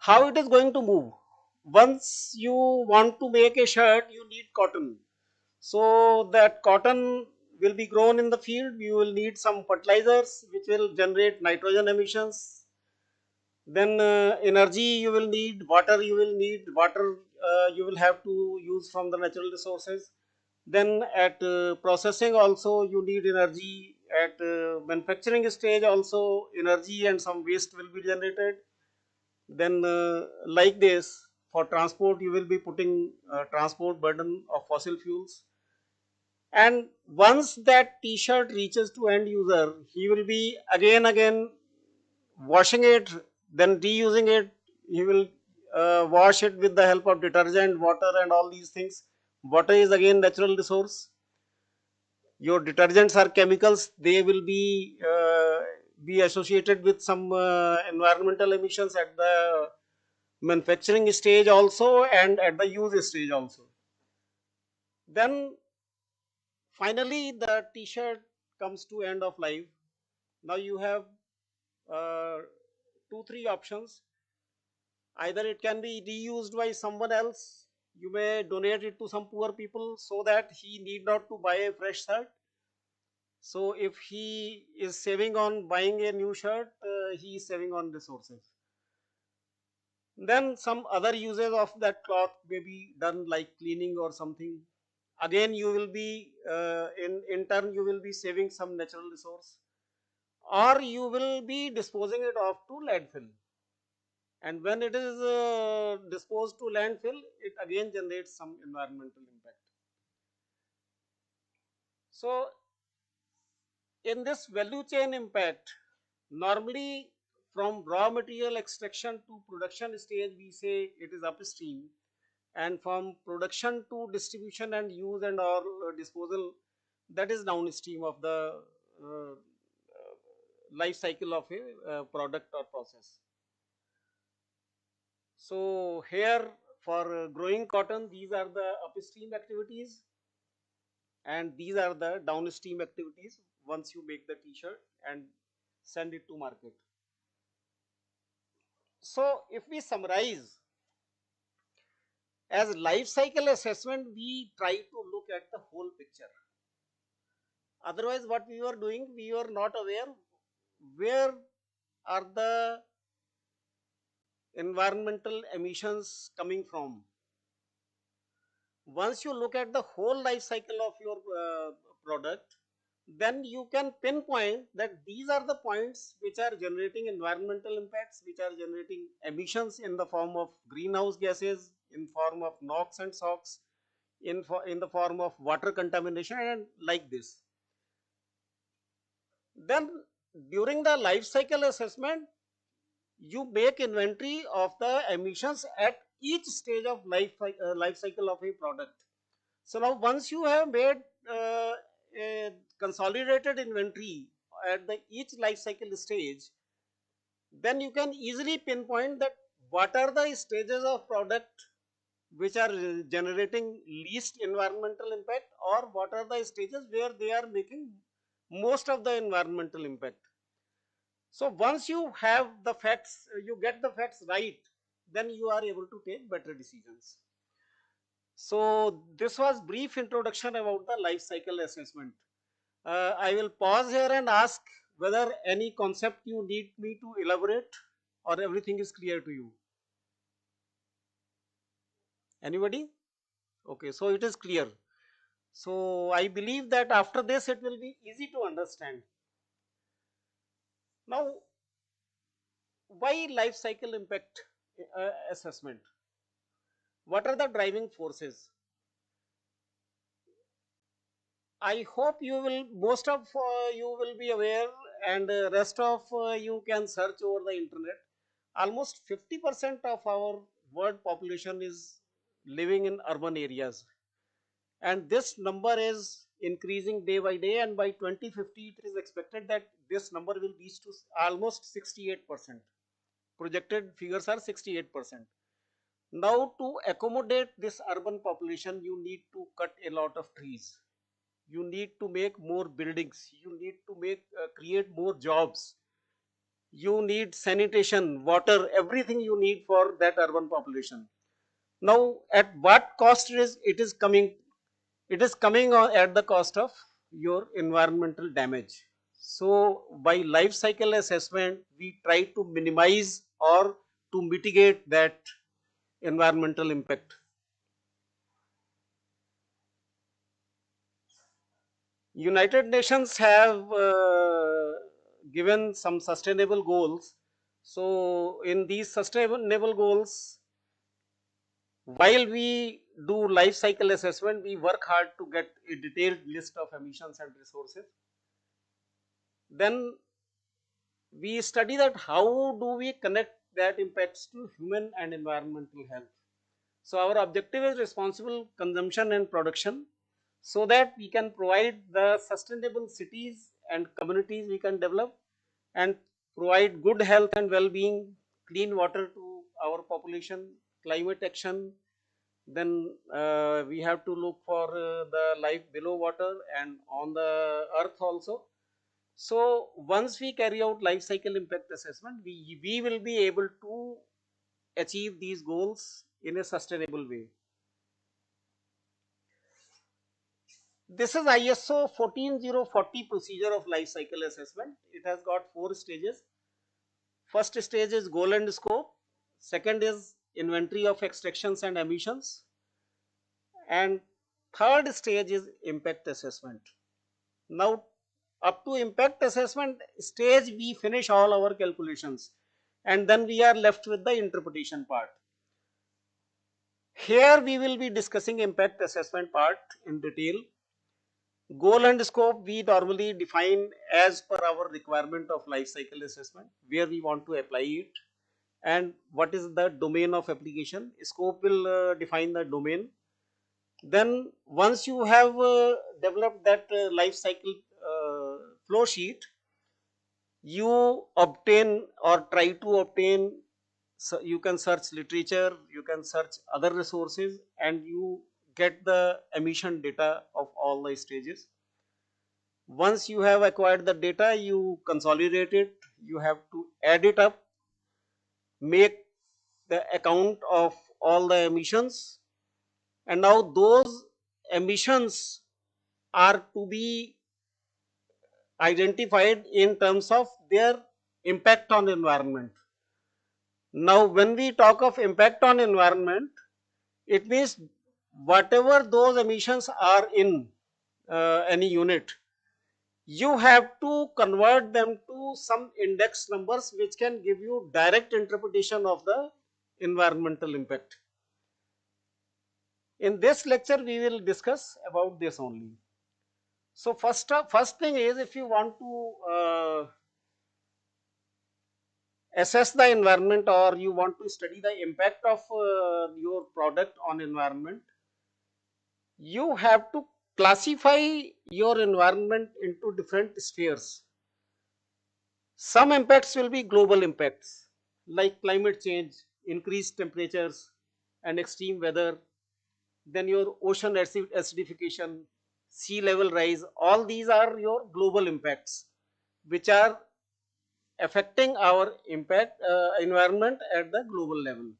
How it is going to move? Once you want to make a shirt, you need cotton. So that cotton will be grown in the field. You will need some fertilizers which will generate nitrogen emissions. Then energy you will need, water you will need, water you will have to use from the natural resources. Then at processing also you need energy. At manufacturing stage also energy and some waste will be generated. Then like this, for transport you will be putting transport burden of fossil fuels. And once that t-shirt reaches to end user, he will be again washing it, then reusing it. He will wash it with the help of detergent, water and all these things. Water is again natural resource. Your detergents are chemicals, they will be associated with some environmental emissions at the manufacturing stage also and at the use stage also. Then finally the t-shirt comes to end of life. Now you have uh, two three options. Either it can be reused by someone else, you may donate it to some poor people so that he need not to buy a fresh shirt. So if he is saving on buying a new shirt, he is saving on resources. Then some other uses of that cloth may be done like cleaning or something. Again you will be in turn you will be saving some natural resource, or you will be disposing it off to landfill. And when it is disposed to landfill, it again generates some environmental impact. So in this value chain impact, normally from raw material extraction to production stage we say it is upstream, and from production to distribution and use and or disposal, that is downstream of the uh, life cycle of a product or process. So here for growing cotton, these are the upstream activities, and these are the downstream activities once you make the t-shirt and send it to market. So if we summarize, as life cycle assessment we try to look at the whole picture. Otherwise what we were doing, we were not aware where are the environmental emissions coming from. Once you look at the whole life cycle of your product, then you can pinpoint that these are the points which are generating environmental impacts, which are generating emissions in the form of greenhouse gases, in form of NOx and SOx, in the form of water contamination and like this. Then during the life cycle assessment, you make inventory of the emissions at each stage of life cycle of a product. So now once you have made a consolidated inventory at the each life cycle stage, then you can easily pinpoint that what are the stages of product which are generating least environmental impact, or what are the stages where they are making most of the environmental impact. So once you have the facts, you get the facts right, then you are able to take better decisions. So this was brief introduction about the life cycle assessment. I will pause here and ask whether any concept you need me to elaborate, or everything is clear to you. Anybody? Okay, so it is clear. So I believe that after this it will be easy to understand. Now, why life cycle impact assessment? What are the driving forces? I hope you will, most of you will be aware, and rest of you can search over the internet. Almost 50% of our world population is living in urban areas, and this number is increasing day by day, and by 2050 it is expected that this number will reach to almost 68%. Projected figures are 68%. Now to accommodate this urban population, you need to cut a lot of trees, you need to make more buildings, you need to make create more jobs, you need sanitation, water, everything you need for that urban population. Now, at what cost it is coming? It is coming at the cost of your environmental damage. So, by life cycle assessment, we try to minimize or to mitigate that environmental impact. United Nations have given some sustainable goals. So, in these sustainable goals, while we do life cycle assessment, we work hard to get a detailed list of emissions and resources. Then we study that how do we connect that impacts to human and environmental health. So our objective is responsible consumption and production, so that we can provide the sustainable cities and communities we can develop, and provide good health and well-being, clean water to our population, climate action. Then we have to look for the life below water and on the earth also. So once we carry out life cycle impact assessment, we will be able to achieve these goals in a sustainable way. This is ISO 14040 procedure of life cycle assessment. It has got 4 stages. First stage is goal and scope. Second is inventory of extractions and emissions. And third stage is impact assessment. Now, up to impact assessment stage, we finish all our calculations, and then we are left with the interpretation part. Here we will be discussing impact assessment part in detail. Goal and scope we normally define as per our requirement of life cycle assessment, where we want to apply it and what is the domain of application. Scope will define the domain. Then once you have developed that life cycle flow sheet, you obtain or try to obtain, so you can search literature, you can search other resources, and you get the emission data of all the stages. Once you have acquired the data, you consolidate it, you have to add it up, make the account of all the emissions, and now those emissions are to be identified in terms of their impact on environment. Now when we talk of impact on environment, it means whatever those emissions are in any unit, you have to convert them to some index numbers which can give you direct interpretation of the environmental impact. In this lecture we will discuss about this only. So first thing is, if you want to assess the environment, or you want to study the impact of your product on environment, you have to classify your environment into different spheres. Some impacts will be global impacts like climate change, increased temperatures and extreme weather, then your ocean acidification, sea level rise. All these are your global impacts which are affecting our impact environment at the global level.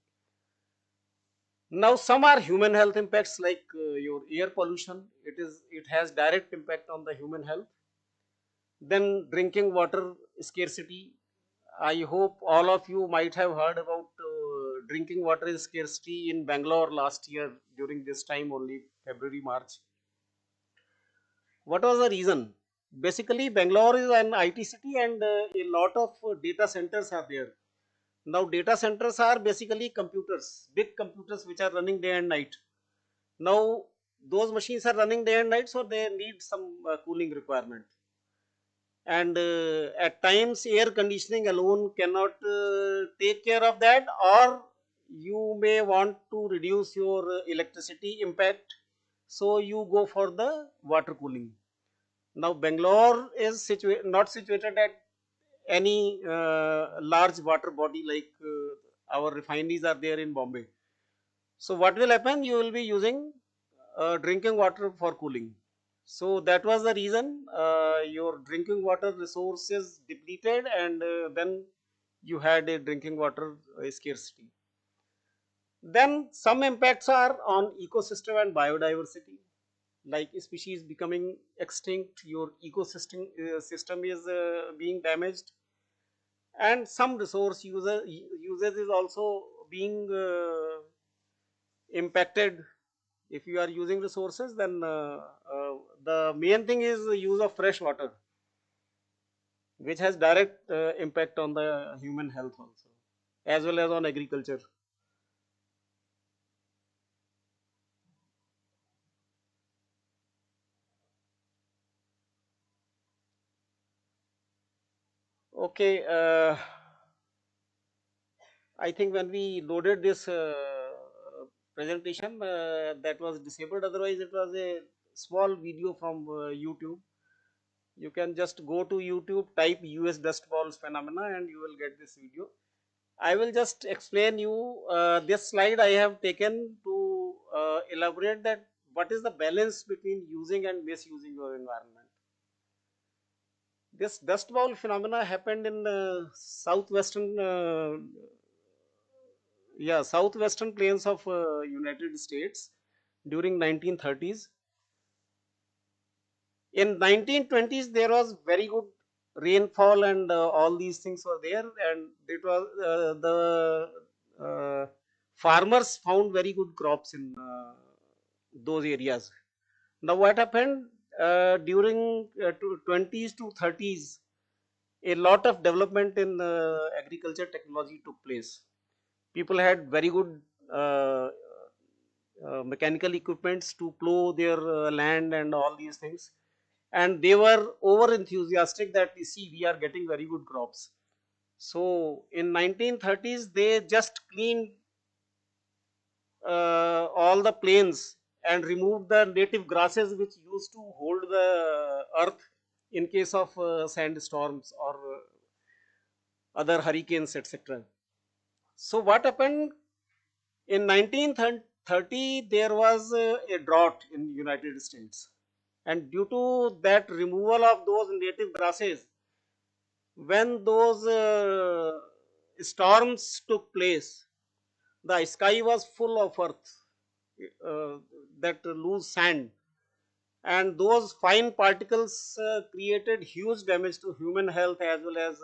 Now some are human health impacts like your air pollution. It has direct impact on the human health. Then drinking water scarcity. I hope all of you might have heard about drinking water scarcity in Bangalore last year during this time only, February, March. What was the reason? Basically, Bangalore is an IT city, and a lot of data centers are there. Now, data centers are basically computers, big computers which are running day and night. Now, those machines are running day and night, so they need some cooling requirement. And at times, air conditioning alone cannot take care of that, or you may want to reduce your electricity impact, so you go for the water cooling. Now, Bangalore is not situated at any large water body like our refineries are there in Bombay. So what will happen? You will be using drinking water for cooling. So that was the reason your drinking water resource is depleted, and then you had a drinking water scarcity. Then some impacts are on ecosystem and biodiversity, like species becoming extinct, your ecosystem system is being damaged, and some resource usage is also being impacted. If you are using resources, then the main thing is the use of fresh water, which has direct impact on the human health also, as well as on agriculture. Okay, I think when we loaded this presentation, that was disabled. Otherwise, it was a small video from YouTube. You can just go to YouTube, type US dust balls phenomena, and you will get this video. I will just explain you this slide I have taken to elaborate that what is the balance between using and misusing your environment. This dust bowl phenomena happened in southwestern, southwestern plains of United States during 1930s. In 1920s, there was very good rainfall and all these things were there, and it was the farmers found very good crops in those areas. Now, what happened during 20s to 30s? A lot of development in agriculture technology took place. People had very good uh, mechanical equipments to plow their land and all these things, and they were over enthusiastic that you see we are getting very good crops. So in 1930s they just cleaned all the plains and removed the native grasses which used to hold the earth in case of sandstorms or other hurricanes, etc. So what happened in 1930? There was a drought in United States, and due to that removal of those native grasses, when those storms took place, the sky was full of earth, uh, that loose sand, and those fine particles created huge damage to human health as well as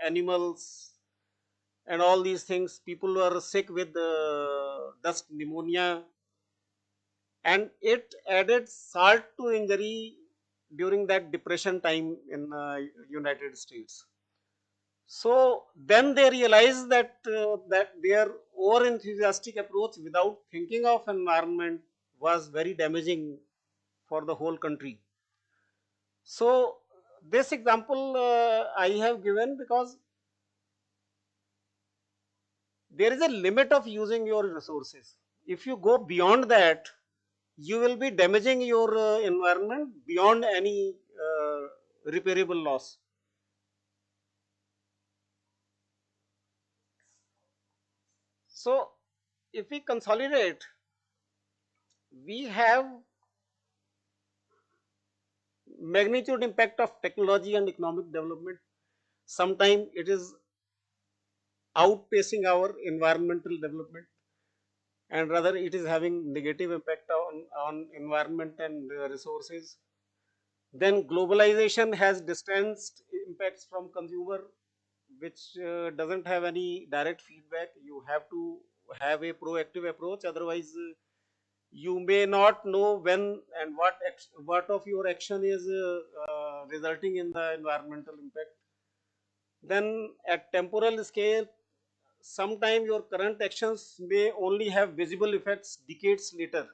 animals and all these things. People were sick with dust pneumonia, and it added salt to injury during that depression time in United States. So then they realized that their over enthusiastic approach without thinking of environment was very damaging for the whole country. So this example I have given because there is a limit of using your resources. If you go beyond that, you will be damaging your environment beyond any repairable loss. So if we consolidate, we have magnitude impact of technology and economic development. Sometimes it is outpacing our environmental development, and rather it is having negative impact on environment and resources. Then globalization has distanced impacts from consumer, which doesn't have any direct feedback. You have to have a proactive approach, otherwise you may not know when and what of your action is resulting in the environmental impact. Then at temporal scale, sometime your current actions may only have visible effects decades later.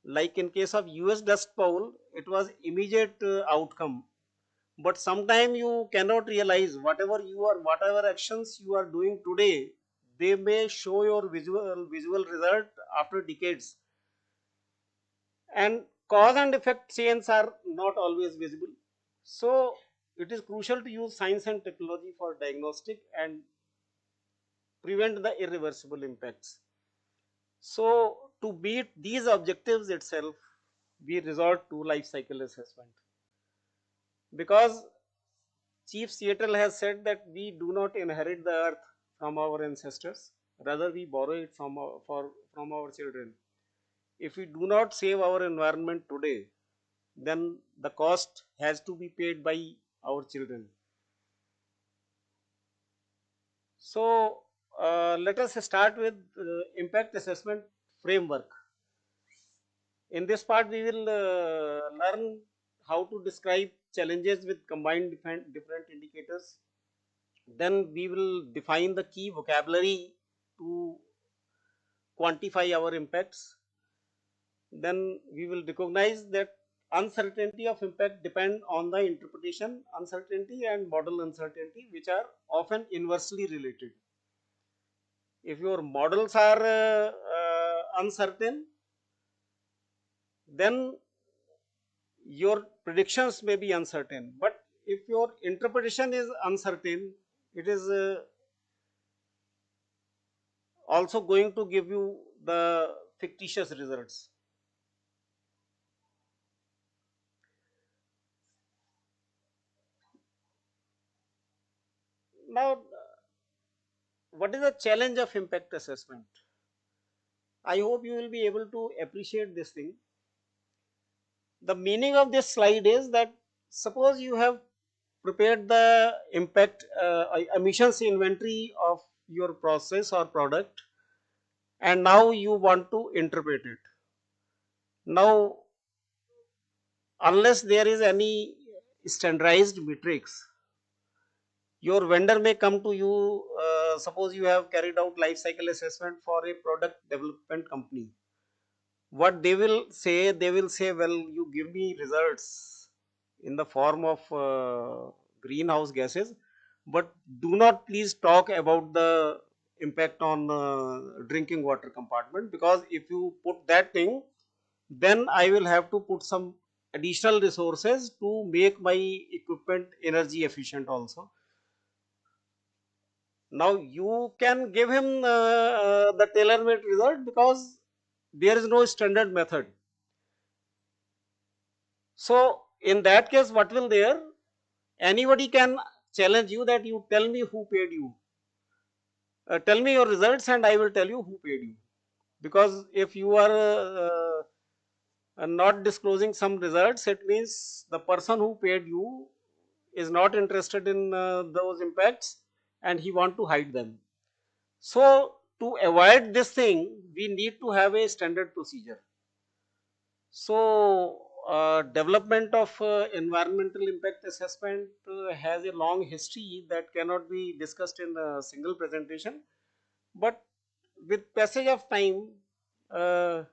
Like in case of US dust bowl, it was immediate outcome, but sometime you cannot realize whatever actions you are doing today, they may show your visual result after decades. And cause and effect chains are not always visible. So it is crucial to use science and technology for diagnostic and prevent the irreversible impacts. So to meet these objectives itself, we resort to life cycle assessment, because Chief Seattle has said that we do not inherit the earth from our ancestors, rather we borrow it from our children. If we do not save our environment today, then the cost has to be paid by our children. So let us start with impact assessment framework. In this part, we will learn how to describe challenges with combined different indicators. Then we will define the key vocabulary to quantify our impacts. Then we will recognize that uncertainty of impact depend on the interpretation uncertainty and model uncertainty, which are often inversely related. If your models are uncertain, then your predictions may be uncertain. But if your interpretation is uncertain, it is also going to give you the fictitious results. Now, what is the challenge of impact assessment? I hope you will be able to appreciate this thing. The meaning of this slide is that suppose you have prepared the impact emissions inventory of your process or product, and now you want to interpret it. Now, unless there is any standardized metrics, your vendor may come to you. Suppose you have carried out life cycle assessment for a product development company. What they will say, well, you give me results in the form of greenhouse gases, but do not please talk about the impact on drinking water compartment, because if you put that thing, then I will have to put some additional resources to make my equipment energy efficient also. Now you can give him the tailor-made result because there is no standard method. So in that case, what will there? Anybody can challenge you that you tell me who paid you. Tell me your results and I will tell you who paid you. Because if you are not disclosing some results, it means the person who paid you is not interested in those impacts and he want to hide them. So to avoid this thing, we need to have a standard procedure. So development of environmental impact assessment has a long history that cannot be discussed in a single presentation. But with passage of time, uh,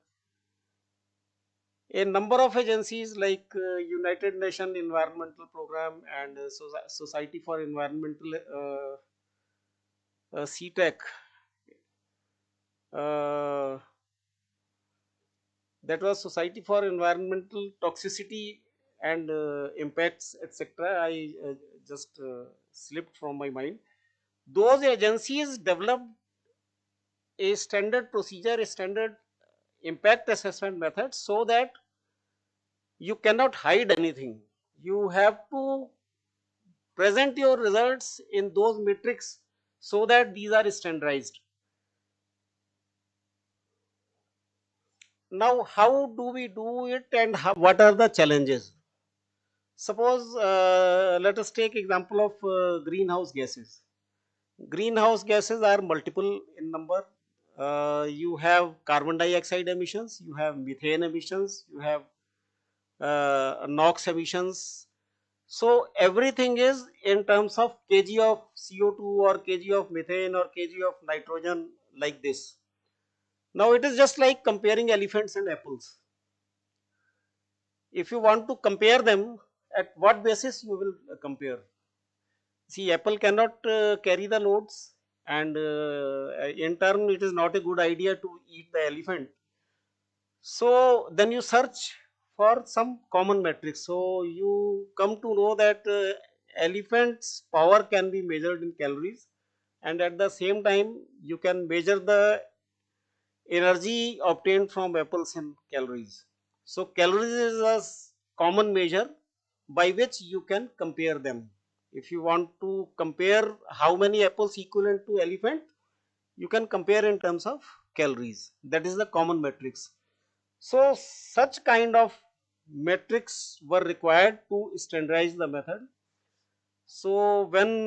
a number of agencies like United Nations Environmental Program and Society for Environmental CTEC, uh, that was Society for Environmental Toxicity and Impacts, etc. I just slipped from my mind. Those agencies developed a standard procedure, a standard impact assessment method, so that you cannot hide anything. You have to present your results in those metrics so that these are standardized. Now, how do we do it and what are the challenges? Suppose let us take example of greenhouse gases. Greenhouse gases are multiple in number. You have carbon dioxide emissions, you have methane emissions, you have NOx emissions. So everything is in terms of kg of CO2 or kg of methane or kg of nitrogen, like this. Now it is just like comparing elephants and apples. If you want to compare them, at what basis you will compare? See, apple cannot carry the loads, and in turn it is not a good idea to eat the elephant. So then you search for some common metrics. So you come to know that elephant's power can be measured in calories, and at the same time you can measure the energy obtained from apples in calories. So calories is a common measure by which you can compare them If you want to compare how many apples equivalent to elephant, you can compare in terms of calories. That is the common metrics. So such kind of metrics were required to standardize the method. So when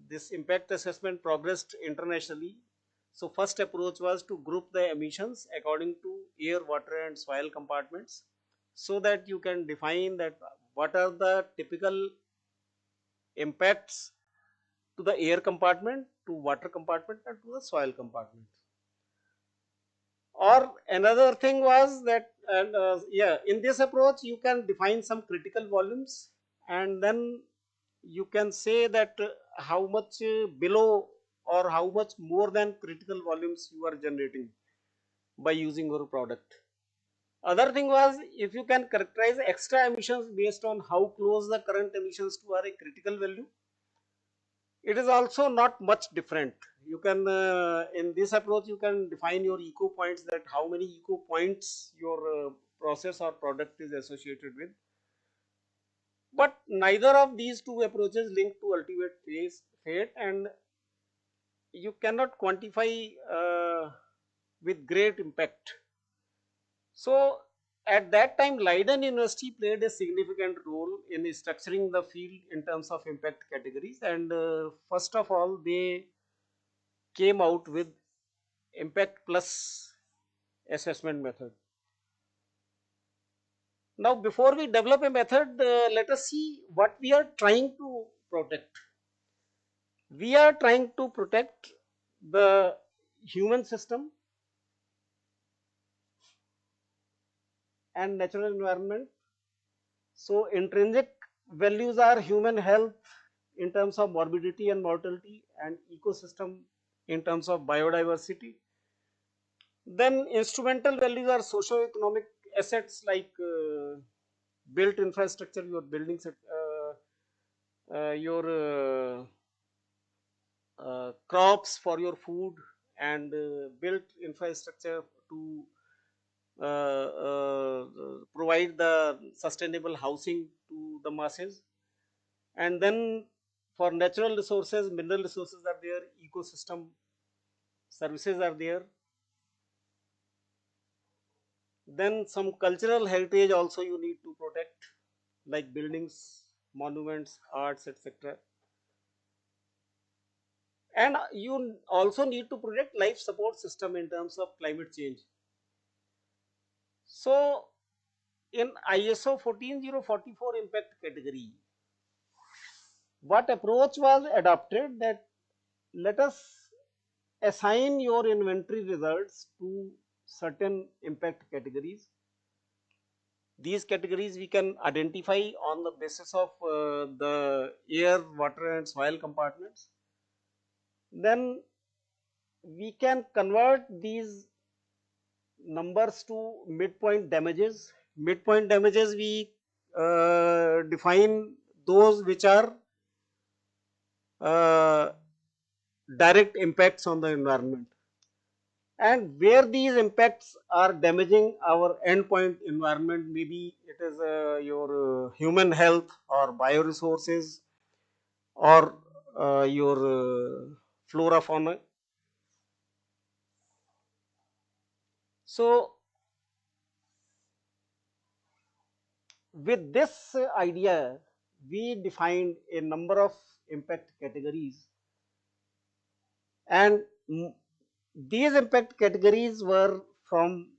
this impact assessment progressed internationally, so first approach was to group the emissions according to air, water and soil compartments, so that you can define that what are the typical impacts to the air compartment, to water compartment and to the soil compartment. Or another thing was that, and yeah, in this approach you can define some critical volumes, and then you can say that how much below or how much more than critical volumes you are generating by using your product. Other thing was, if you can characterize extra emissions based on how close the current emissions to are a critical value, it is also not much different. You can in this approach you can define your eco points, that how many eco points your process or product is associated with. But neither of these two approaches link to ultimate fate, and you cannot quantify with great impact. So at that time Leiden University played a significant role in structuring the field in terms of impact categories, and first of all they came out with impact plus assessment method. Now before we develop a method, let us see what we are trying to protect. We are trying to protect the human system and natural environment. So intrinsic values are human health in terms of morbidity and mortality, and ecosystem in terms of biodiversity. Then instrumental values are socio-economic assets like built infrastructure, your buildings, your crops for your food, and built infrastructure to provide the sustainable housing to the masses. And then for natural resources, mineral resources are there, ecosystem services are there. Then some cultural heritage also you need to protect, like buildings, monuments, arts, etc. And you also need to protect life support system in terms of climate change. So in ISO 14044 impact category, what approach was adopted, that let us assign your inventory results to certain impact categories. These categories we can identify on the basis of the air, water and soil compartments. Then we can convert these numbers to midpoint damages. Midpoint damages we define those which are uh, direct impacts on the environment, and where these impacts are damaging our endpoint environment, maybe it is your human health or bioresources or your flora fauna. So with this idea we defined a number of impact categories, and these impact categories were from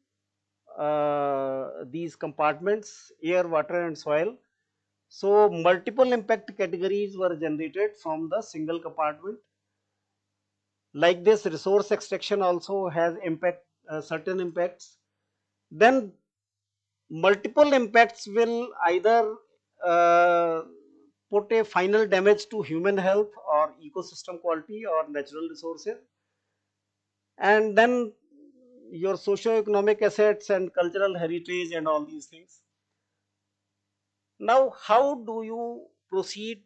these compartments, air, water and soil. So multiple impact categories were generated from the single compartment. Like this, resource extraction also has impact, certain impacts. Then multiple impacts will either uh, put a final damage to human health or ecosystem quality or natural resources, and then your socio-economic assets and cultural heritage and all these things. Now how do you proceed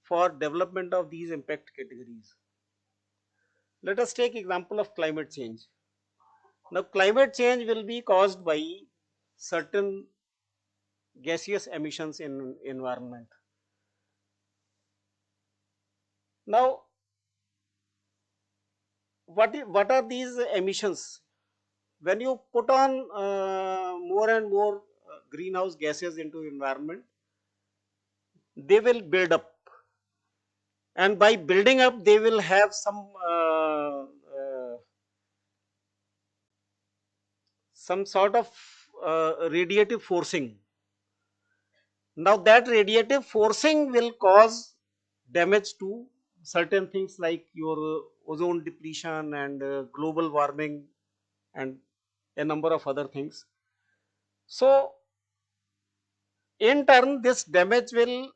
for development of these impact categories? Let us take example of climate change. Now climate change will be caused by certain gaseous emissions in environment. Now, what are these emissions? When you put on more and more greenhouse gases into environment, they will build up, and by building up they will have some sort of radiative forcing. Now that radiative forcing will cause damage to certain things like your ozone depletion and global warming and a number of other things. So in turn this damage will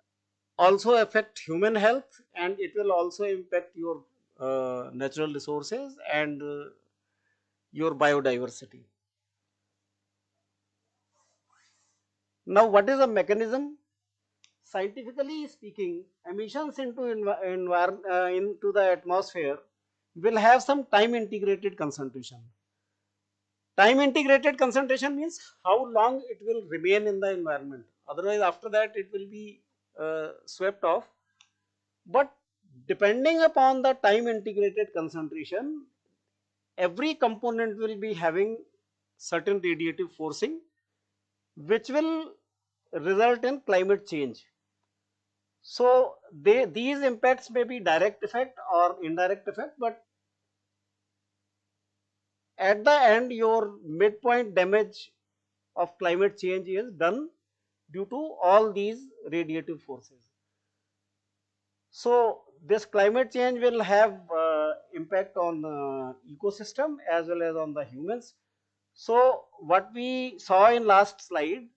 also affect human health, and it will also impact your natural resources and your biodiversity. Now what is the mechanism? Scientifically speaking, emissions into the atmosphere will have some time integrated concentration. Time integrated concentration means how long it will remain in the environment. Otherwise, after that, it will be swept off. But depending upon the time integrated concentration, every component will be having certain radiative forcing, which will result in climate change. So these impacts may be direct effect or indirect effect, but at the end your midpoint damage of climate change is done due to all these radiative forces. So this climate change will have impact on ecosystem as well as on the humans. So what we saw in last slide,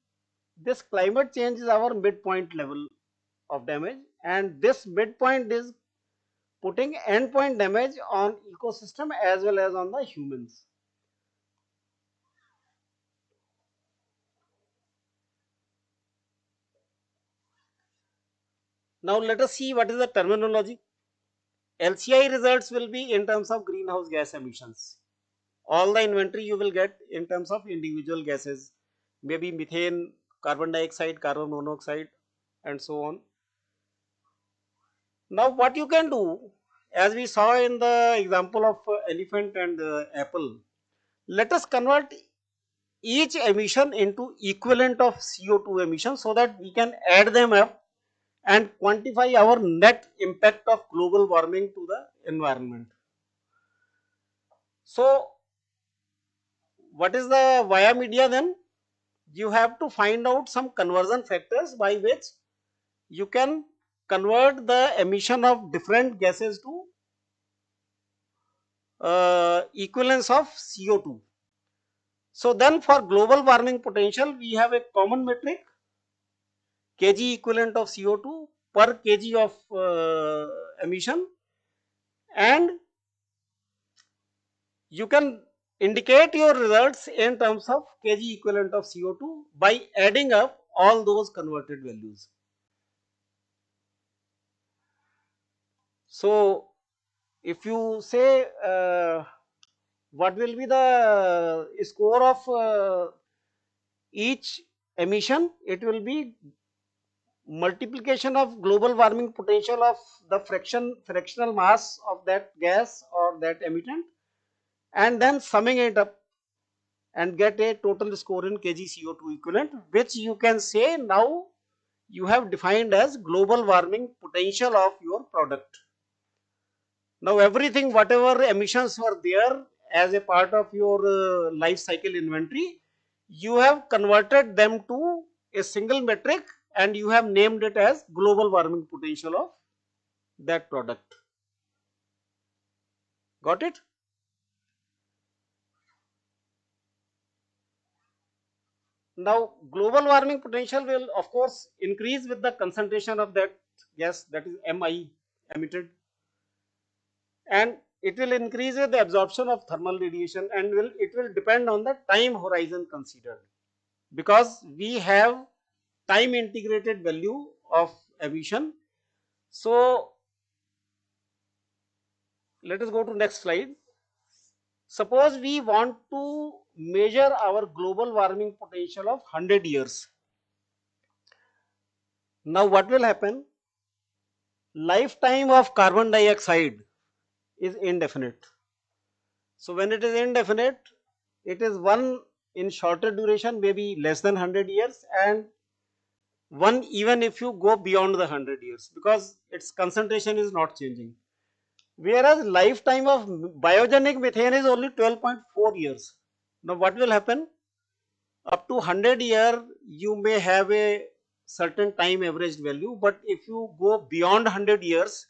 this climate change is our midpoint level of damage, and this midpoint is putting endpoint damage on ecosystem as well as on the humans. Now let us see what is the terminology. LCI results will be in terms of greenhouse gas emissions. All the inventory you will get in terms of individual gases, maybe methane, carbon dioxide, carbon monoxide, and so on. Now what you can do, as we saw in the example of elephant and apple, let us convert each emission into equivalent of CO2 emission so that we can add them up and quantify our net impact of global warming to the environment. So what is the via media then? You have to find out some conversion factors by which you can convert the emission of different gases to equivalence of CO2. So then for global warming potential, we have a common metric, kg equivalent of CO2 per kg of emission, and you can indicate your results in terms of kg equivalent of CO2 by adding up all those converted values. So if you say what will be the score of each emission, it will be multiplication of global warming potential of the fractional mass of that gas or that emittent, and then summing it up and get a total score in kg CO2 equivalent, which you can say now you have defined as global warming potential of your product. Now everything, whatever emissions were there as a part of your life cycle inventory, you have converted them to a single metric and you have named it as global warming potential of that product. Got it? Now global warming potential will of course increase with the concentration of that gas, that is Mi emitted, and it will increase with the absorption of thermal radiation, and it will depend on the time horizon considered, because we have time integrated value of emission. So let us go to next slide. Suppose we want to measure our global warming potential of 100 years. Now what will happen? lifetime of carbon dioxide is indefinite. So when it is indefinite, it is one in shorter duration, maybe less than 100 years, and one even if you go beyond the 100 years, because its concentration is not changing. Whereas lifetime of biogenic methane is only 12.4 years. Now what will happen? Up to 100 year you may have a certain time averaged value, but if you go beyond 100 years,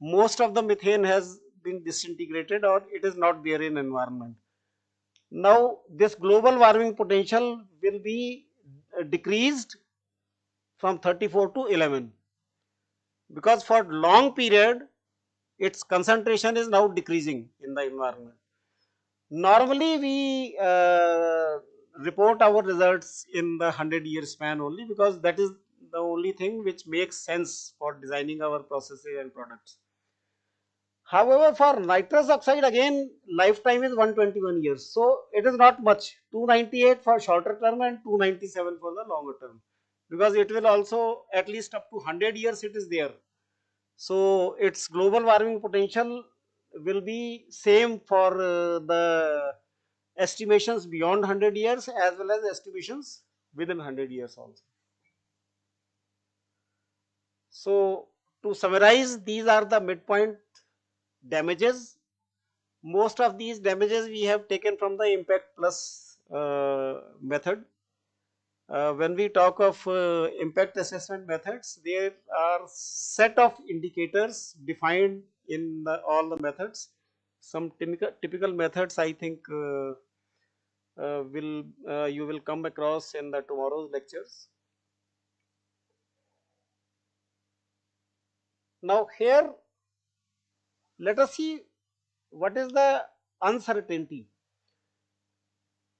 most of the methane has been disintegrated or it is not there in environment. Now this global warming potential will be decreased from 34 to 11, because for long period its concentration is now decreasing in the environment. Normally we report our results in the 100-year span only, because that is the only thing which makes sense for designing our processes and products. However, for nitrous oxide again lifetime is 121 years. So it is not much, 298 for shorter term and 297 for the longer term, because it will also at least up to 100 years it is there. So its global warming potential will be same for the estimations beyond 100 years as well as estimations within 100 years also. So to summarize, these are the midpoint damages. Most of these damages we have taken from the impact plus method. When we talk of impact assessment methods, there are set of indicators defined in all the methods. Some typical methods I think will you will come across in the tomorrow's lectures. Now here let us see what is the uncertainty.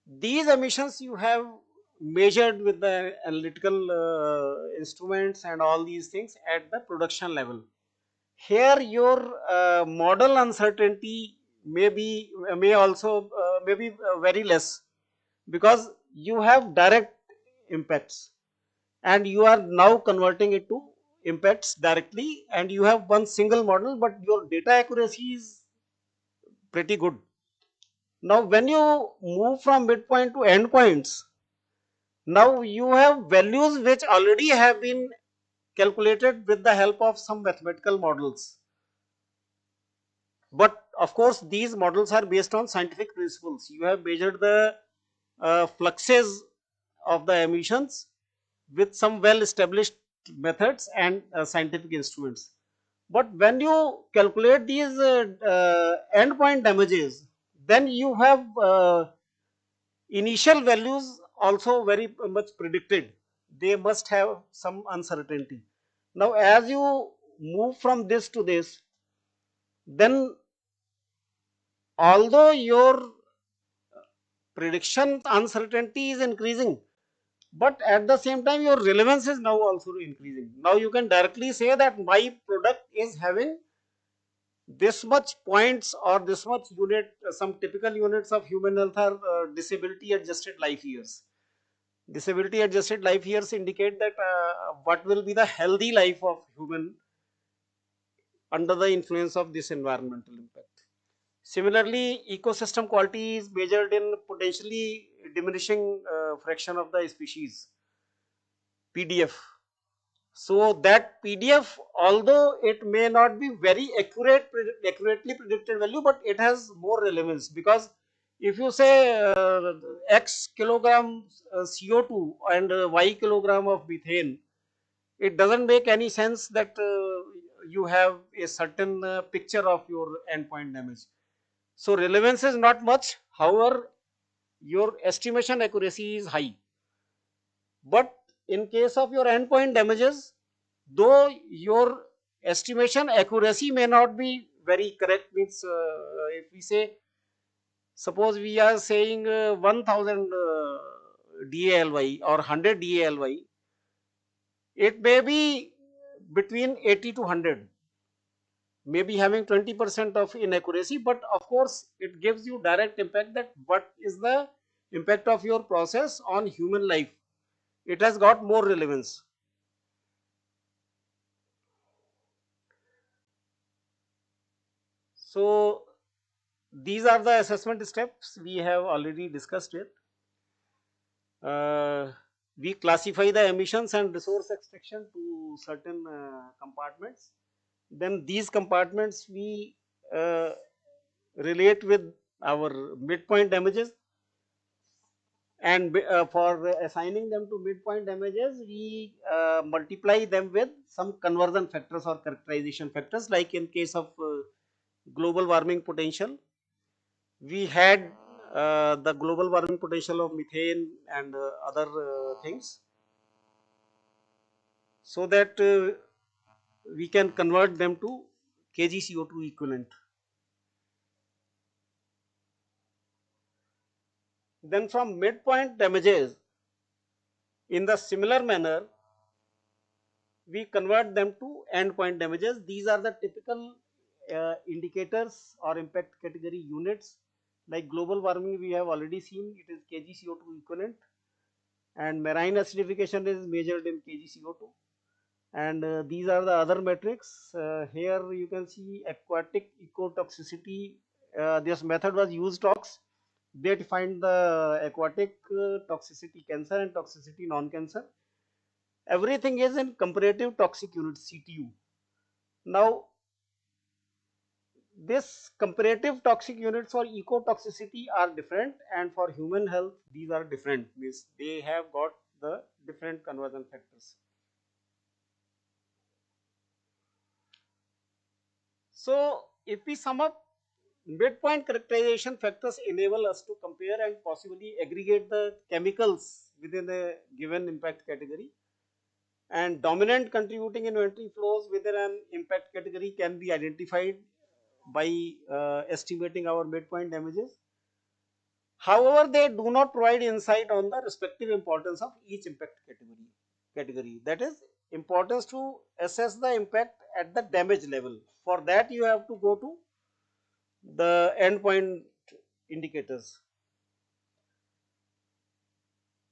These emissions you have measured with the analytical instruments and all these things at the production level. Here your model uncertainty may also be very less, because you have direct impacts and you are now converting it to impacts directly, and you have one single model but your data accuracy is pretty good. Now when you move from midpoint to endpoints, now you have values which already have been calculated with the help of some mathematical models. But of course these models are based on scientific principles. You have measured the fluxes of the emissions with some well established methods and scientific instruments. But when you calculate these endpoint damages, then you have initial values also very much predicted. They must have some uncertainty. Now as you move from this to this, then although your prediction uncertainty is increasing, but at the same time your relevance is now also increasing. Now you can directly say that my product is having this much points or this much unit. Some typical units of human health are disability adjusted life years. Disability adjusted life years indicate that what will be the healthy life of human under the influence of this environmental impact. Similarly, ecosystem quality is measured in potentially diminishing fraction of the species, PDF. So that PDF, although it may not be very accurately predicted value, but it has more relevance, because if you say X kilogram CO2 and Y kilogram of methane, it doesn't make any sense that you have a certain picture of your endpoint damage. So relevance is not much, however your estimation accuracy is high. But in case of your endpoint damages, though your estimation accuracy may not be very correct, means if we say, suppose we are saying 1000 DALY or 100 DALY, it may be between 80 to 100, maybe having 20% of inaccuracy, but of course it gives you direct impact that what is the impact of your process on human life. It has got more relevance. So these are the assessment steps. We have already discussed it. Uh, we classify the emissions and resource extraction to certain compartments. Then these compartments we uh, relate with our midpoint damages, and for assigning them to midpoint damages we multiply them with some conversion factors or characterization factors. Like in case of global warming potential, we had the global warming potential of methane and other things, so that we can convert them to kg CO2 equivalent. Then from midpoint damages, in the similar manner, we convert them to endpoint damages. These are the typical indicators or impact category units. Like global warming, we have already seen it is kg CO2 equivalent, and marine acidification is measured in kg CO2. And these are the other metrics. Here you can see aquatic ecotoxicity. This method was used tox. They defined the aquatic toxicity cancer and toxicity non-cancer. Everything is in comparative toxic unit CTU. Now this comparative toxic units for ecotoxicity are different, and for human health these are different, means they have got the different conversion factors. So if we sum up, midpoint characterization factors enable us to compare and possibly aggregate the chemicals within a given impact category, and dominant contributing inventory flows within an impact category can be identified by estimating our midpoint damages. However, they do not provide insight on the respective importance of each impact category. That is, importance to assess the impact at the damage level. For that, you have to go to the endpoint indicators.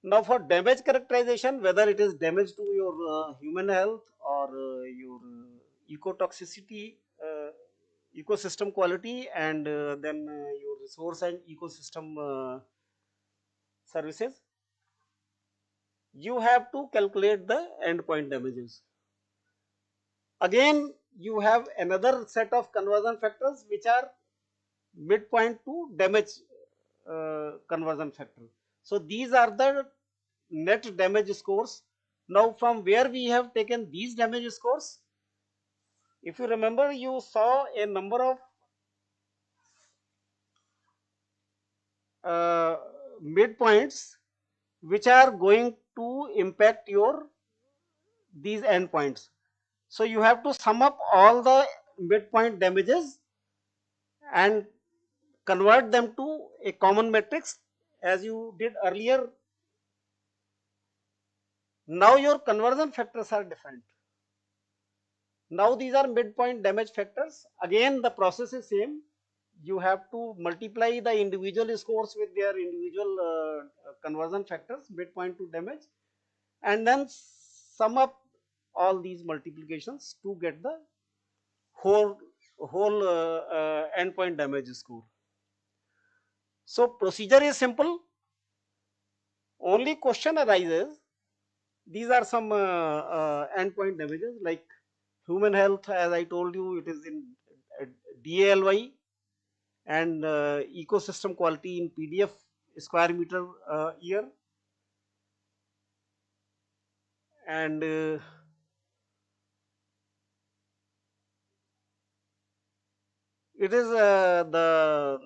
Now, for damage characterization, whether it is damage to your human health or your ecotoxicity, ecosystem quality, and then your resource and ecosystem services, you have to calculate the endpoint damages. Again, you have another set of conversion factors which are midpoint to damage conversion factor. So these are the net damage scores. Now from where we have taken these damage scores, if you remember, you saw a number of uh, midpoints which are going to impact your these endpoints. So you have to sum up all the midpoint damages and convert them to a common matrix as you did earlier. Now your conversion factors are different. Now these are midpoint damage factors. Again the process is same. You have to multiply the individual scores with their individual conversion factors, midpoint to damage, and then sum up all these multiplications to get the whole endpoint damage score. So procedure is simple. Only question arises. These are some endpoint damages like human health. As I told you, it is in uh, DALY, and ecosystem quality in PDF square meter year, and it is the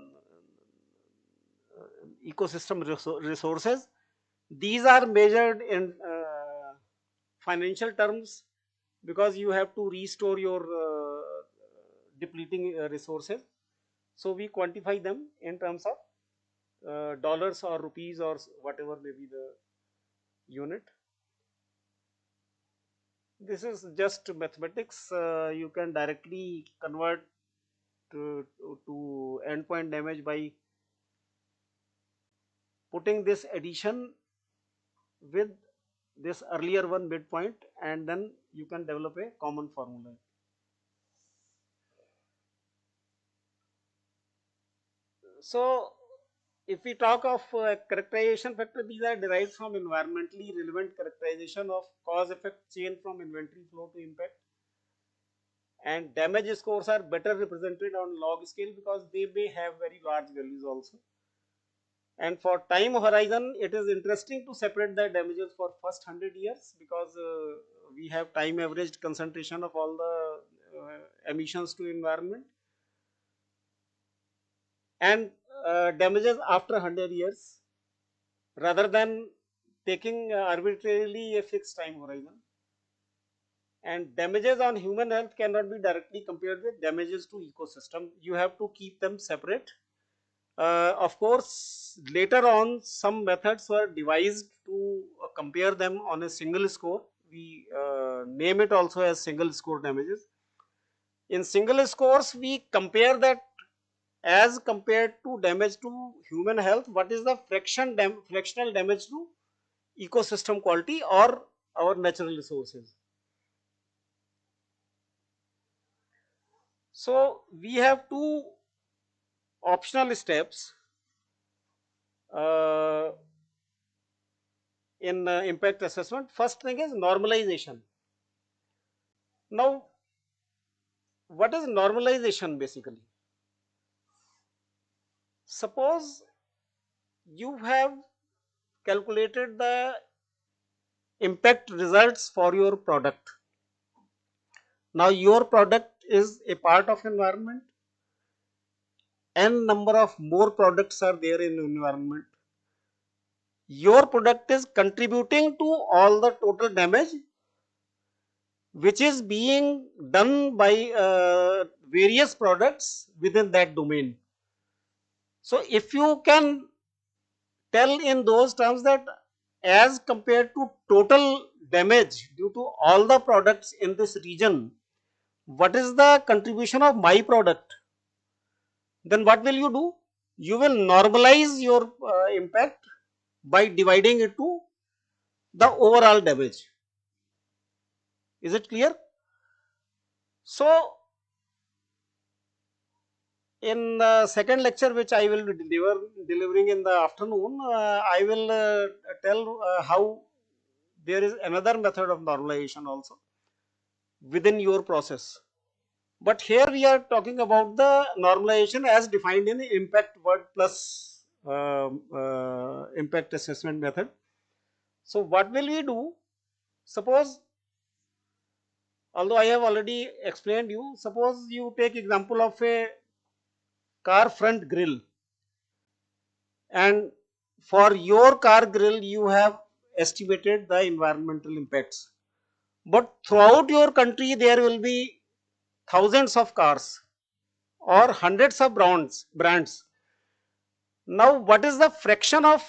ecosystem resources. These are measured in financial terms because you have to restore your depleting resources. So we quantify them in terms of dollars or rupees or whatever may be the unit. This is just mathematics. You can directly convert to endpoint damage by putting this addition with this earlier one midpoint, and then you can develop a common formula. So if we talk of characterization factor, these are derived from environmentally relevant characterization of cause effect chain from inventory flow to impact, and damage scores are better represented on log scale because they may have very large values also. And for time horizon, it is interesting to separate the damages for first 100 years because we have time averaged concentration of all the emissions to environment, and damages after 100 years rather than taking arbitrarily a fixed time horizon. And damages on human health cannot be directly compared with damages to ecosystem. You have to keep them separate. Of course, later on some methods were devised to compare them on a single score. We name it also as single score damages. In single scores, we compare that as compared to damage to human health, what is the fractional damage to ecosystem quality or our natural resources. So we have two optional steps uh, in impact assessment. First thing is normalization. Now, what is normalization basically? Suppose you have calculated the impact results for your product. Now, your product is a part of environment. N number of more products are there in environment. Your product is contributing to all the total damage which is being done by various products within that domain. So if you can tell in those terms that as compared to total damage due to all the products in this region, what is the contribution of my product? Then what will you do? You will normalize your impact by dividing it to the overall damage. Is it clear? So in the second lecture which I will be delivering in the afternoon, I will tell how there is another method of normalization also within your process. But here we are talking about the normalization as defined in the impact word plus impact assessment method. So what will we do? Suppose, although I have already explained you, suppose you take example of a car front grille, and for your car grille you have estimated the environmental impacts. But throughout your country there will be thousands of cars or hundreds of brands. Now what is the fraction of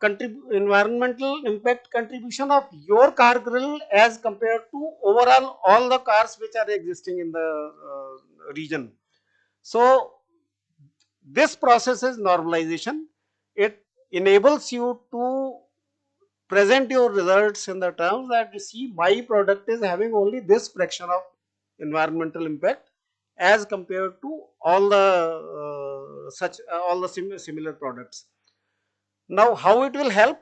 environmental impact contribution of your car grille as compared to overall all the cars which are existing in the region? So this process is normalization. It enables you to present your results in the terms that you see my product is having only this fraction of environmental impact as compared to all the similar products. Now how it will help?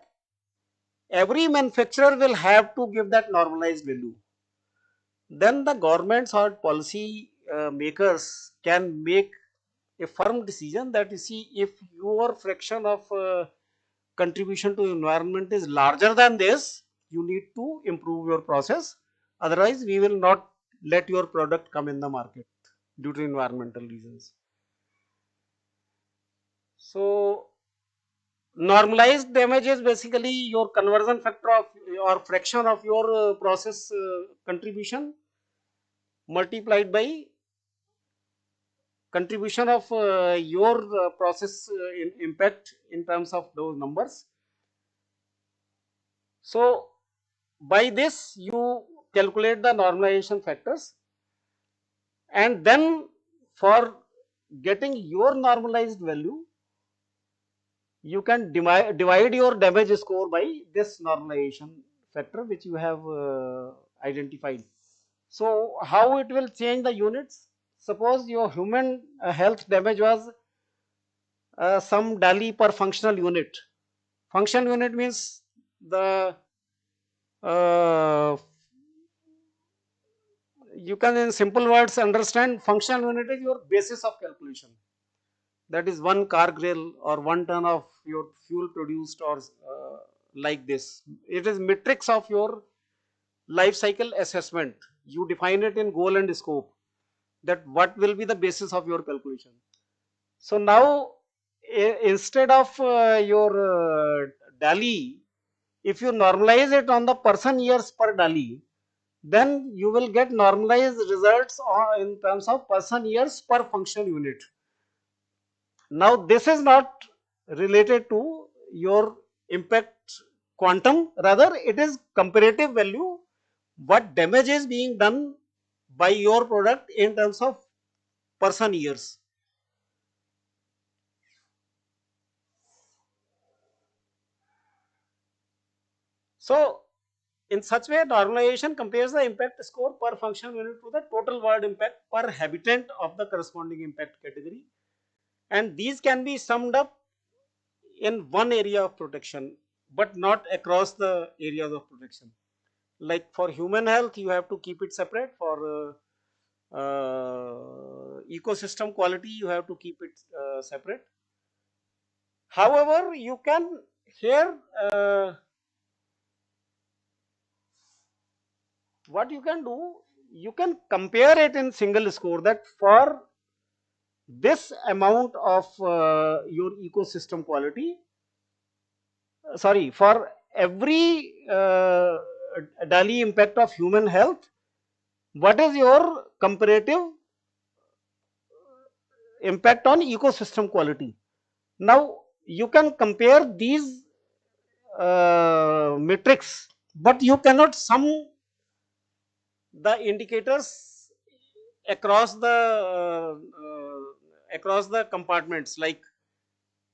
Every manufacturer will have to give that normalized value. Then the governments or policy makers can make a firm decision that you see if your fraction of contribution to environment is larger than this, you need to improve your process. Otherwise, we will not let your product come in the market due to environmental reasons. So, normalized damage is basically your conversion factor of or fraction of your process contribution multiplied by contribution of your process impact in terms of those numbers. So by this you calculate the normalization factors, and then for getting your normalized value you can divide your damage score by this normalization factor which you have identified. So how it will change the units? Suppose your human health damage was some DALI per functional unit. Functional unit means the uh, you can in simple words understand functional unit is your basis of calculation. That is one car grill or 1 ton of your fuel produced or like this. It is metrics of your life cycle assessment. You define it in goal and scope, that what will be the basis of your calculation. So now instead of your DALI, if you normalize it on the person years per DALI, then you will get normalized results in terms of person years per functional unit. Now this is not related to your impact quantum, rather it is comparative value, what damage is being done by your product in terms of person years. So in such way, normalization compares the impact score per functional unit to the total world impact per habitant of the corresponding impact category, and these can be summed up in one area of protection but not across the areas of protection. Like for human health, you have to keep it separate. For ecosystem quality, you have to keep it separate. However, you can here what you can do, you can compare it in single score, that for this amount of your ecosystem quality, sorry, for every daily impact of human health, what is your comparative impact on ecosystem quality. Now you can compare these metrics, but you cannot sum the indicators across the compartments. Like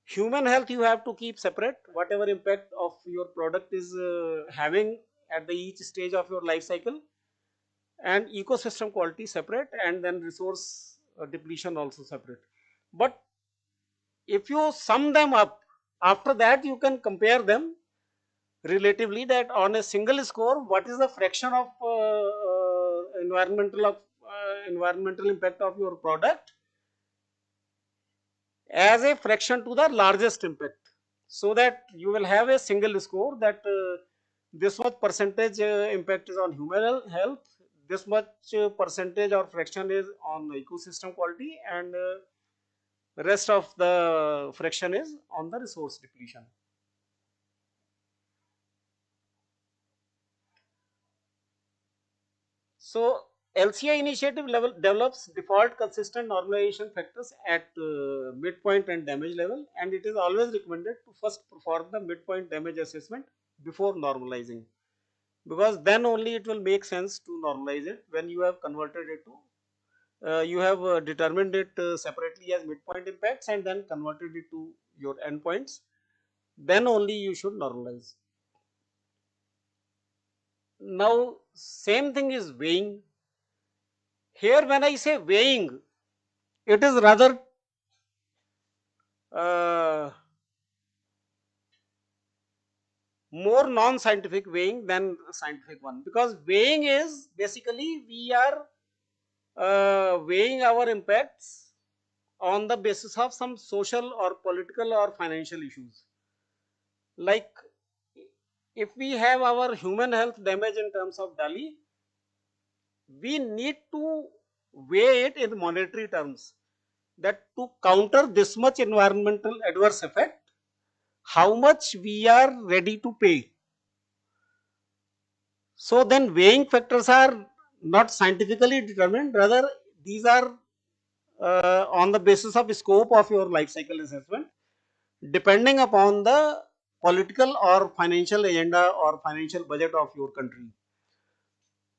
human health, you have to keep separate, whatever impact of your product is having at the each stage of your life cycle, and ecosystem quality separate, and then resource depletion also separate. But if you sum them up, after that you can compare them relatively, that on a single score what is the fraction of environmental impact of your product as a fraction to the largest impact, so that you will have a single score, that this much percentage impact is on human health, this much percentage or fraction is on ecosystem quality, and rest of the fraction is on the resource depletion. So LCI initiative level develops default consistent normalization factors at midpoint and damage level, and it is always recommended to first perform the midpoint damage assessment before normalizing, because then only it will make sense to normalize it when you have converted it to you have determined it separately as midpoint impacts and then converted it to your endpoints, then only you should normalize. Now same thing is weighing. Here when I say weighing, it is rather uh, more non-scientific weighing than scientific one, because weighing is basically we are weighing our impacts on the basis of some social or political or financial issues. Like if we have our human health damage in terms of DALI, we need to weigh it in monetary terms, that to counter this much environmental adverse effect, how much we are ready to pay. So then weighing factors are not scientifically determined, rather these are on the basis of scope of your life cycle assessment, depending upon the political or financial agenda or financial budget of your country.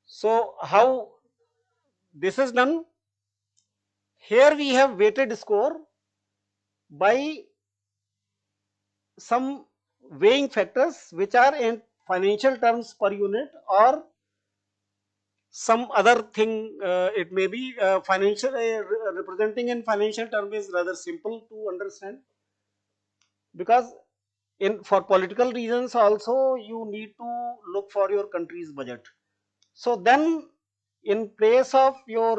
So how this is done? Here we have weighted score by some weighing factors which are in financial terms per unit, or some other thing. It may be financial representing in financial term is rather simple to understand. because in for political reasons also you need to look for your country's budget. So then in place of your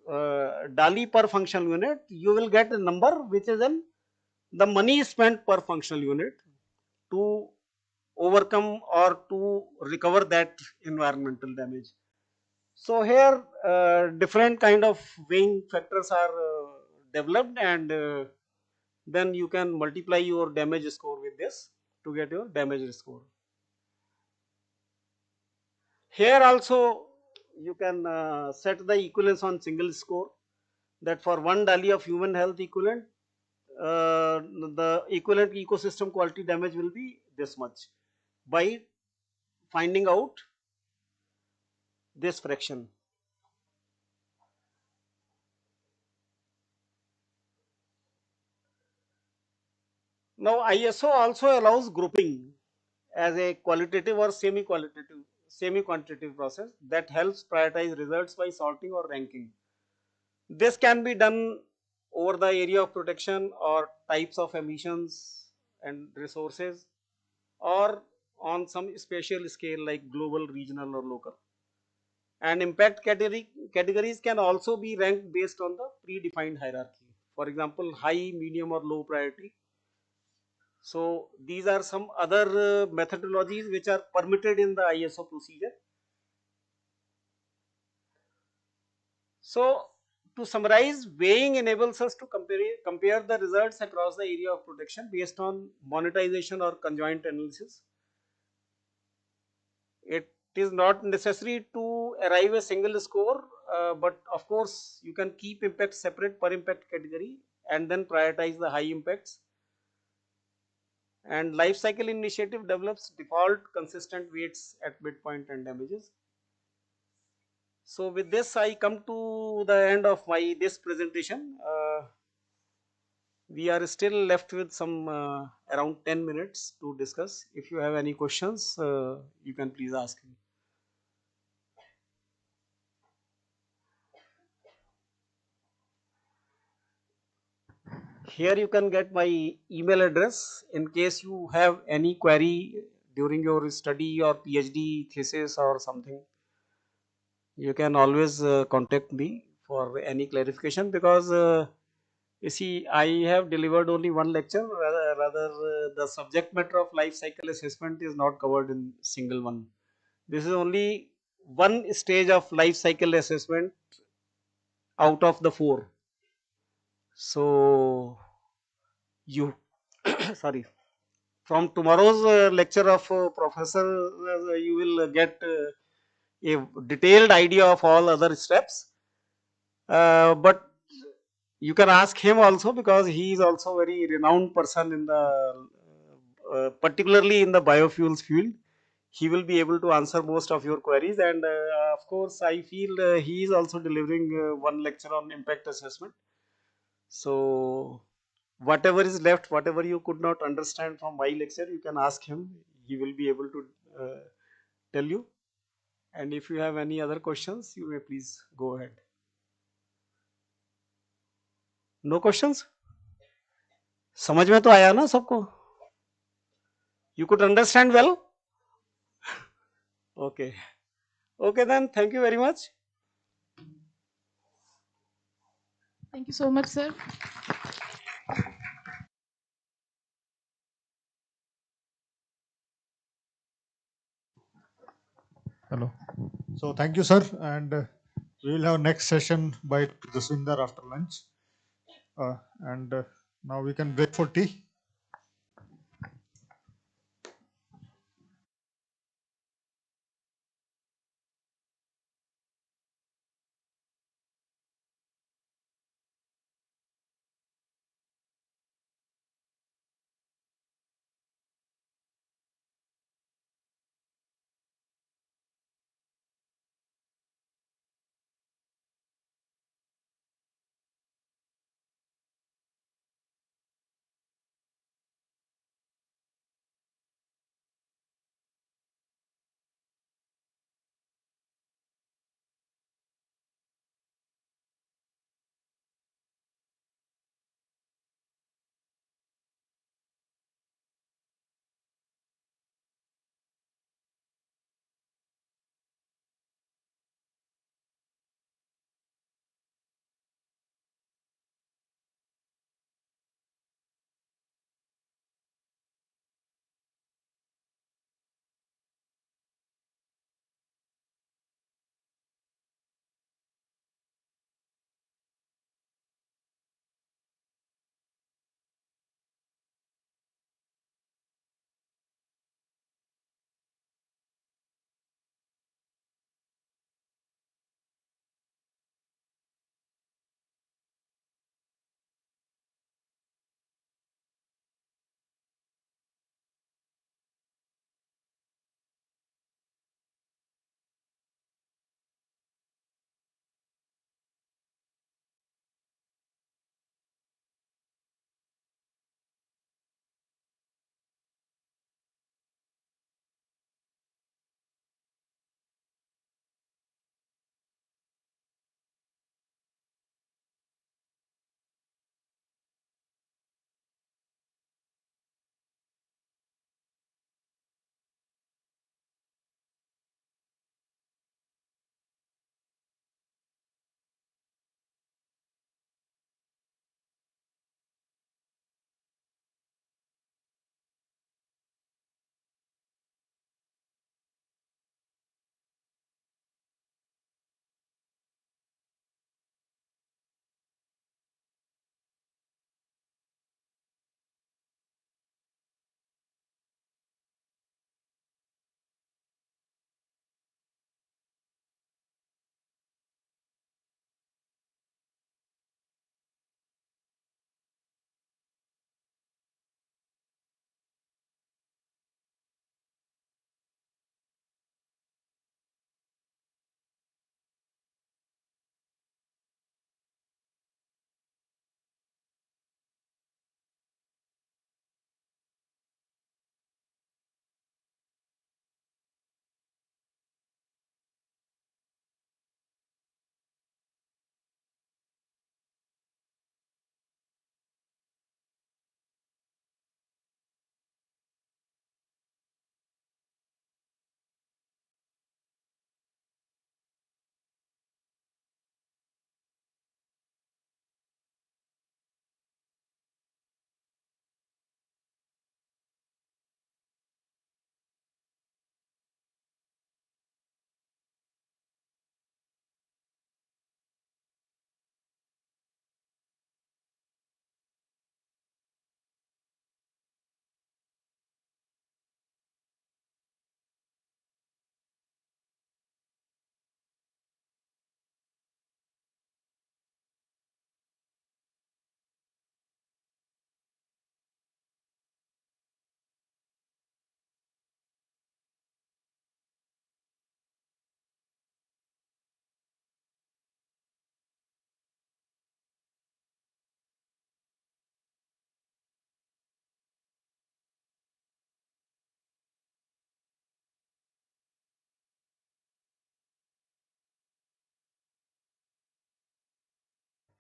Dali per functional unit, you will get a number which is in the money spent per functional unit to overcome or to recover that environmental damage. So here different kind of weighing factors are developed, and then you can multiply your damage score with this to get your damage score. Here also you can set the equivalence on single score, that for 1 Dali of human health equivalent, the equivalent ecosystem quality damage will be this much by finding out this fraction. Now ISO also allows grouping as a qualitative or semi-quantitative process that helps prioritize results by sorting or ranking. This can be done over the area of protection or types of emissions and resources, or on some spatial scale like global, regional or local. And impact categories can also be ranked based on the predefined hierarchy. For example, high, medium or low priority. So these are some other methodologies which are permitted in the ISO procedure. So to summarize, weighing enables us to compare the results across the area of protection based on monetization or conjoint analysis. It is not necessary to arrive a single score, but of course you can keep impact separate per impact category and then prioritize the high impacts. And life cycle initiative develops default consistent weights at midpoint and damages. So with this I come to the end of my this presentation. We are still left with some around 10 minutes to discuss. If you have any questions, you can please ask me. Here you can get my email address in case you have any query during your study or PhD thesis or something. You can always contact me for any clarification, because you see I have delivered only one lecture, rather the subject matter of life cycle assessment is not covered in single one. This is only one stage of life cycle assessment out of the four. So you sorry, from tomorrow's lecture of professor, you will get a detailed idea of all other steps. But you can ask him also, because he is also very renowned person in the particularly in the biofuels field. He will be able to answer most of your queries, and of course I feel he is also delivering one lecture on impact assessment. So whatever is left, whatever you could not understand from my lecture, you can ask him. He will be able to tell you. And if you have any other questions, you may please go ahead. No questions? समझ में तो आया ना सबको? You could understand well? Okay. Okay then, thank you very much. Thank you so much, sir. Hello. So thank you, sir. And we will have next session by Jaswinder after lunch. And now we can break for tea.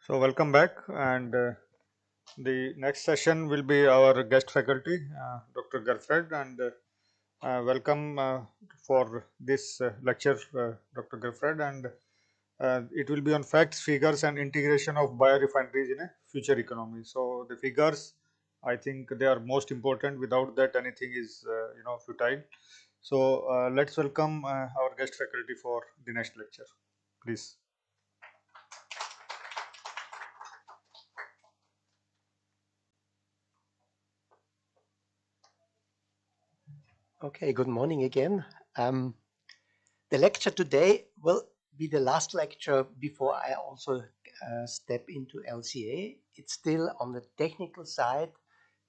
So welcome back, and the next session will be our guest faculty, Dr. Gerfred, and welcome for this lecture, Dr. Gerfred, and it will be on facts, figures, and integration of biorefineries in a future economy. So the figures, I think they are most important. Without that, anything is futile. So let's welcome our guest faculty for the next lecture, please. Okay, good morning again. The lecture today will be the last lecture before I also step into LCA. It's still on the technical side,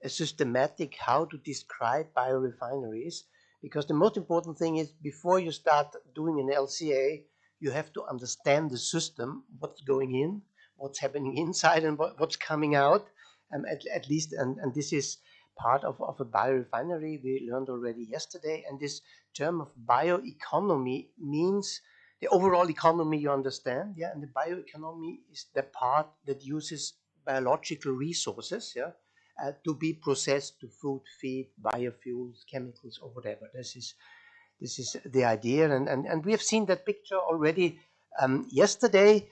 a systematic how to describe biorefineries, because the most important thing is before you start doing an LCA, you have to understand the system, what's going in, what's happening inside, and what's coming out. At least, and this is part of a biorefinery we learned already yesterday. And this term of bioeconomy means the overall economy, you understand, yeah. And the bioeconomy is the part that uses biological resources, yeah, to be processed to food, feed, biofuels, chemicals, or whatever. This is the idea, and we have seen that picture already yesterday,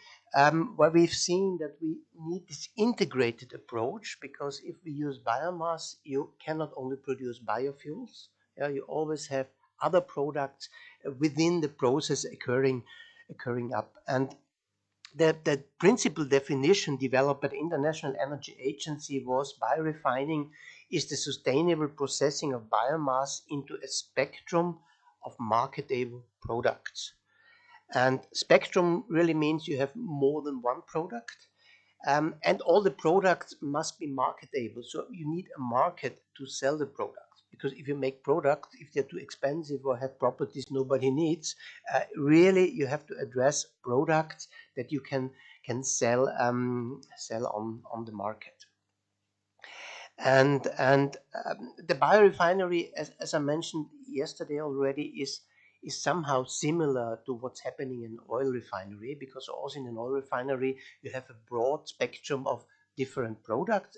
where we've seen that we need this integrated approach, because if we use biomass, you cannot only produce biofuels. Yeah, you always have other products within the process occurring up. And the principal definition developed by the International Energy Agency was biorefining is the sustainable processing of biomass into a spectrum of marketable products. And spectrum really means you have more than one product, and all the products must be marketable. So you need a market to sell the products. Because if you make products, if they're too expensive or have properties nobody needs, really you have to address products that you can sell on the market. And the biorefinery, as I mentioned yesterday already, is somehow similar to what's happening in oil refinery, because also in an oil refinery you have a broad spectrum of different products.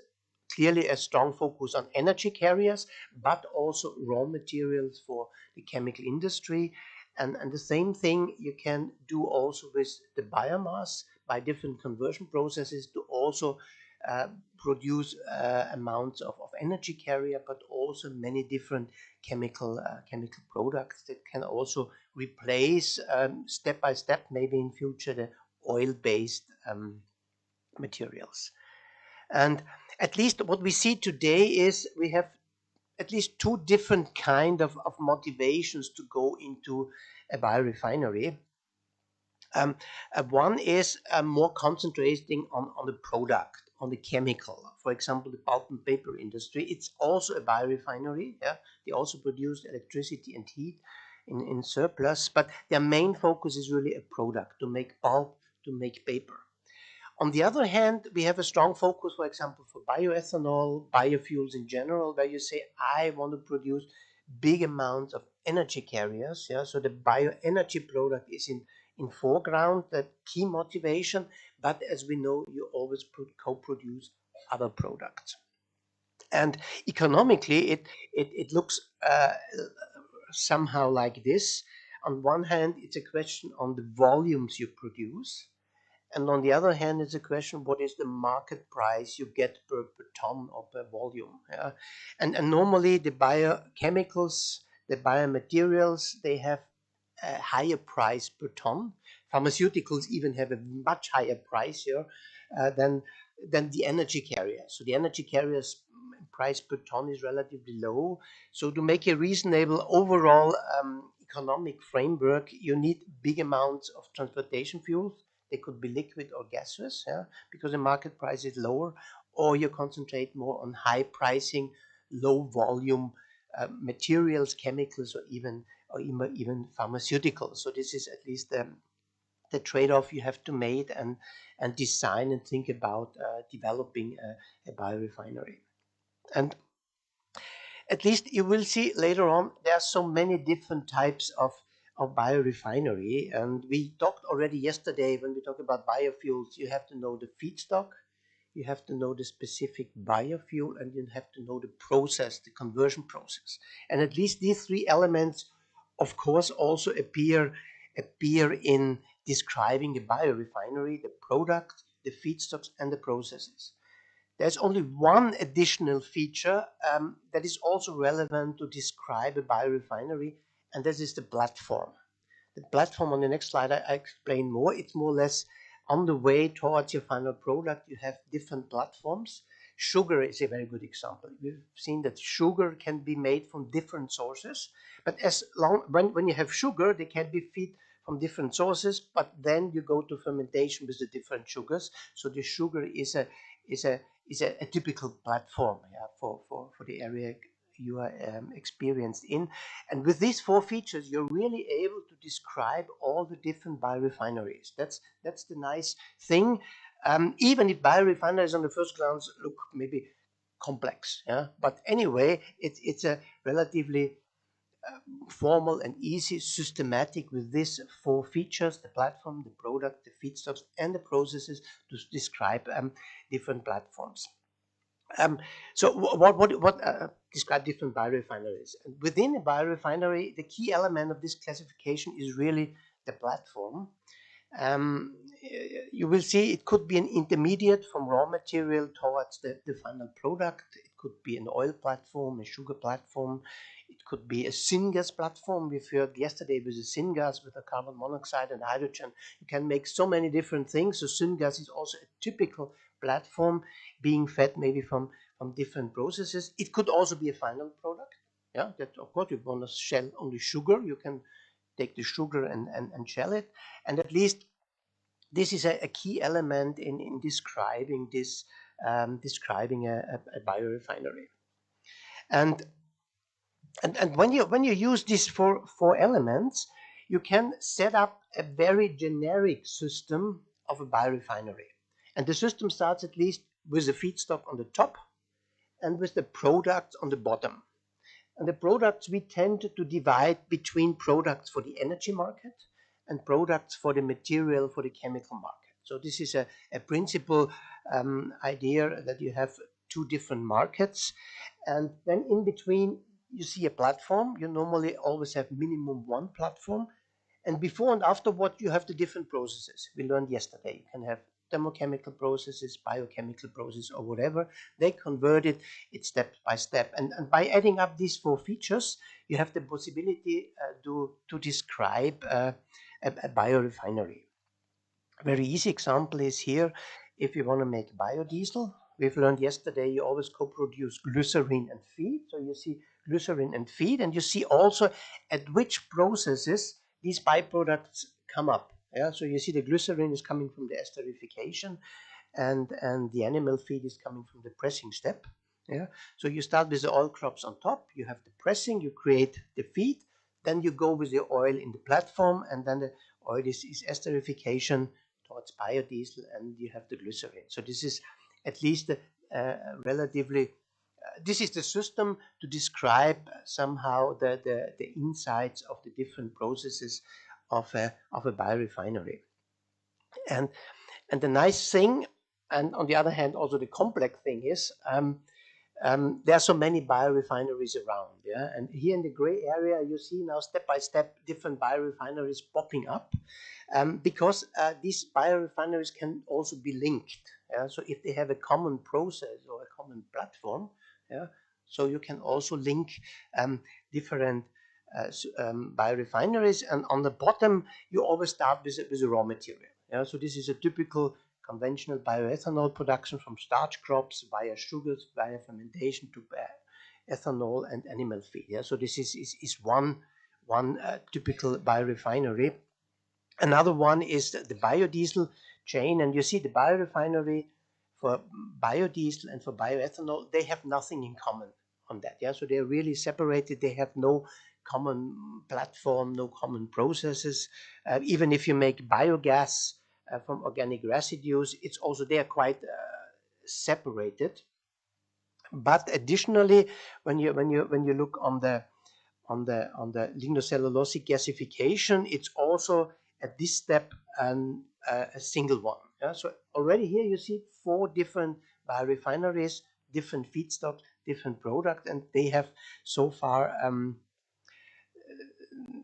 Clearly a strong focus on energy carriers, but also raw materials for the chemical industry. And the same thing you can do also with the biomass by different conversion processes to also uh, produce amounts of energy carrier, but also many different chemical products that can also replace step by step, maybe in future, the oil-based materials. And at least what we see today is we have at least two different kind of motivations to go into a biorefinery. One is more concentrating on the product, on the chemical. For example, the pulp and paper industry. It's also a biorefinery. Yeah, they also produce electricity and heat in surplus, but their main focus is really a product to make pulp, to make paper. On the other hand, we have a strong focus, for example, for bioethanol, biofuels in general, where you say, I want to produce big amounts of energy carriers. Yeah, so the bioenergy product is in foreground, that key motivation. But as we know, you always co-produce other products. And economically, it looks somehow like this. On one hand, it's a question on the volumes you produce. And on the other hand, it's a question, what is the market price you get per ton or per volume? Yeah? And normally the biochemicals, the biomaterials, they have a higher price per ton. Pharmaceuticals even have a much higher price here than the energy carrier. So the energy carrier's price per ton is relatively low. So to make a reasonable overall economic framework, you need big amounts of transportation fuels. They could be liquid or gaseous, yeah, because the market price is lower, or you concentrate more on high pricing, low volume materials, chemicals, or even pharmaceuticals. So this is at least the trade-off you have to make and design and think about developing a biorefinery. And at least you will see later on there are so many different types of biorefinery. And we talked already yesterday when we talked about biofuels, you have to know the feedstock, you have to know the specific biofuel, and you have to know the process, the conversion process. And at least these three elements, of course, also appear in describing a biorefinery, the product, the feedstocks, and the processes. There's only one additional feature that is also relevant to describe a biorefinery, and this is the platform. The platform on the next slide, I explain more. It's more or less on the way towards your final product. You have different platforms. Sugar is a very good example. We've seen that sugar can be made from different sources, but when you have sugar, they can be fed from different sources, but then you go to fermentation with the different sugars. So the sugar is a typical platform, yeah, for the area you are experienced in. And with these four features, you're really able to describe all the different biorefineries. That's the nice thing. Even if biorefineries on the first glance look maybe complex, yeah, but anyway, it's a relatively formal and easy, systematic with these four features: the platform, the product, the feedstocks, and the processes to describe different platforms. So what describe different biorefineries? And within a biorefinery, the key element of this classification is really the platform. Um, you will see it could be an intermediate from raw material towards the final product. It could be an oil platform, a sugar platform. It could be a syngas platform. We've heard yesterday with the syngas with the carbon monoxide and hydrogen. You can make so many different things. So syngas is also a typical platform being fed maybe from different processes. It could also be a final product. Yeah, that of course you want to shell only sugar. You can take the sugar and shell it. And at least this is a key element in describing this, describing a biorefinery. And when you use these four elements, you can set up a very generic system of a biorefinery. And the system starts at least with the feedstock on the top and with the products on the bottom. And the products we tend to divide between products for the energy market and products for the material for the chemical market. So this is a principal idea that you have two different markets. And then in between, you see a platform. You normally always have minimum one platform. And before and afterward, you have the different processes. We learned yesterday. You can have thermochemical processes, biochemical processes, or whatever. They converted it step by step. And by adding up these four features, you have the possibility to describe a biorefinery. A very easy example is here. If you want to make biodiesel, we've learned yesterday you always co-produce glycerin and feed. So you see glycerin and feed, and you see also at which processes these byproducts come up. Yeah, so you see the glycerin is coming from the esterification, and the animal feed is coming from the pressing step. Yeah, so you start with the oil crops on top. You have the pressing, you create the feed, then you go with the oil in the platform, and then the oil is esterification towards biodiesel, and you have the glycerin. So this is at least relatively. This is the system to describe somehow the insights of the different processes of a biorefinery. And the nice thing, and on the other hand, also the complex thing is, there are so many biorefineries around, yeah. And here in the gray area, you see now step by step different biorefineries popping up, because these biorefineries can also be linked. Yeah? So if they have a common process or a common platform, yeah, so you can also link different biorefineries. And on the bottom, you always start with a raw material. Yeah? So this is a typical conventional bioethanol production from starch crops via sugars, via fermentation to ethanol and animal feed. Yeah? So this is one typical biorefinery. Another one is the biodiesel chain, and you see the biorefinery for biodiesel and for bioethanol, they have nothing in common on that. Yeah, so they're really separated. They have no common platform, no common processes. Even if you make biogas from organic residues, it's also they are quite separated. But additionally, when you look on the the lignocellulosic gasification, it's also at this step a single one. Yeah? So already here you see 4 different biorefineries, different feedstocks, different products, and they have so far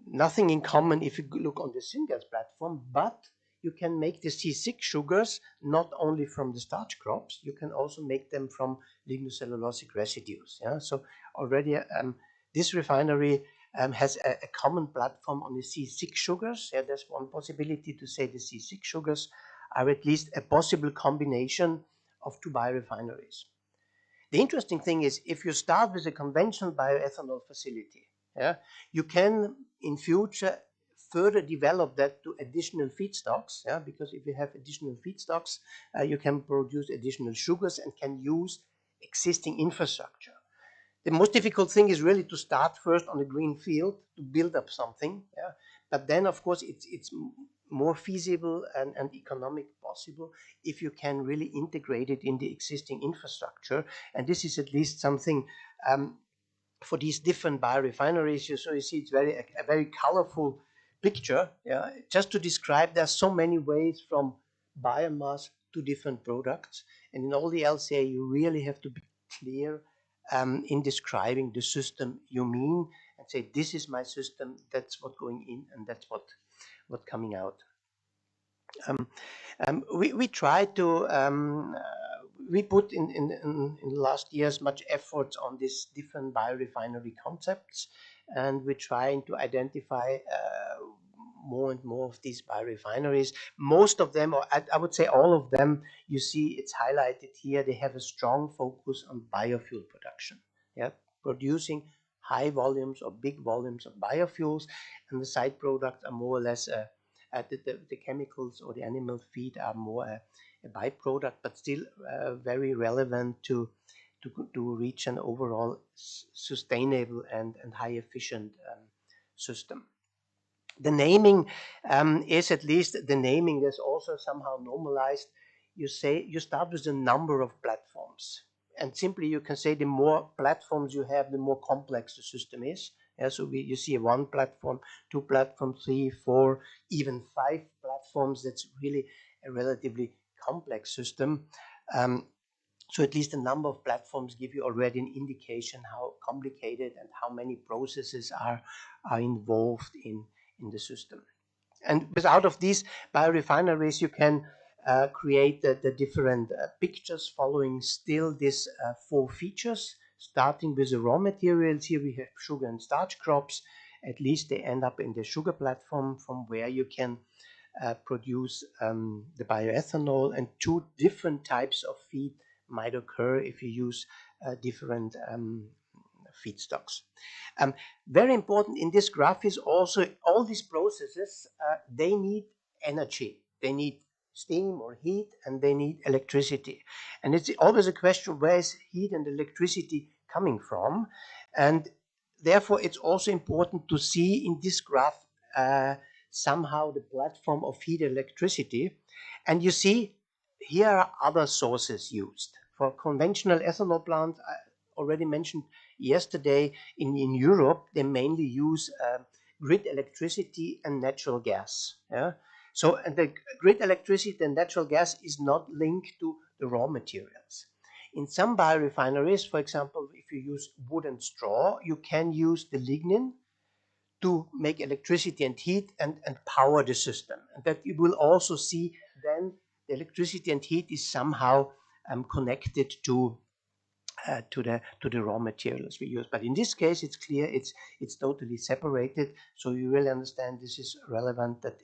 nothing in common if you look on the syngas platform, but you can make the C6 sugars not only from the starch crops, you can also make them from lignocellulosic residues. Yeah? So already this refinery has a common platform on the C6 sugars. Yeah, there's one possibility to say the C6 sugars are at least a possible combination of 2 biorefineries. The interesting thing is if you start with a conventional bioethanol facility, yeah, you can in future further develop that to additional feedstocks, yeah, because if you have additional feedstocks, you can produce additional sugars and can use existing infrastructure. The most difficult thing is really to start first on a green field to build up something, yeah. But then, of course, it's more feasible and economic possible if you can really integrate it in the existing infrastructure. And this is at least something for these different biorefineries. So you see, it's a very colorful picture. Yeah, just to describe, there's so many ways from biomass to different products, and in all the LCA, you really have to be clear in describing the system you mean, and say this is my system. That's what going in, and that's what coming out. We try to we put in the last years much effort on these different biorefinery concepts, and we're trying to identify more and more of these biorefineries. Most of them, or I would say all of them, you see it's highlighted here, they have a strong focus on biofuel production. Yeah, producing high volumes or big volumes of biofuels, and the side products are more or less the chemicals or the animal feed are more a byproduct, but still very relevant to reach an overall sustainable and high efficient system. The naming is at least the naming that's also somehow normalized. You say you start with a number of platforms, and simply you can say the more platforms you have, the more complex the system is. Yeah, so you see 1 platform, 2 platforms, 3, 4, even 5 platforms. That's really a relatively complex system. So at least a number of platforms give you already an indication how complicated and how many processes are involved in the system. And out of these biorefineries, you can create the different pictures following still these 4 features, starting with the raw materials. Here we have sugar and starch crops. At least they end up in the sugar platform from where you can produce the bioethanol, and 2 different types of feed might occur if you use different feedstocks. Very important in this graph is also all these processes, they need energy. They need steam or heat, and they need electricity. And it's always a question, where is heat and electricity coming from? And therefore, it's also important to see in this graph somehow the platform of heat electricity. And you see, here are other sources used. For conventional ethanol plants, I already mentioned yesterday, in Europe, they mainly use grid electricity and natural gas. Yeah? So and the grid electricity and natural gas is not linked to the raw materials. In some biorefineries, for example, if you use wood and straw, you can use the lignin to make electricity and heat and power the system. And that you will also see then the electricity and heat is somehow connected to the raw materials we use. But in this case, it's clear it's totally separated. So you will understand this is relevant, that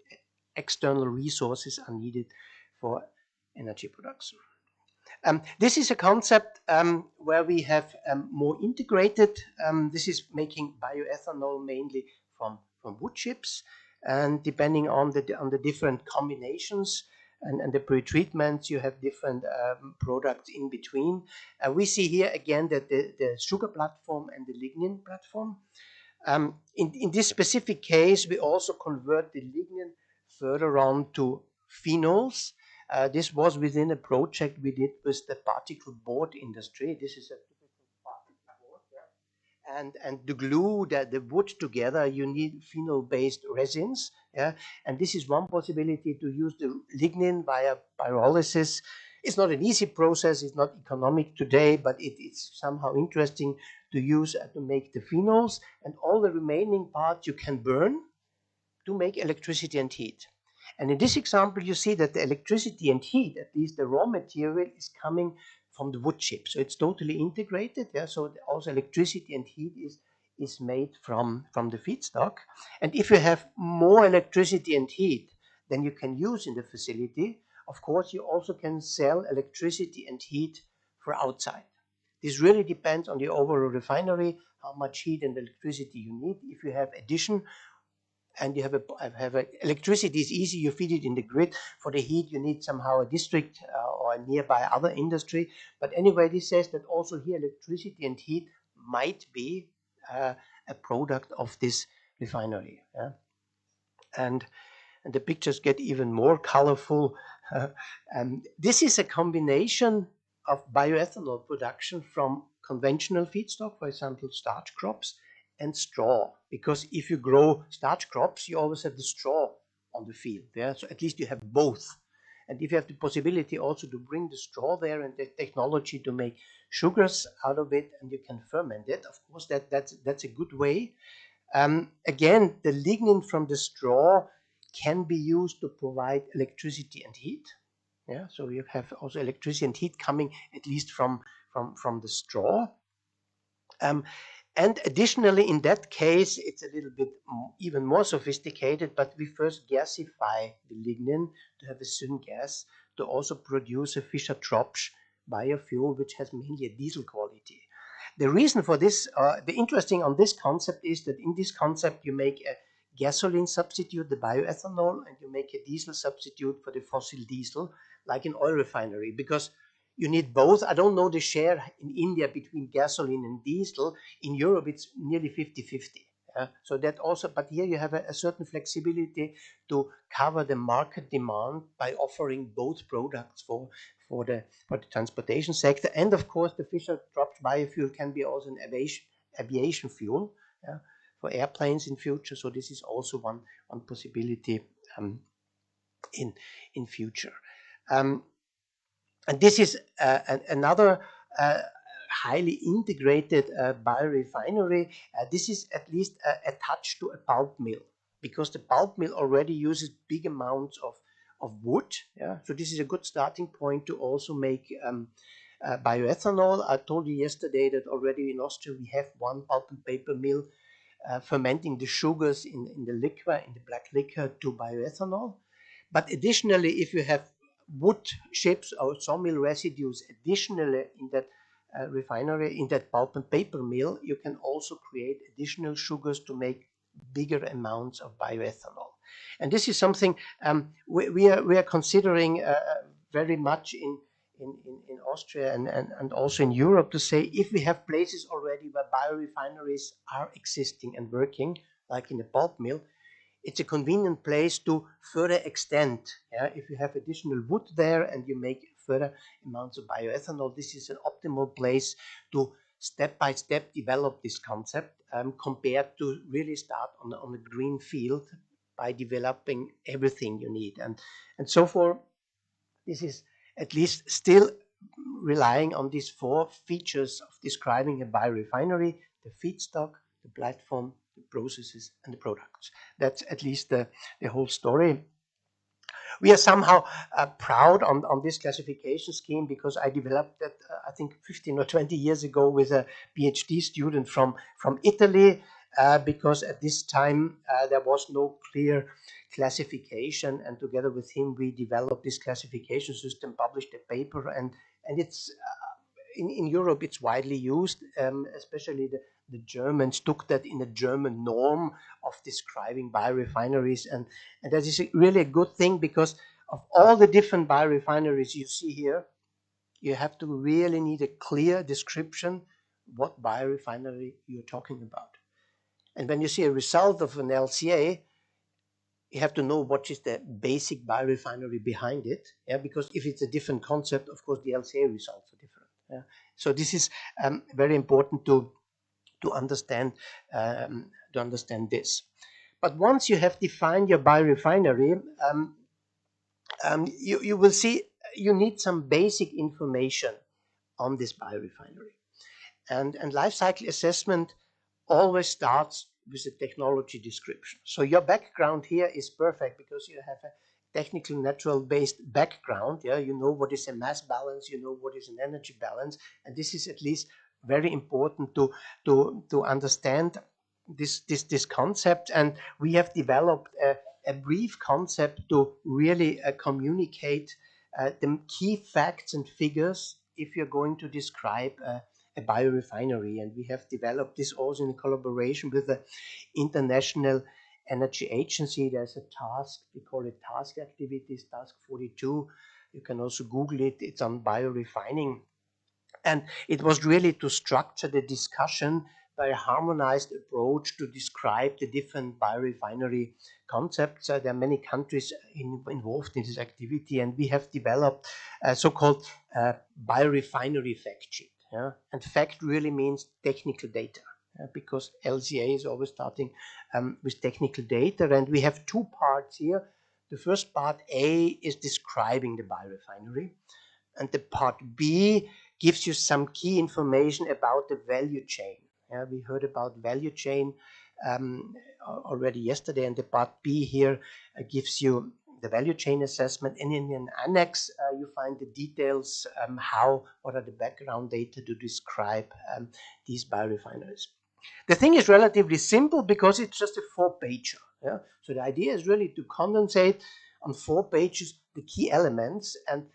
external resources are needed for energy production. This is a concept where we have more integrated. This is making bioethanol mainly from wood chips, and depending on the different combinations and the pre-treatments, you have different products in between. We see here again that the sugar platform and the lignin platform. In this specific case, we also convert the lignin further on to phenols. This was within a project we did with the particle board industry. This is a typical particle board. Yeah. and to glue the wood together, you need phenol-based resins. Yeah, and this is one possibility to use the lignin via pyrolysis. It's not an easy process. It's not economic today, but it's somehow interesting to use to make the phenols, and all the remaining parts you can burn to make electricity and heat. And in this example, you see that the electricity and heat, at least the raw material, is coming from the wood chip. So it's totally integrated. Yeah. So also electricity and heat is made from the feedstock. And if you have more electricity and heat than you can use in the facility, of course, you also can sell electricity and heat for outside. This really depends on the overall refinery, how much heat and electricity you need. If you have addition and you have electricity is easy, you feed it in the grid. For the heat, you need somehow a district or a nearby other industry. But anyway, this says that also here electricity and heat might be a product of this refinery. Yeah? And the pictures get even more colorful. This is a combination of bioethanol production from conventional feedstock, for example, starch crops, and straw. Because if you grow starch crops, you always have the straw on the field. Yeah? So at least you have both. And if you have the possibility also to bring the straw there and the technology to make sugars out of it, and you can ferment it, of course, that's a good way. Again, the lignin from the straw can be used to provide electricity and heat. Yeah, so you have also electricity and heat coming at least from the straw. And additionally, in that case, it's a little bit even more sophisticated, but we first gasify the lignin to have a syngas to also produce a Fischer-Tropsch biofuel, which has mainly a diesel quality. The reason for this, the interesting on this concept is that in this concept you make a gasoline substitute, the bioethanol, and you make a diesel substitute for the fossil diesel, like an oil refinery, because you need both. I don't know the share in India between gasoline and diesel. In Europe, it's nearly 50-50. So that also, but here you have a certain flexibility to cover the market demand by offering both products for the transportation sector. And of course, the Fischer-Tropsch biofuel can be also an aviation fuel for airplanes in future. So this is also one possibility in future. And this is another highly integrated biorefinery. This is at least attached to a pulp mill, because the pulp mill already uses big amounts of wood. Yeah? So this is a good starting point to also make bioethanol. I told you yesterday that already in Austria we have one pulp and paper mill fermenting the sugars in the liquor, in the black liquor, to bioethanol. But additionally, if you have wood chips or sawmill residues additionally in that refinery, in that pulp and paper mill, you can also create additional sugars to make bigger amounts of bioethanol. And this is something we are considering very much in Austria and also in Europe, to say if we have places already where biorefineries are existing and working, like in a pulp mill, it's a convenient place to further extend. Yeah? If you have additional wood there and you make further amounts of bioethanol, this is an optimal place to step by step develop this concept compared to really start on a green field by developing everything you need. And so for this is at least still relying on these four features of describing a biorefinery: the feedstock, the platform, the processes, and the products. That's at least the whole story. We are somehow proud on this classification scheme, because I developed that I think 15 or 20 years ago with a PhD student from Italy, because at this time there was no clear classification, and together with him we developed this classification system, published a paper, and it's in Europe it's widely used, especially the Germans took that in a German norm of describing biorefineries, and that is really a good thing, because of all the different biorefineries you see here, you have to really need a clear description what biorefinery you're talking about. And when you see a result of an LCA, you have to know what is the basic biorefinery behind it, because if it's a different concept, of course the LCA results are different. So this is very important to to understand this. But once you have defined your biorefinery, you will see you need some basic information on this biorefinery. And life cycle assessment always starts with a technology description. So your background here is perfect because you have a technical natural based background. Yeah, you know what is a mass balance, you know what is an energy balance, and this is at least very important to understand this concept. And we have developed a brief concept to really communicate the key facts and figures if you're going to describe a biorefinery. And we have developed this also in collaboration with the International Energy Agency. There's a task, we call it task activities, task 42. You can also Google it, it's on biorefining. And it was really to structure the discussion by a harmonized approach to describe the different biorefinery concepts. There are many countries involved in this activity, and we have developed a so-called biorefinery fact sheet. Yeah? And fact really means technical data, because LCA is always starting with technical data. And we have two parts here. The first part, A, is describing the biorefinery. And the part B gives you some key information about the value chain. Yeah, we heard about value chain already yesterday, and the part B here gives you the value chain assessment. And in an annex, you find the details, what are the background data to describe these biorefineries. The thing is relatively simple because it's just a 4-pager. Yeah? So the idea is really to condensate on 4 pages the key elements, and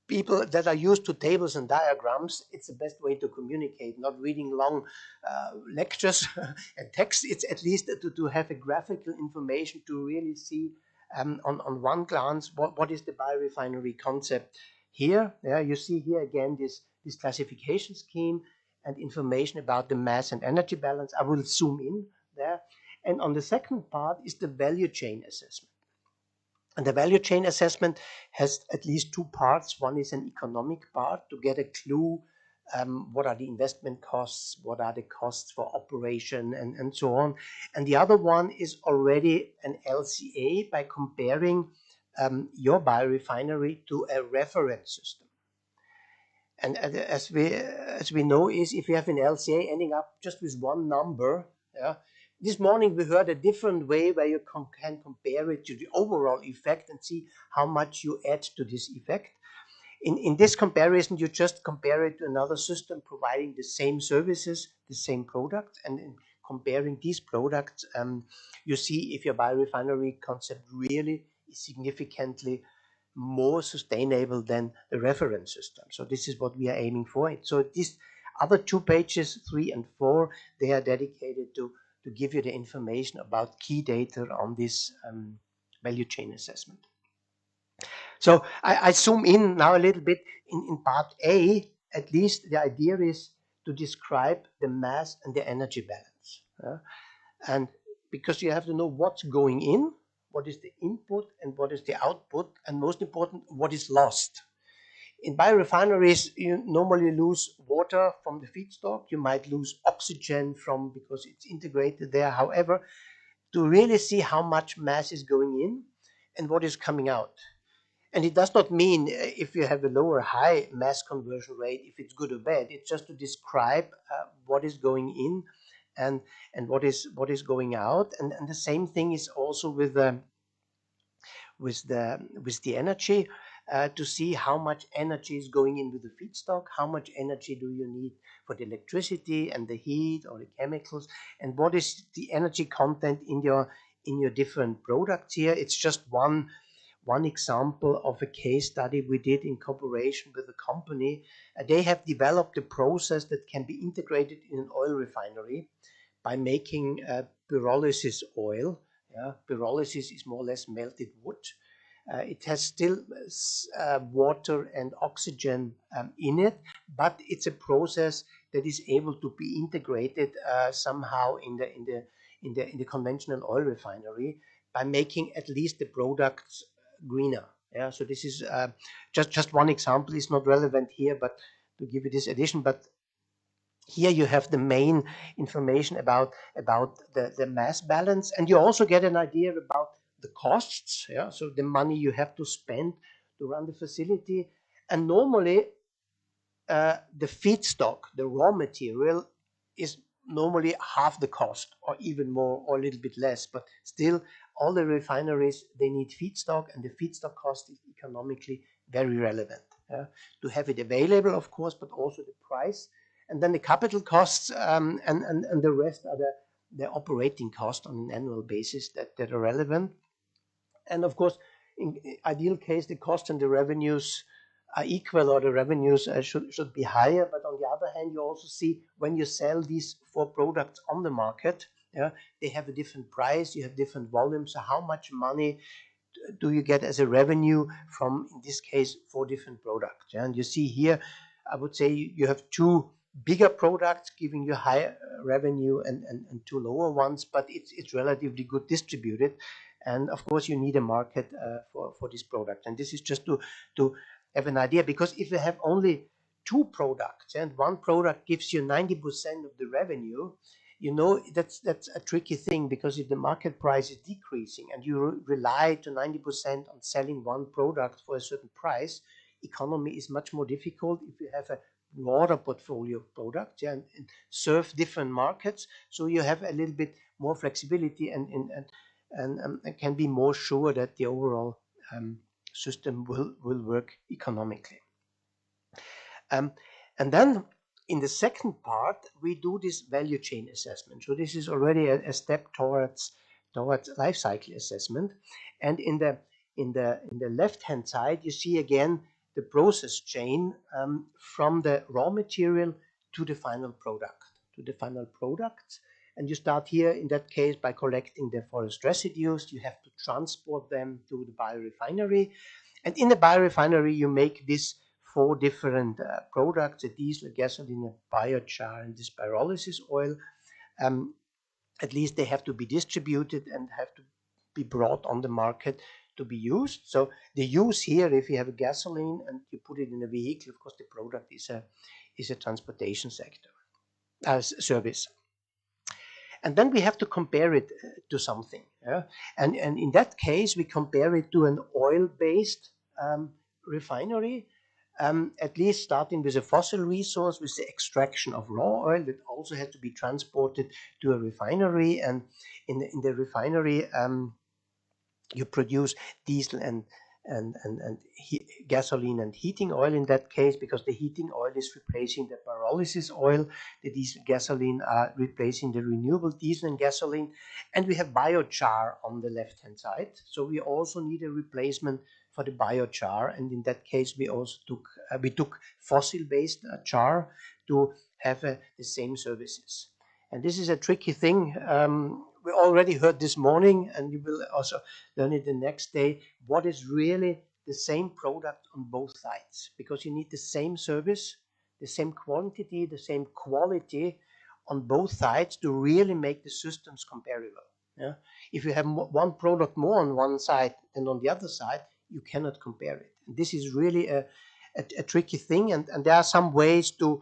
people that are used to tables and diagrams, it's the best way to communicate, not reading long lectures and text. It's at least to have a graphical information to really see on one glance what is the biorefinery concept here. Yeah, you see here again this classification scheme and information about the mass and energy balance. I will zoom in there. And on the second part is the value chain assessment. And the value chain assessment has at least 2 parts. One is an economic part to get a clue what are the investment costs, what are the costs for operation, and so on. And the other one is already an LCA by comparing your biorefinery to a reference system. And as we know, is if you have an LCA ending up just with one number, yeah. This morning we heard a different way where you can compare it to the overall effect and see how much you add to this effect. In this comparison, you just compare it to another system providing the same services, the same products, and in comparing these products, you see if your biorefinery concept really is significantly more sustainable than the reference system. So this is what we are aiming for. So these other 2 pages, 3 and 4, they are dedicated to give you the information about key data on this value chain assessment. So I zoom in now a little bit in part A. At least the idea is to describe the mass and the energy balance. And because you have to know what's going in, what is the input and what is the output, and most important, what is lost. In biorefineries, you normally lose water from the feedstock. You might lose oxygen because it's integrated there. However, to really see how much mass is going in and what is coming out. And it does not mean if you have a low or high mass conversion rate, if it's good or bad. It's just to describe what is going in and what is going out. And the same thing is also with the energy, to see how much energy is going in with the feedstock, how much energy do you need for the electricity and the heat or the chemicals, and what is the energy content in your different products here. It's just one example of a case study we did in cooperation with a company. They have developed a process that can be integrated in an oil refinery by making pyrolysis oil. Yeah, pyrolysis is more or less melted wood. It has still water and oxygen in it, but it's a process that is able to be integrated somehow in the conventional oil refinery by making at least the products greener. Yeah, so this is just one example. It's not relevant here, but to give you this addition. But Here you have the main information about the mass balance, and you also get an idea about the costs. Yeah, so the money you have to spend to run the facility, and normally the feedstock, the raw material, is normally half the cost, or even more, or a little bit less. But still, all the refineries, they need feedstock, and the feedstock cost is economically very relevant. To have it available, of course, but also the price, and then the capital costs, and the rest are the operating costs on an annual basis that are relevant. And of course, in ideal case, the cost and the revenues are equal, or the revenues should be higher. But on the other hand, you also see when you sell these four products on the market, yeah, they have a different price, you have different volumes. So how much money do you get as a revenue from, in this case, four different products? Yeah? And you see here, I would say you have two bigger products giving you higher revenue, and two lower ones, but it's relatively good distributed. And of course, you need a market for this product. And this is just to have an idea, because if you have only two products and one product gives you 90% of the revenue, that's a tricky thing, because if the market price is decreasing and you rely to 90% on selling one product for a certain price, economy is much more difficult if you have a broader portfolio of products, yeah, and serve different markets. So you have a little bit more flexibility, and can be more sure that the overall system will work economically. And then in the second part, we do this value chain assessment. So this is already a step towards life cycle assessment. And in the left hand side, you see again the process chain, from the raw material to the final product, And you start here in that case by collecting the forest residues. You have to transport them to the biorefinery, and in the biorefinery you make these four different products: a diesel, a gasoline, a biochar, and this pyrolysis oil. Um, at least they have to be distributed and have to be brought on the market to be used. So the use here, if you have a gasoline and you put it in a vehicle, of course the product is a transportation sector service. And then we have to compare it to something. Yeah? And in that case, we compare it to an oil-based refinery, at least starting with a fossil resource, with the extraction of raw oil that also had to be transported to a refinery. And in the refinery, you produce diesel and gasoline and heating oil in that case, because the heating oil is replacing the pyrolysis oil. The diesel gasoline are replacing the renewable diesel and gasoline. And we have biochar on the left hand side. So we also need a replacement for the biochar. And in that case, we also took fossil-based char to have the same services. And this is a tricky thing. We already heard this morning, and you will also learn it the next day, what is really the same product on both sides, because you need the same service, the same quantity, the same quality on both sides to really make the systems comparable. Yeah? If you have one product more on one side than on the other side, you cannot compare it. And this is really a tricky thing, and there are some ways to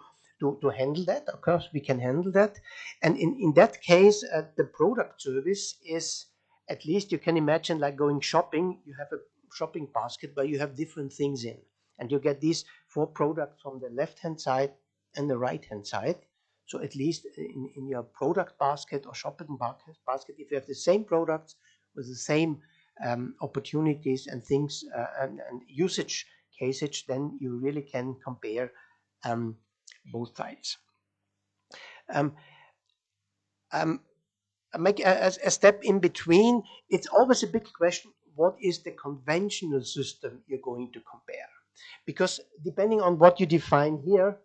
handle that. Of course, we can handle that. And in that case, the product service is, at least you can imagine, like going shopping. You have a shopping basket where you have different things in, and you get these four products from the left hand side and the right hand side. So at least in your product basket or shopping basket, if you have the same products with the same opportunities and things, and usage cases, then you really can compare both sides. Make a step in between. It's always a big question: what is the conventional system you're going to compare? Because depending on what you define here,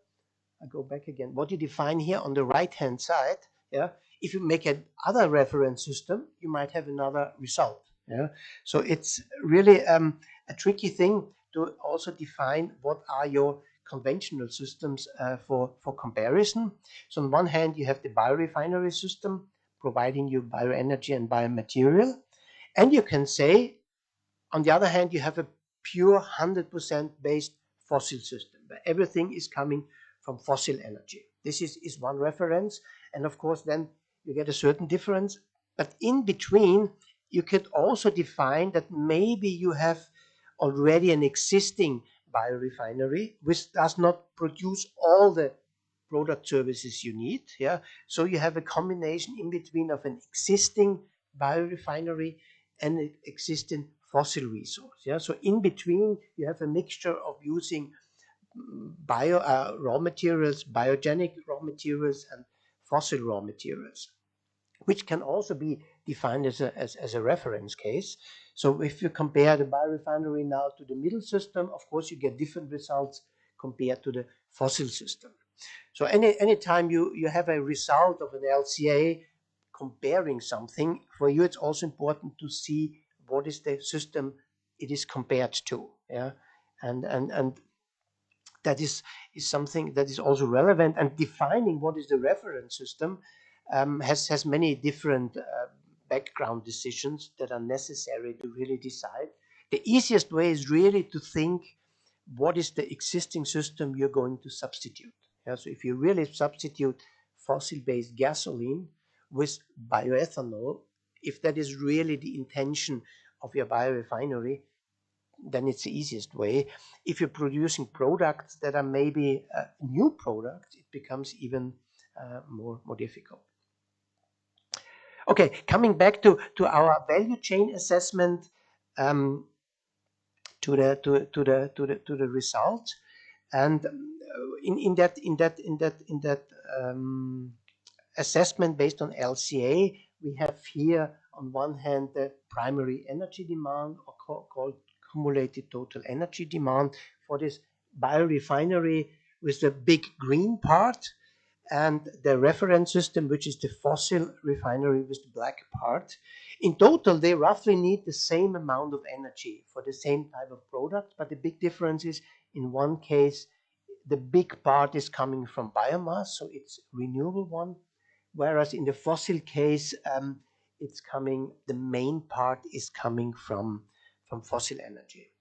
I go back again. What you define here on the right hand side, yeah. If you make another reference system, you might have another result. Yeah. So it's really a tricky thing to also define what are your conventional systems for comparison. So on one hand, you have the biorefinery system providing you bioenergy and biomaterial, and you can say, on the other hand, you have a pure 100% based fossil system where everything is coming fossil energy. This is one reference, and of course then you get a certain difference. But in between, you could also define that maybe you have already an existing biorefinery which does not produce all the product services you need. Yeah, so you have a combination in between of an existing biorefinery and an existing fossil resource. Yeah, so in between you have a mixture of using bio raw materials, biogenic raw materials, and fossil raw materials, which can also be defined as a reference case. So if you compare the biorefinery now to the middle system, of course you get different results compared to the fossil system. So anytime you have a result of an LCA comparing something, for you it's also important to see what is the system it is compared to. Yeah, and that is something that is also relevant, and defining what is the reference system has many different background decisions that are necessary to really decide. The easiest way is really to think what is the existing system you're going to substitute. Yeah, so if you really substitute fossil-based gasoline with bioethanol, if that is really the intention of your biorefinery, then it's the easiest way. If you're producing products that are maybe new products, it becomes even more difficult. Okay, coming back to our value chain assessment, to the result, and in that assessment based on LCA, we have here on one hand the primary energy demand, or called cumulated total energy demand, for this biorefinery with the big green part, and the reference system, which is the fossil refinery with the black part. In total, they roughly need the same amount of energy for the same type of product, but the big difference is in one case, the big part is coming from biomass, so it's renewable one, whereas in the fossil case, the main part is coming from fossil energy.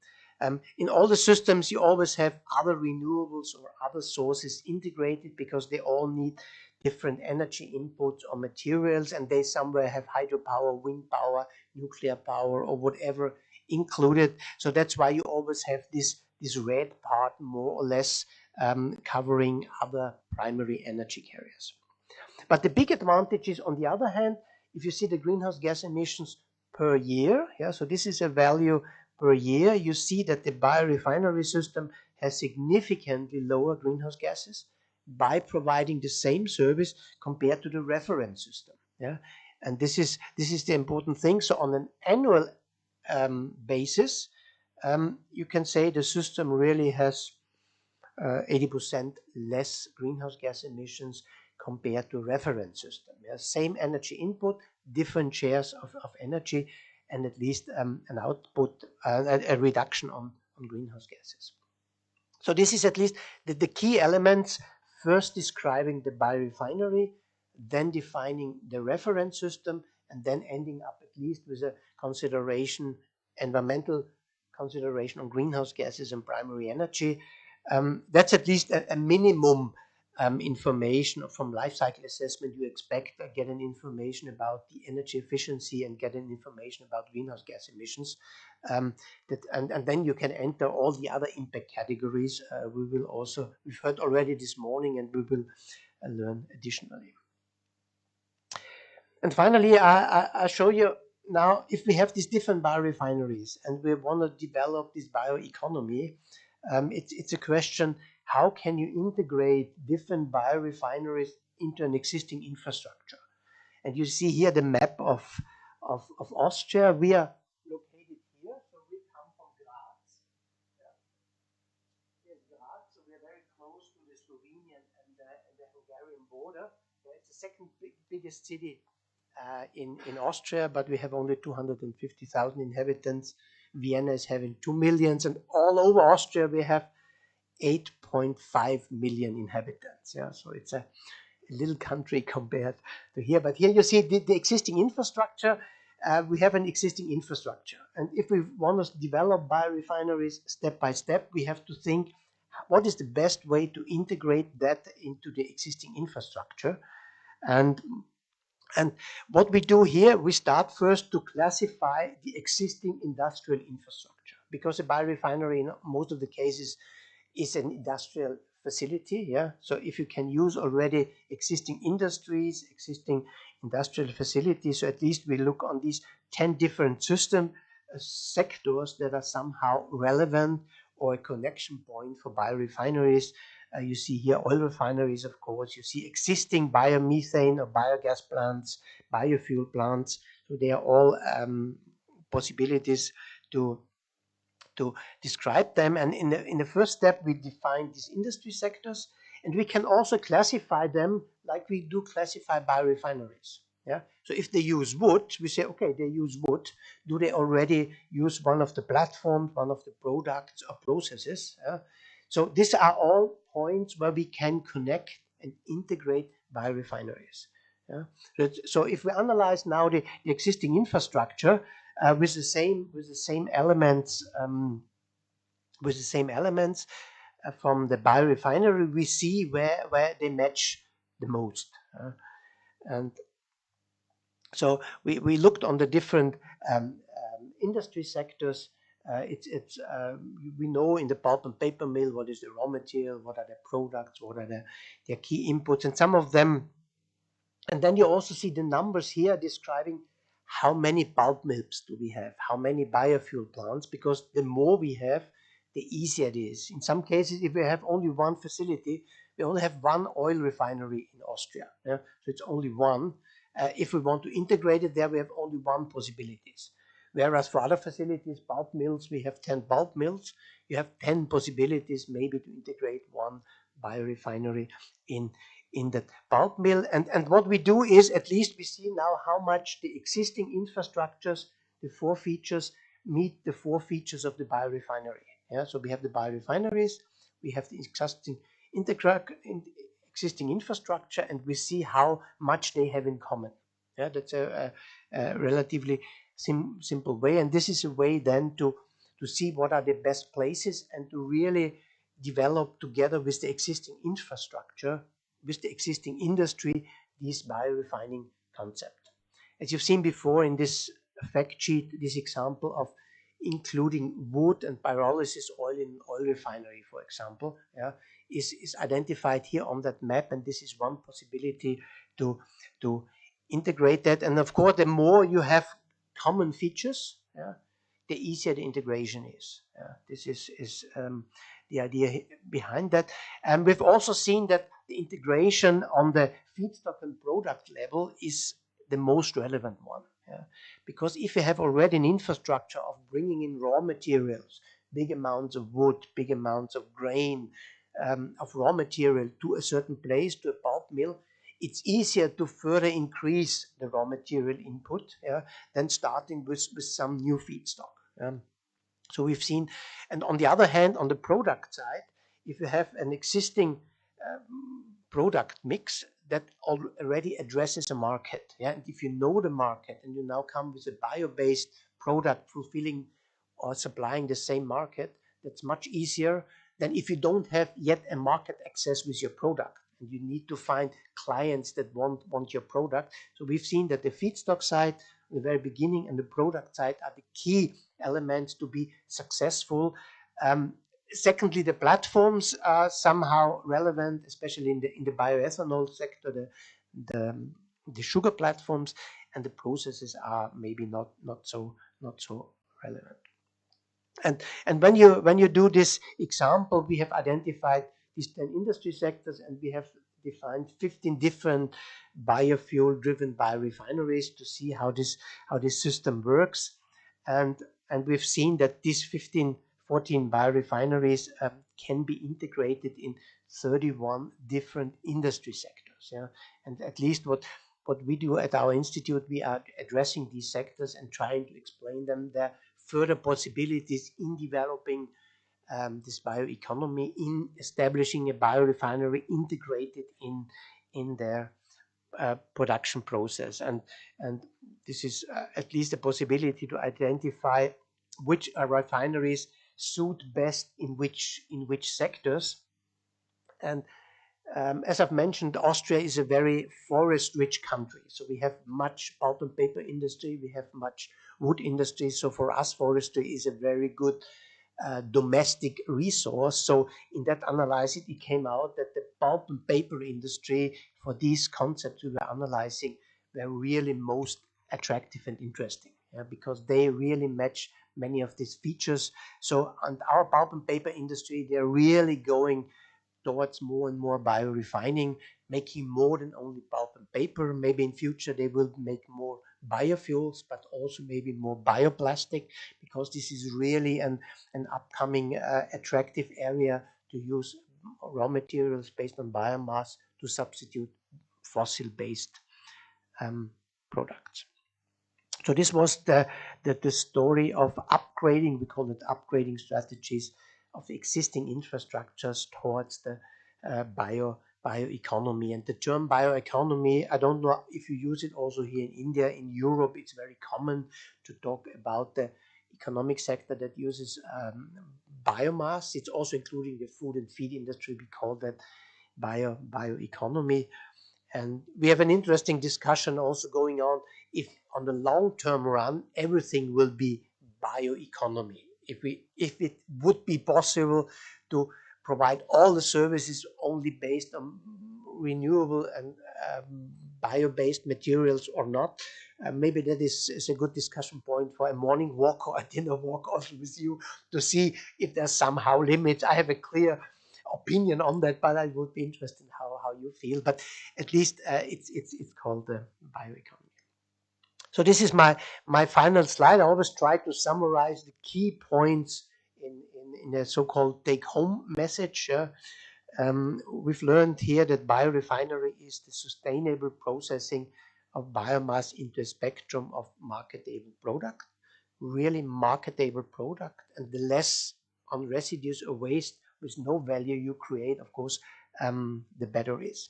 In all the systems, you always have other renewables or other sources integrated because they all need different energy inputs or materials, and they somewhere have hydropower, wind power, nuclear power, or whatever included. So that's why you always have this red part more or less covering other primary energy carriers. But the big advantage is, on the other hand, if you see the greenhouse gas emissions per year, yeah, so this is a value per year, you see that the biorefinery system has significantly lower greenhouse gases by providing the same service compared to the reference system. Yeah, and this is the important thing. So on an annual basis, you can say the system really has 80% less greenhouse gas emissions compared to reference system. Yeah, same energy input, different shares of energy, and at least an output, a reduction on greenhouse gases. So this is at least the key elements, first describing the biorefinery, then defining the reference system, and then ending up at least with a consideration, environmental consideration on greenhouse gases and primary energy. That's at least a minimum information from life cycle assessment. You expect getting information about the energy efficiency and getting information about greenhouse gas emissions. And then you can enter all the other impact categories. We've heard already this morning, and we will learn additionally. And finally, I show you now, if we have these different biorefineries and we want to develop this bioeconomy, it's a question: how can you integrate different biorefineries into an existing infrastructure? And you see here the map of Austria. We are located here, so we come from Graz. Yeah. Here's Graz, so we are very close to the Slovenian and the Hungarian border. It's the second biggest city in Austria, but we have only 250,000 inhabitants. Vienna is having 2 million, and all over Austria we have 8.5 million inhabitants. Yeah, so it's a little country compared to here. But here you see the existing infrastructure. We have an existing infrastructure, and if we want to develop biorefineries step by step, we have to think, what is the best way to integrate that into the existing infrastructure. And what we do here, we start first to classify the existing industrial infrastructure, because a biorefinery in most of the cases is an industrial facility. Yeah, so if you can use already existing industries, existing industrial facilities, so at least we look on these 10 different system sectors that are somehow relevant or a connection point for biorefineries. You see here oil refineries, of course. You see existing biomethane or biogas plants, biofuel plants. So they are all possibilities to describe them. And in the first step, we define these industry sectors, and we can also classify them like we do classify biorefineries. Yeah. So if they use wood, we say, okay, they use wood. Do they already use one of the platforms, one of the products or processes? Yeah? So these are all points where we can connect and integrate biorefineries. Yeah. So if we analyze now the existing infrastructure with the same elements from the biorefinery, we see where they match the most. And so we looked on the different industry sectors. We know in the pulp and paper mill what is the raw material, what are the products, what are their key inputs, and some of them. And then you also see the numbers here describing how many pulp mills do we have, how many biofuel plants, because the more we have, the easier it is. In some cases, if we have only one facility, we only have one oil refinery in Austria. Yeah? So it's only one. If we want to integrate it there, we have only one possibilities. Whereas for other facilities, pulp mills, we have 10 pulp mills. You have 10 possibilities maybe to integrate one biorefinery in that pulp mill. And what we do is, at least we see now how much the existing infrastructures, the four features, meet the four features of the biorefinery. Yeah, so we have the biorefineries, we have the existing infrastructure, and we see how much they have in common. Yeah, that's a relatively simple way, and this is a way then to see what are the best places and to really develop together with the existing infrastructure, with the existing industry, this biorefining concept. As you've seen before in this fact sheet, this example of including wood and pyrolysis oil in oil refinery, for example, yeah, is identified here on that map, and this is one possibility to integrate that. And of course, the more you have common features, yeah, the easier the integration is. This is the idea behind that. And we've also seen that the integration on the feedstock and product level is the most relevant one. Yeah? Because if you have already an infrastructure of bringing in raw materials, big amounts of wood, big amounts of grain, of raw material to a certain place, to a pulp mill, it's easier to further increase the raw material input, yeah, than starting with some new feedstock. So we've seen, and on the other hand, on the product side, if you have an existing product mix that already addresses a market, yeah, and if you know the market and you now come with a bio-based product fulfilling or supplying the same market, that's much easier than if you don't have yet a market access with your product and you need to find clients that want your product. So we've seen that the feedstock side, the very beginning, and the product side are the key elements to be successful. Secondly, the platforms are somehow relevant, especially in the bioethanol sector, the sugar platforms, and the processes are maybe not so relevant. And when you do this example, we have identified these 10 industry sectors, and we have defined 15 different biofuel-driven biorefineries to see how this system works. And we've seen that these 14 biorefineries can be integrated in 31 different industry sectors. Yeah, and at least what we do at our institute, we are addressing these sectors and trying to explain them. There further possibilities in developing this bioeconomy, in establishing a biorefinery integrated in their production process, and this is at least a possibility to identify which refineries suit best in which sectors. And as I've mentioned, Austria is a very forest-rich country. So we have much pulp and paper industry, we have much wood industry. So for us, forestry is a very good domestic resource. So in that analysis, it came out that the pulp and paper industry, for these concepts we were analyzing, were really most attractive and interesting, because they really match many of these features. So and our pulp and paper industry, they're really going towards more and more biorefining, making more than only pulp and paper. Maybe in future they will make more biofuels, but also maybe more bioplastic, because this is really an upcoming attractive area to use raw materials based on biomass to substitute fossil-based products. So this was the story of upgrading, we call it upgrading strategies of existing infrastructures towards the bioeconomy. And the term bioeconomy, I don't know if you use it also here in India. In Europe, it's very common to talk about the economic sector that uses biomass. It's also including the food and feed industry. We call that bioeconomy. And we have an interesting discussion also going on if on the long-term run everything will be bioeconomy. If it would be possible to provide all the services only based on renewable and bio-based materials or not. Maybe that is a good discussion point for a morning walk or a dinner walk also with you, to see if there's somehow limits. I have a clear opinion on that, but I would be interested in how you feel. But at least it's called the bioeconomy. So this is my final slide. I always try to summarize the key points in a so-called take-home message. We've learned here that biorefinery is the sustainable processing of biomass into a spectrum of marketable product, really marketable product, and the less on residues or waste with no value you create, of course, the better is.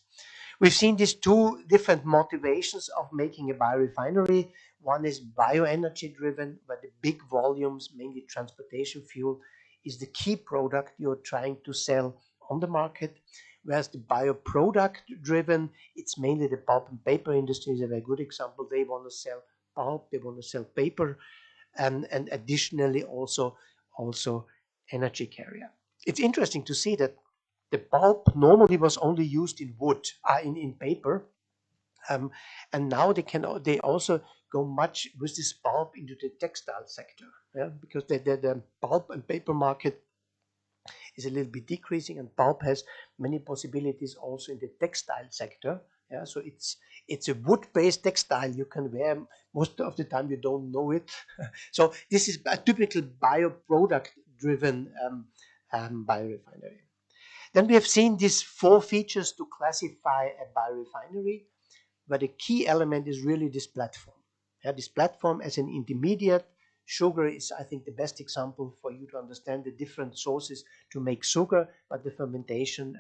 We've seen these two different motivations of making a biorefinery. One is bioenergy driven, where the big volumes, mainly transportation fuel, is the key product you're trying to sell on the market. Whereas the bioproduct driven, it's mainly the pulp and paper industry is a very good example. They want to sell pulp, they want to sell paper, and additionally also energy carrier. It's interesting to see that the pulp normally was only used in wood, in paper, and now they also go much with this pulp into the textile sector, because the pulp and paper market is a little bit decreasing, and pulp has many possibilities also in the textile sector. So it's a wood-based textile you can wear. Most of the time you don't know it. So this is a typical bioproduct-driven biorefinery. Then we have seen these 4 features to classify a biorefinery, but the key element is really this platform. This platform as an intermediate. Sugar is, I think, the best example for you to understand the different sources to make sugar, but the fermentation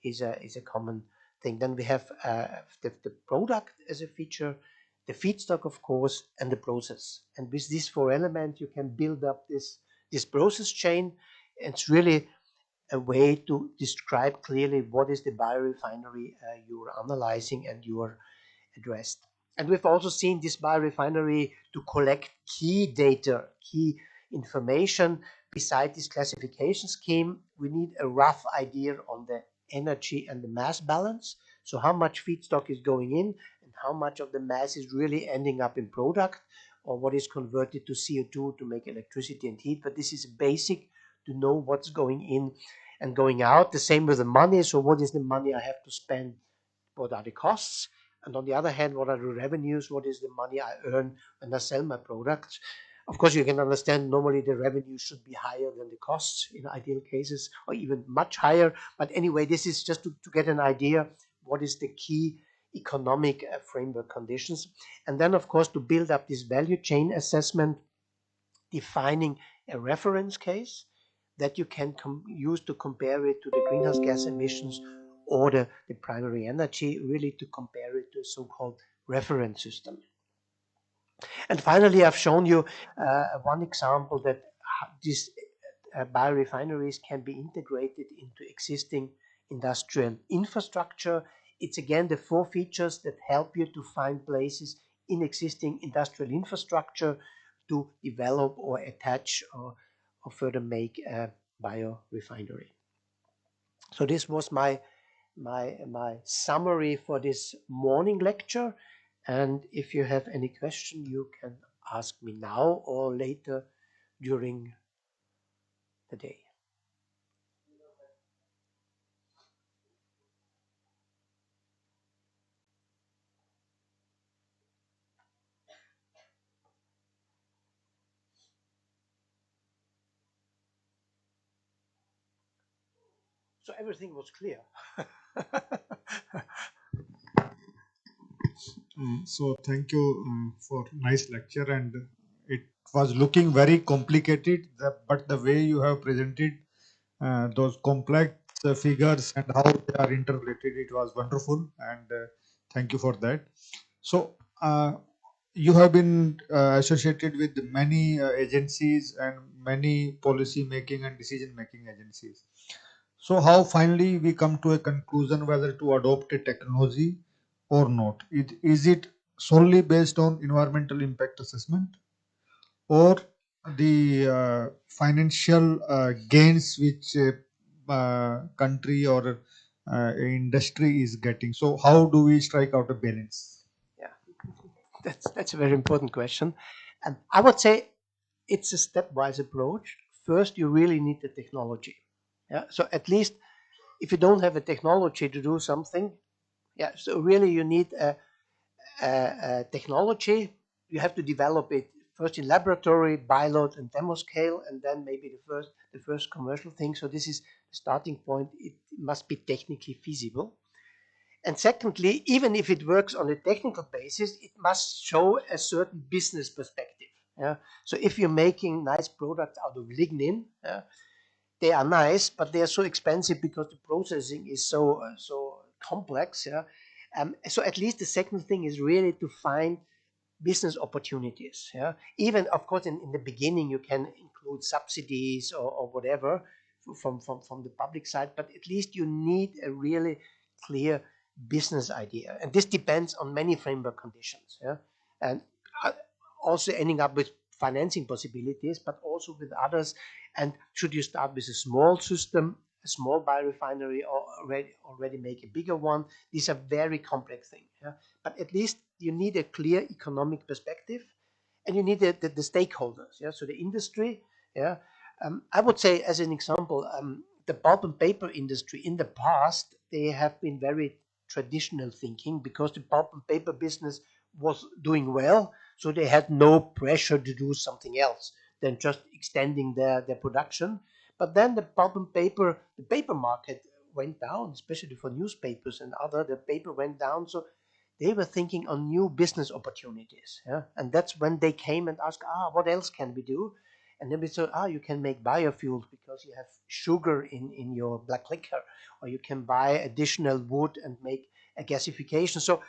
is a common thing. Then we have the product as a feature, the feedstock, of course, and the process. And with these 4 elements, you can build up this process chain. It's really a way to describe clearly what is the biorefinery you are analyzing and you are addressed. And we've also seen this biorefinery to collect key data, key information. Beside this classification scheme, we need a rough idea on the energy and the mass balance. So how much feedstock is going in and how much of the mass is really ending up in product, or what is converted to CO2 to make electricity and heat. But this is basic to know what's going in and going out. The same with the money. So what is the money I have to spend? What are the costs? And on the other hand, what are the revenues? What is the money I earn when I sell my products? Of course, you can understand normally the revenue should be higher than the costs in ideal cases, or even much higher. But anyway, this is just to get an idea what is the key economic framework conditions. And then, of course, to build up this value chain assessment, defining a reference case that you can use to compare it to the greenhouse gas emissions or the primary energy, really to compare it to a so-called reference system. And finally, I've shown you one example that biorefineries can be integrated into existing industrial infrastructure. It's again the 4 features that help you to find places in existing industrial infrastructure to develop or attach or further make a biorefinery. So this was my summary for this morning lecture. And if you have any question, you can ask me now or later during the day. So everything was clear. So thank you for nice lecture, and it was looking very complicated, but the way you have presented those complex figures and how they are interrelated, it was wonderful, and thank you for that. So you have been associated with many agencies and many policy making and decision making agencies. So how finally we come to a conclusion whether to adopt a technology or not? Is it solely based on environmental impact assessment, or the financial gains which country or industry is getting? So how do we strike out a balance? Yeah, that's a very important question. And I would say it's a stepwise approach. First, you really need the technology. Yeah, so at least if you don't have a technology to do something, yeah, so really you need a technology. You have to develop it first in laboratory, pilot, and demo scale, and then maybe the first commercial thing. So this is the starting point. It must be technically feasible. And secondly, even if it works on a technical basis, it must show a certain business perspective. Yeah. So if you're making nice products out of lignin, yeah, they are nice, but they are so expensive because the processing is so complex. Yeah. So at least the second thing is really to find business opportunities. Yeah. Even of course in the beginning you can include subsidies or whatever from the public side, but at least you need a really clear business idea. And this depends on many framework conditions. Yeah. And uh, also ending up with financing possibilities, but also with others. And should you start with a small system, a small biorefinery, or already make a bigger one? These are very complex things. Yeah? But at least you need a clear economic perspective, and you need the stakeholders. Yeah, so the industry. Yeah, I would say as an example, the pulp and paper industry in the past they have been very traditional thinking because the pulp and paper business was doing well, so they had no pressure to do something else than just extending their production. But then the paper market went down, especially for newspapers and other. The paper went down, so they were thinking on new business opportunities. Yeah, and that's when they came and asked, what else can we do? And then we said, you can make biofuels because you have sugar in your black liquor, or you can buy additional wood and make a gasification. So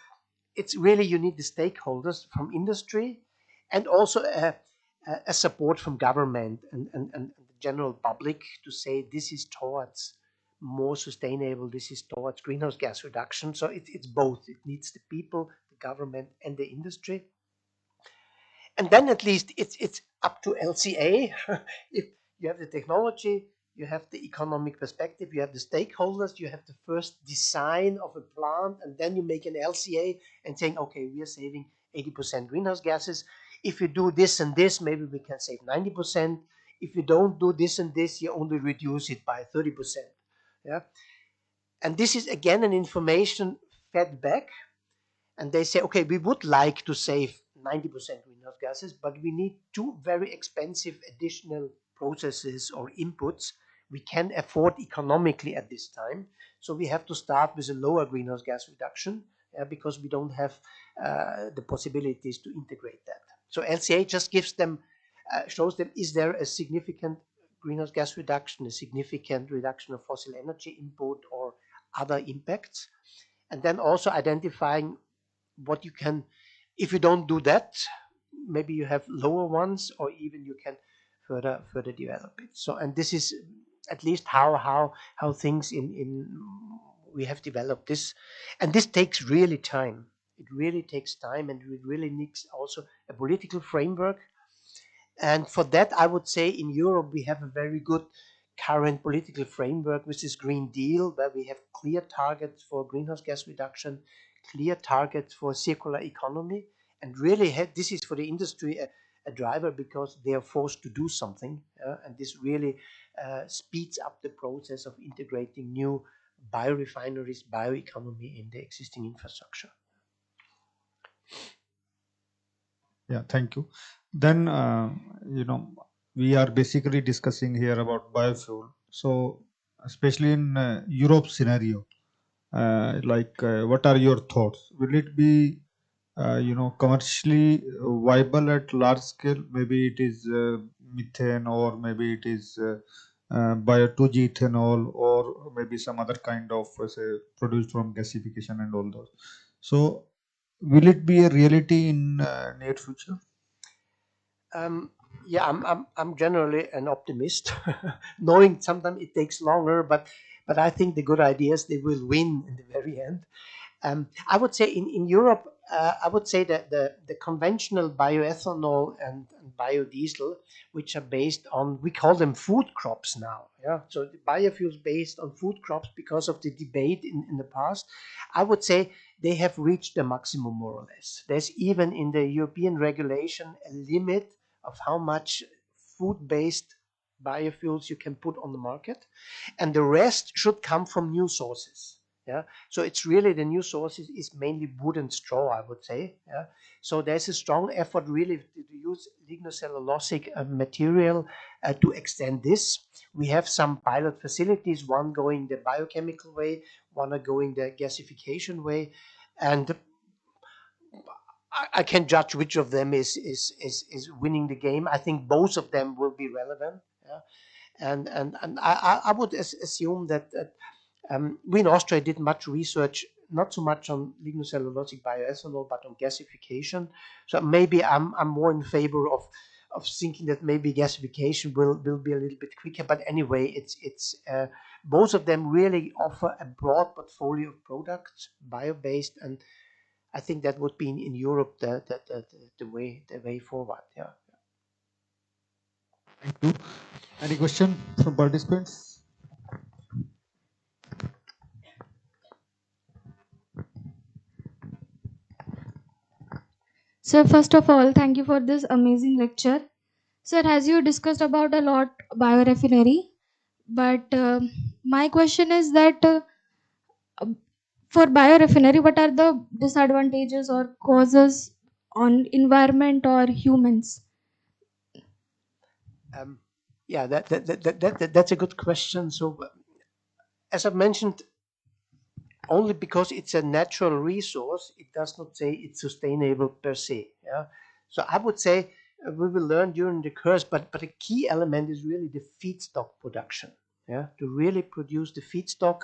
it's really you need the stakeholders from industry and also a support from government and the general public to say this is towards more sustainable, this is towards greenhouse gas reduction. So it's both. It needs the people, the government, and the industry. And then at least it's up to LCA. If you have the technology, you have the economic perspective, you have the stakeholders, you have the first design of a plant, and then you make an LCA and saying, okay, we are saving 80% greenhouse gases. If you do this and this, maybe we can save 90%. If you don't do this and this, you only reduce it by 30%. Yeah. And this is again an information fed back, and they say, okay, we would like to save 90% greenhouse gases, but we need 2 very expensive additional processes or inputs we can afford economically at this time. So we have to start with a lower greenhouse gas reduction because we don't have the possibilities to integrate that. So LCA just gives them, shows them, is there a significant greenhouse gas reduction, a significant reduction of fossil energy input or other impacts, and then also identifying what you can, if you don't do that, maybe you have lower ones, or even you can further develop it. So, and this is at least how things in we have developed this, and this takes really time. It really takes time, and it really needs also a political framework. And for that, I would say in Europe we have a very good current political framework, which is Green Deal, where we have clear targets for greenhouse gas reduction, clear targets for circular economy, and really this is for the industry a driver because they are forced to do something, and this really speeds up the process of integrating new biorefineries, bioeconomy in the existing infrastructure. Yeah, thank you. Then, we are basically discussing here about biofuel. So, especially in Europe scenario, what are your thoughts? Will it be, commercially viable at large scale? Maybe it is methane, or maybe it is bio 2G ethanol, or maybe some other kind of, say, produced from gasification and all those. So, will it be a reality in near future? Um, yeah, I'm generally an optimist, knowing sometimes it takes longer, but I think the good ideas they will win in the very end. I would say in Europe, I would say that the conventional bioethanol and biodiesel, which are based on, we call them food crops now. Yeah, so the biofuels based on food crops because of the debate in the past. I would say they have reached the maximum more or less. There's even in the European regulation a limit of how much food-based biofuels you can put on the market, and the rest should come from new sources. Yeah, so it's really the new sources is mainly wood and straw, I would say. Yeah, so there's a strong effort really to use lignocellulosic material to extend this. We have some pilot facilities, one going the biochemical way, one are going the gasification way, and I can judge which of them is winning the game. I think both of them will be relevant. Yeah, and I would assume that we in Austria did much research, not so much on lignocellulosic bioethanol, but on gasification. So maybe I'm more in favor of thinking that maybe gasification will be a little bit quicker. But anyway, it's both of them really offer a broad portfolio of products, bio-based, and I think that would be in Europe the way forward. Yeah. Thank you. Any question from participants? Sir, first of all, thank you for this amazing lecture. Sir, as you discussed about a lot biorefinery, but my question is that for biorefinery, what are the disadvantages or causes on environment or humans? Yeah, that's a good question. So, as I've mentioned, only because it's a natural resource, it does not say it's sustainable per se. Yeah. So I would say we will learn during the course, but a key element is really the feedstock production. Yeah, to really produce the feedstock,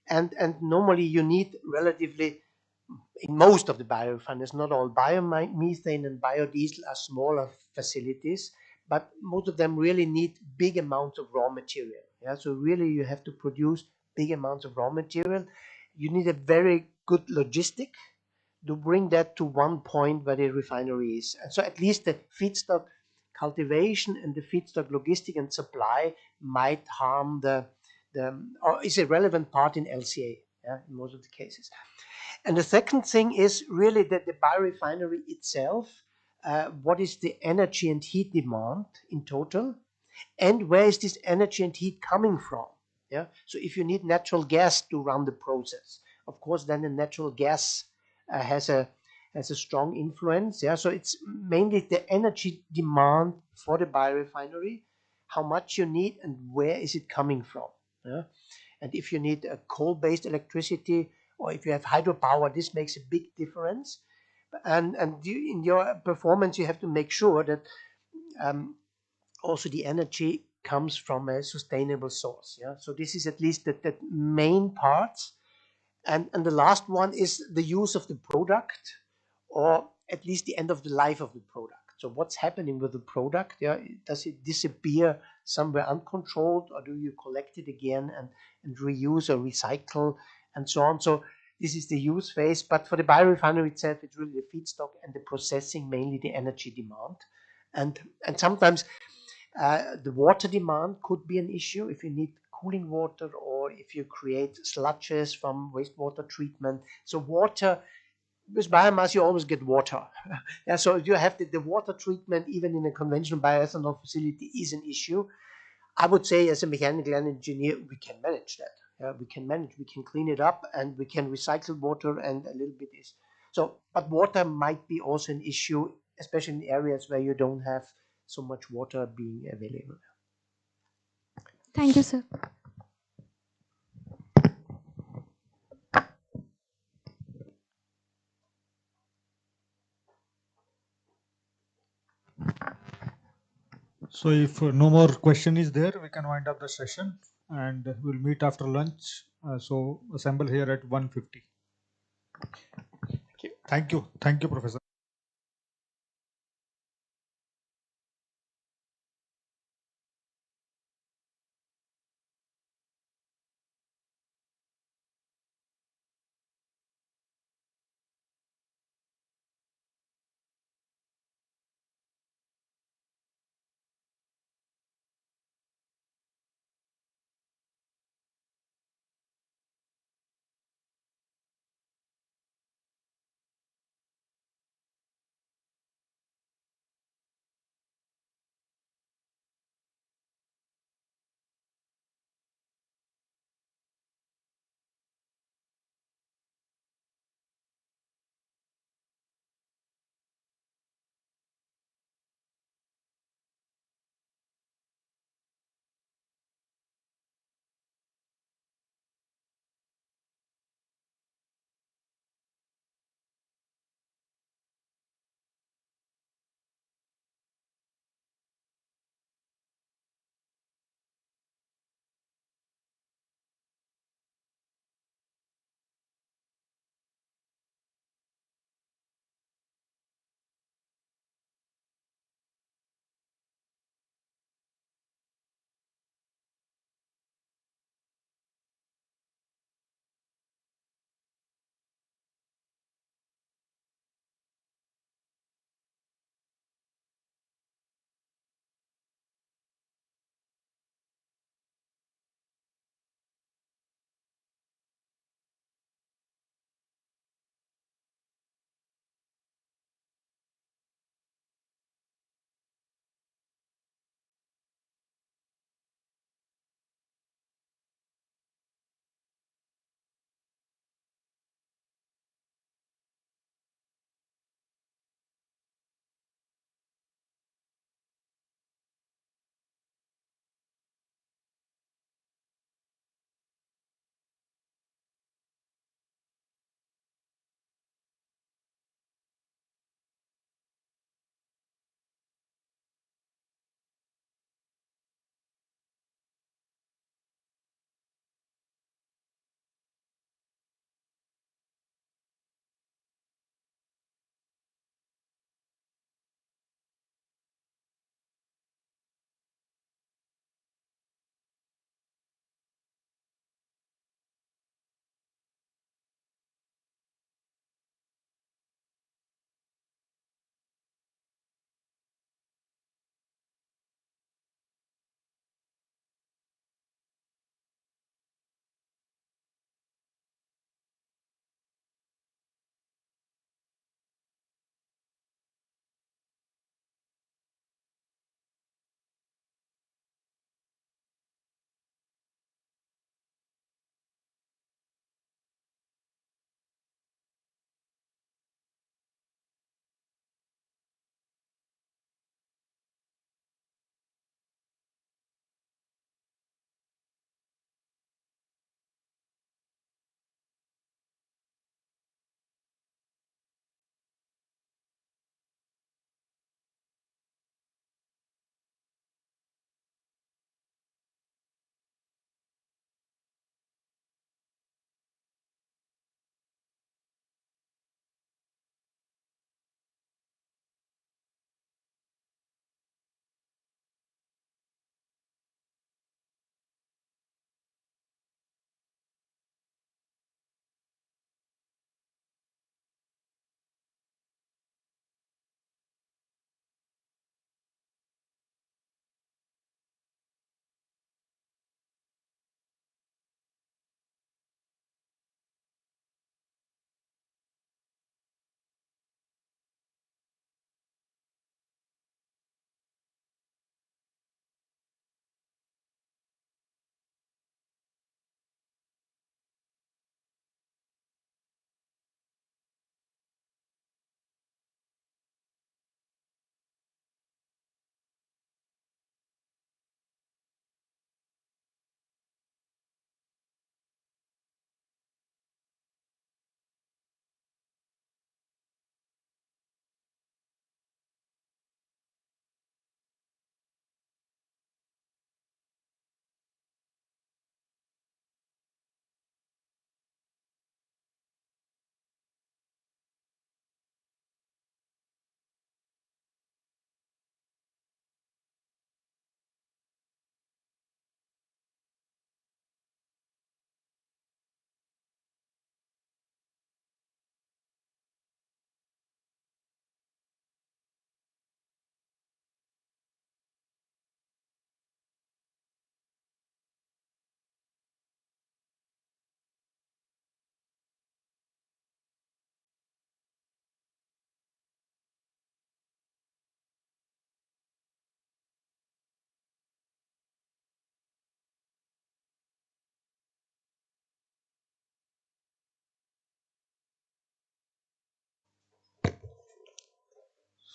and normally you need relatively in most of the biorefineries, not all, biomethane and biodiesel are smaller facilities, but most of them really need big amounts of raw material. Yeah, so really you have to produce big amounts of raw material. You need a very good logistic to bring that to one point where the refinery is. And so at least the feedstock cultivation and the feedstock logistic and supply might harm the or is a relevant part in LCA, yeah, in most of the cases. And the second thing is really that the biorefinery itself, what is the energy and heat demand in total, and where is this energy and heat coming from? Yeah. So if you need natural gas to run the process, of course, then the natural gas has a strong influence. Yeah. So it's mainly the energy demand for the biorefinery, how much you need, and where is it coming from? Yeah. And if you need a coal-based electricity or if you have hydropower, this makes a big difference. And in your performance, you have to make sure that um, also the energy comes from a sustainable source. Yeah, so this is at least the main part. And the last one is the use of the product, or at least the end of the life of the product. So what's happening with the product? Yeah, does it disappear somewhere uncontrolled, or do you collect it again and reuse or recycle and so on? So this is the use phase. But for the biorefinery itself, it's really the feedstock and the processing, mainly the energy demand. And sometimes the water demand could be an issue if you need cooling water or if you create sludges from wastewater treatment. So water, with biomass, you always get water. Yeah, so you have the water treatment, even in a conventional bioethanol facility, is an issue. I would say, as a mechanical engineer, we can manage that. Yeah, we can manage, we can clean it up, and we can recycle water, and a little bit is so. But water might be also an issue, especially in areas where you don't have so much water being available. Thank you, sir. So if no more question is there, we can wind up the session and we'll meet after lunch. So assemble here at 1:50. Thank you, Professor.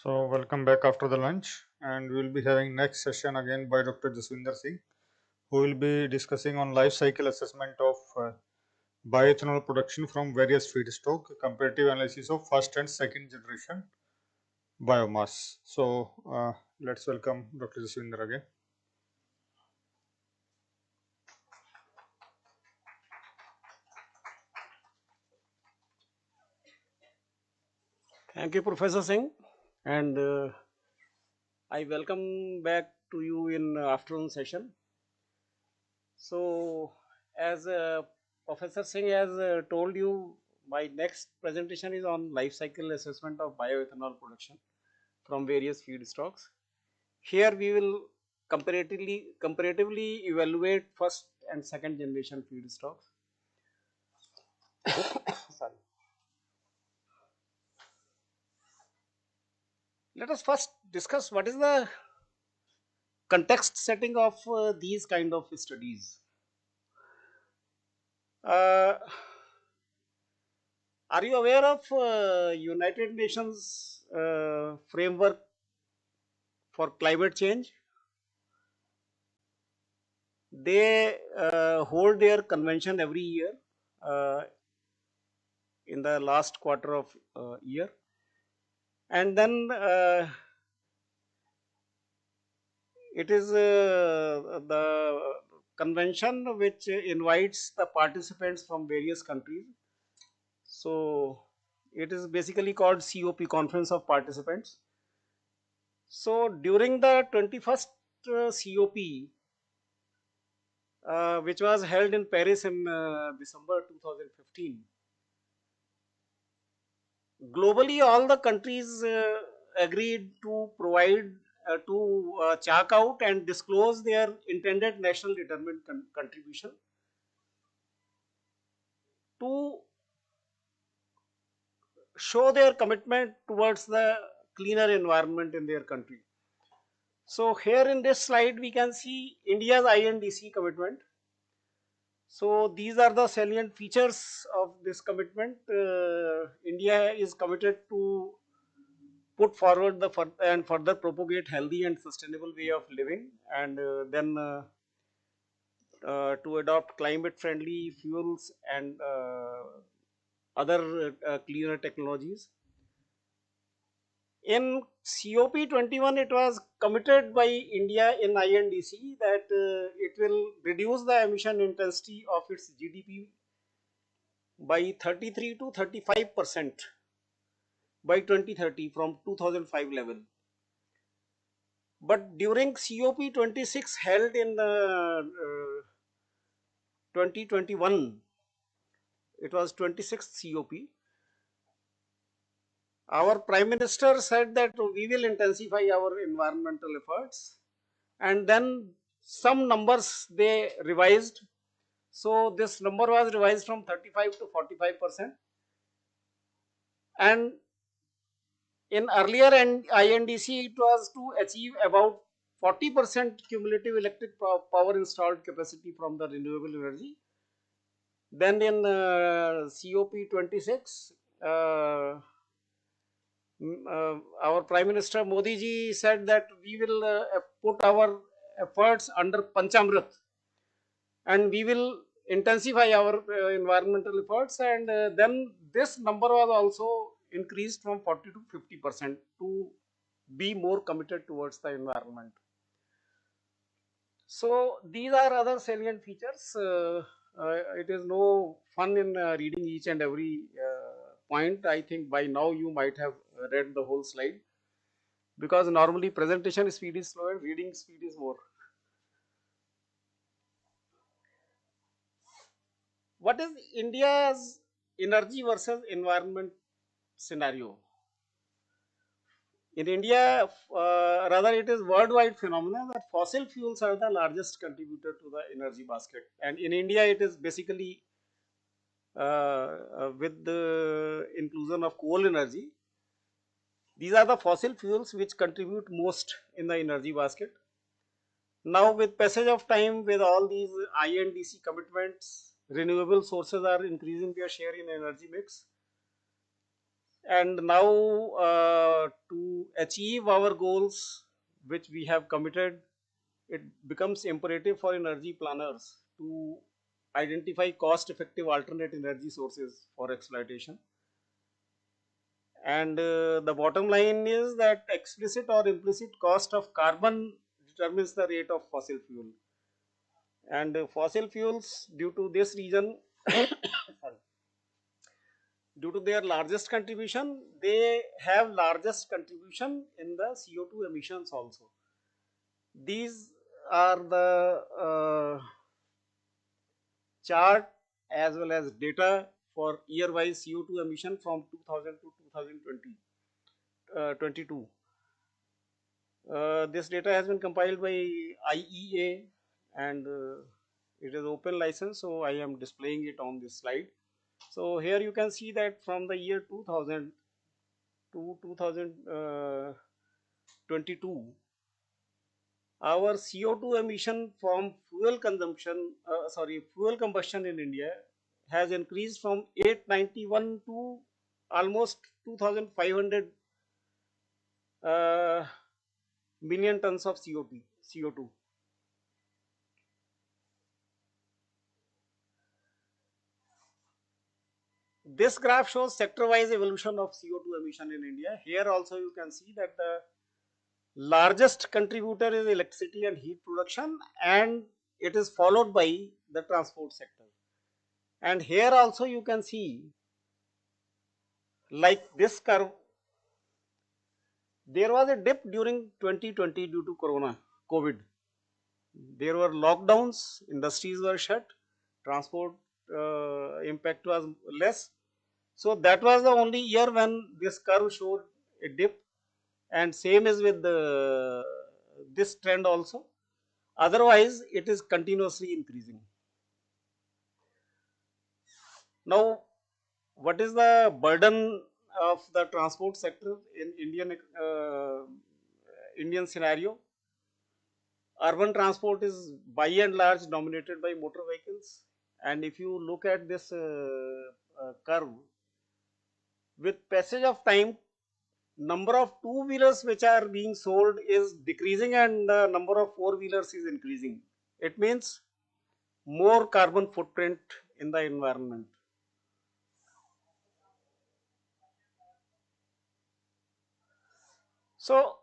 So welcome back after the lunch, and we will be having next session again by Dr. Jaswinder Singh, who will be discussing on life cycle assessment of bioethanol production from various feedstock, comparative analysis of first and second generation biomass. So let's welcome Dr. Jaswinder again. Thank you, Professor Singh, and I welcome back to you in afternoon session. So, as Professor Singh has told you, my next presentation is on life cycle assessment of bioethanol production from various feedstocks. Here we will comparatively evaluate first and second generation feedstocks. Sorry. Let us first discuss what is the context setting of these kind of studies. Uh, are you aware of United Nations framework for climate change? They hold their convention every year uh, in the last quarter of year, and then it is the convention which invites the participants from various countries. So it is basically called COP, Conference of Participants. So during the 21st COP, which was held in Paris in December 2015, globally all the countries agreed to provide to chalk out and disclose their intended national determined contribution to show their commitment towards the cleaner environment in their country. So here in this slide we can see India's INDC commitment. So these are the salient features of this commitment. India is committed to put forward the and further propagate healthy and sustainable way of living, and then to adopt climate friendly fuels and other cleaner technologies. In COP21, it was committed by India in INDC that it will reduce the emission intensity of its GDP by 33 to 35% by 2030 from 2005 level. But during COP26 held in 2021, it was 26th COP, our Prime Minister said that we will intensify our environmental efforts, and then some numbers they revised. So this number was revised from 35 to 45%, and in earlier INDC it was to achieve about 40% cumulative electric power installed capacity from the renewable energy. Then in COP26, our Prime Minister Modi ji said that we will put our efforts under Panchamrit, and we will intensify our environmental efforts, and then this number was also increased from 40 to 50% to be more committed towards the environment. So these are other salient features. It is no fun in reading each and every point. I think by now you might have read the whole slide, because normally presentation speed is slow and reading speed is more. What is India's energy versus environment scenario? In India, rather it is worldwide phenomena that fossil fuels are the largest contributor to the energy basket, and in India it is basically with the inclusion of coal energy. These are the fossil fuels which contribute most in the energy basket. Now with passage of time, with all these INDC commitments, renewable sources are increasing their share in energy mix, And now to achieve our goals which we have committed, it becomes imperative for energy planners to identify cost effective alternate energy sources for exploitation. And the bottom line is that explicit or implicit cost of carbon determines the rate of fossil fuel. And fossil fuels, due to this reason, sorry, due to their largest contribution, they have largest contribution in the CO2 emissions also. These are the chart as well as data for year-wise CO2 emission from 2000 to 2022. This data has been compiled by IEA and it is open license, so I am displaying it on this slide. So here you can see that from the year 2000 to 2022, our CO2 emission from fuel consumption, fuel combustion in India has increased from 891 to almost 2500 uh, million tons of CO2. This graph shows sector-wise evolution of CO2 emission in India. Here also you can see that the largest contributor is electricity and heat production, and it is followed by the transport sector. And here also you can see, like this curve, there was a dip during 2020 due to COVID. There were lockdowns, industries were shut, transport impact was less. So that was the only year when this curve showed a dip, and same is with this trend also. Otherwise, it is continuously increasing. Now, what is the burden of the transport sector in Indian scenario? Urban transport is by and large dominated by motor vehicles, and if you look at this curve, with passage of time, number of two-wheelers which are being sold is decreasing and the number of four-wheelers is increasing. It means more carbon footprint in the environment. So,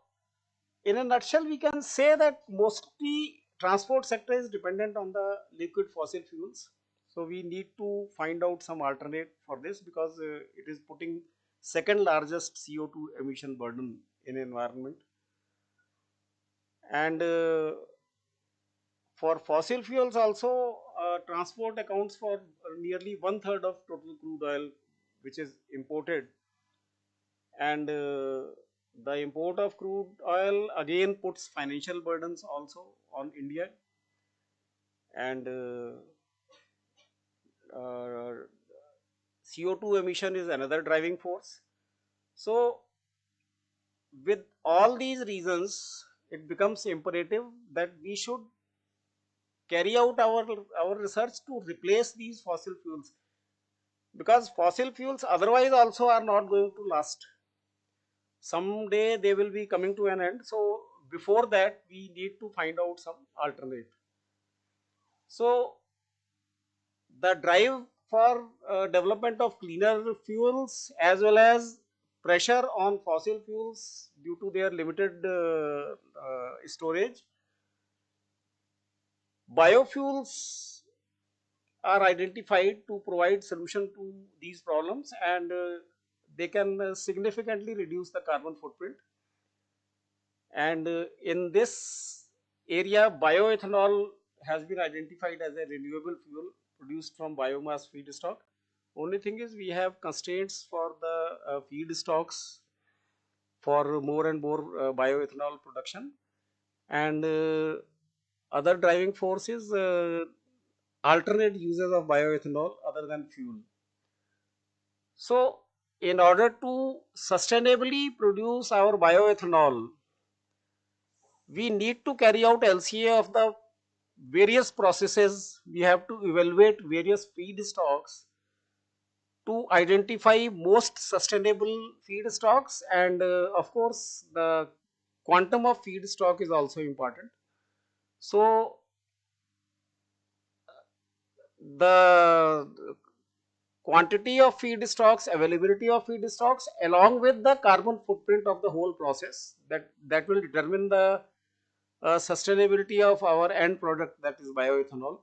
in a nutshell, we can say that mostly transport sector is dependent on the liquid fossil fuels. So, we need to find out some alternate for this because it is putting second largest CO2 emission burden in environment. And for fossil fuels also, transport accounts for nearly one third of total crude oil which is imported, and the import of crude oil again puts financial burdens also on India, and CO2 emission is another driving force. So with all these reasons, it becomes imperative that we should carry out our research to replace these fossil fuels, because fossil fuels otherwise also are not going to last. Someday they will be coming to an end, so before that we need to find out some alternate. So the drive for development of cleaner fuels as well as pressure on fossil fuels due to their limited storage, biofuels are identified to provide solution to these problems, and they can significantly reduce the carbon footprint. And in this area, bioethanol has been identified as a renewable fuel produced from biomass feedstock. Only thing is we have constraints for the feedstocks for more and more bioethanol production, and other driving force is alternate uses of bioethanol other than fuel. So in order to sustainably produce our bioethanol, we need to carry out LCA of the various processes. We have to evaluate various feedstocks to identify most sustainable feedstocks, and of course the quantum of feedstock is also important. So the quantity of feedstocks, availability of feedstocks, along with the carbon footprint of the whole process, that will determine the sustainability of our end product, that is bioethanol.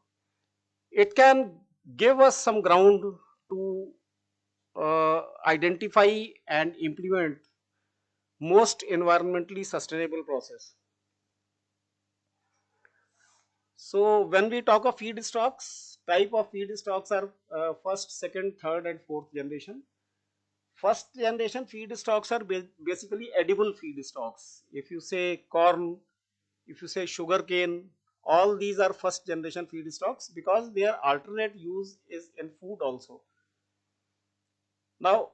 It can give us some ground to identify and implement most environmentally sustainable process. So when we talk of feedstocks, type of feedstocks are first, second, third and fourth generation. First generation feedstocks are basically edible feedstocks. If you say corn, if you say sugar cane, all these are first generation feedstocks because their alternate use is in food also. Now,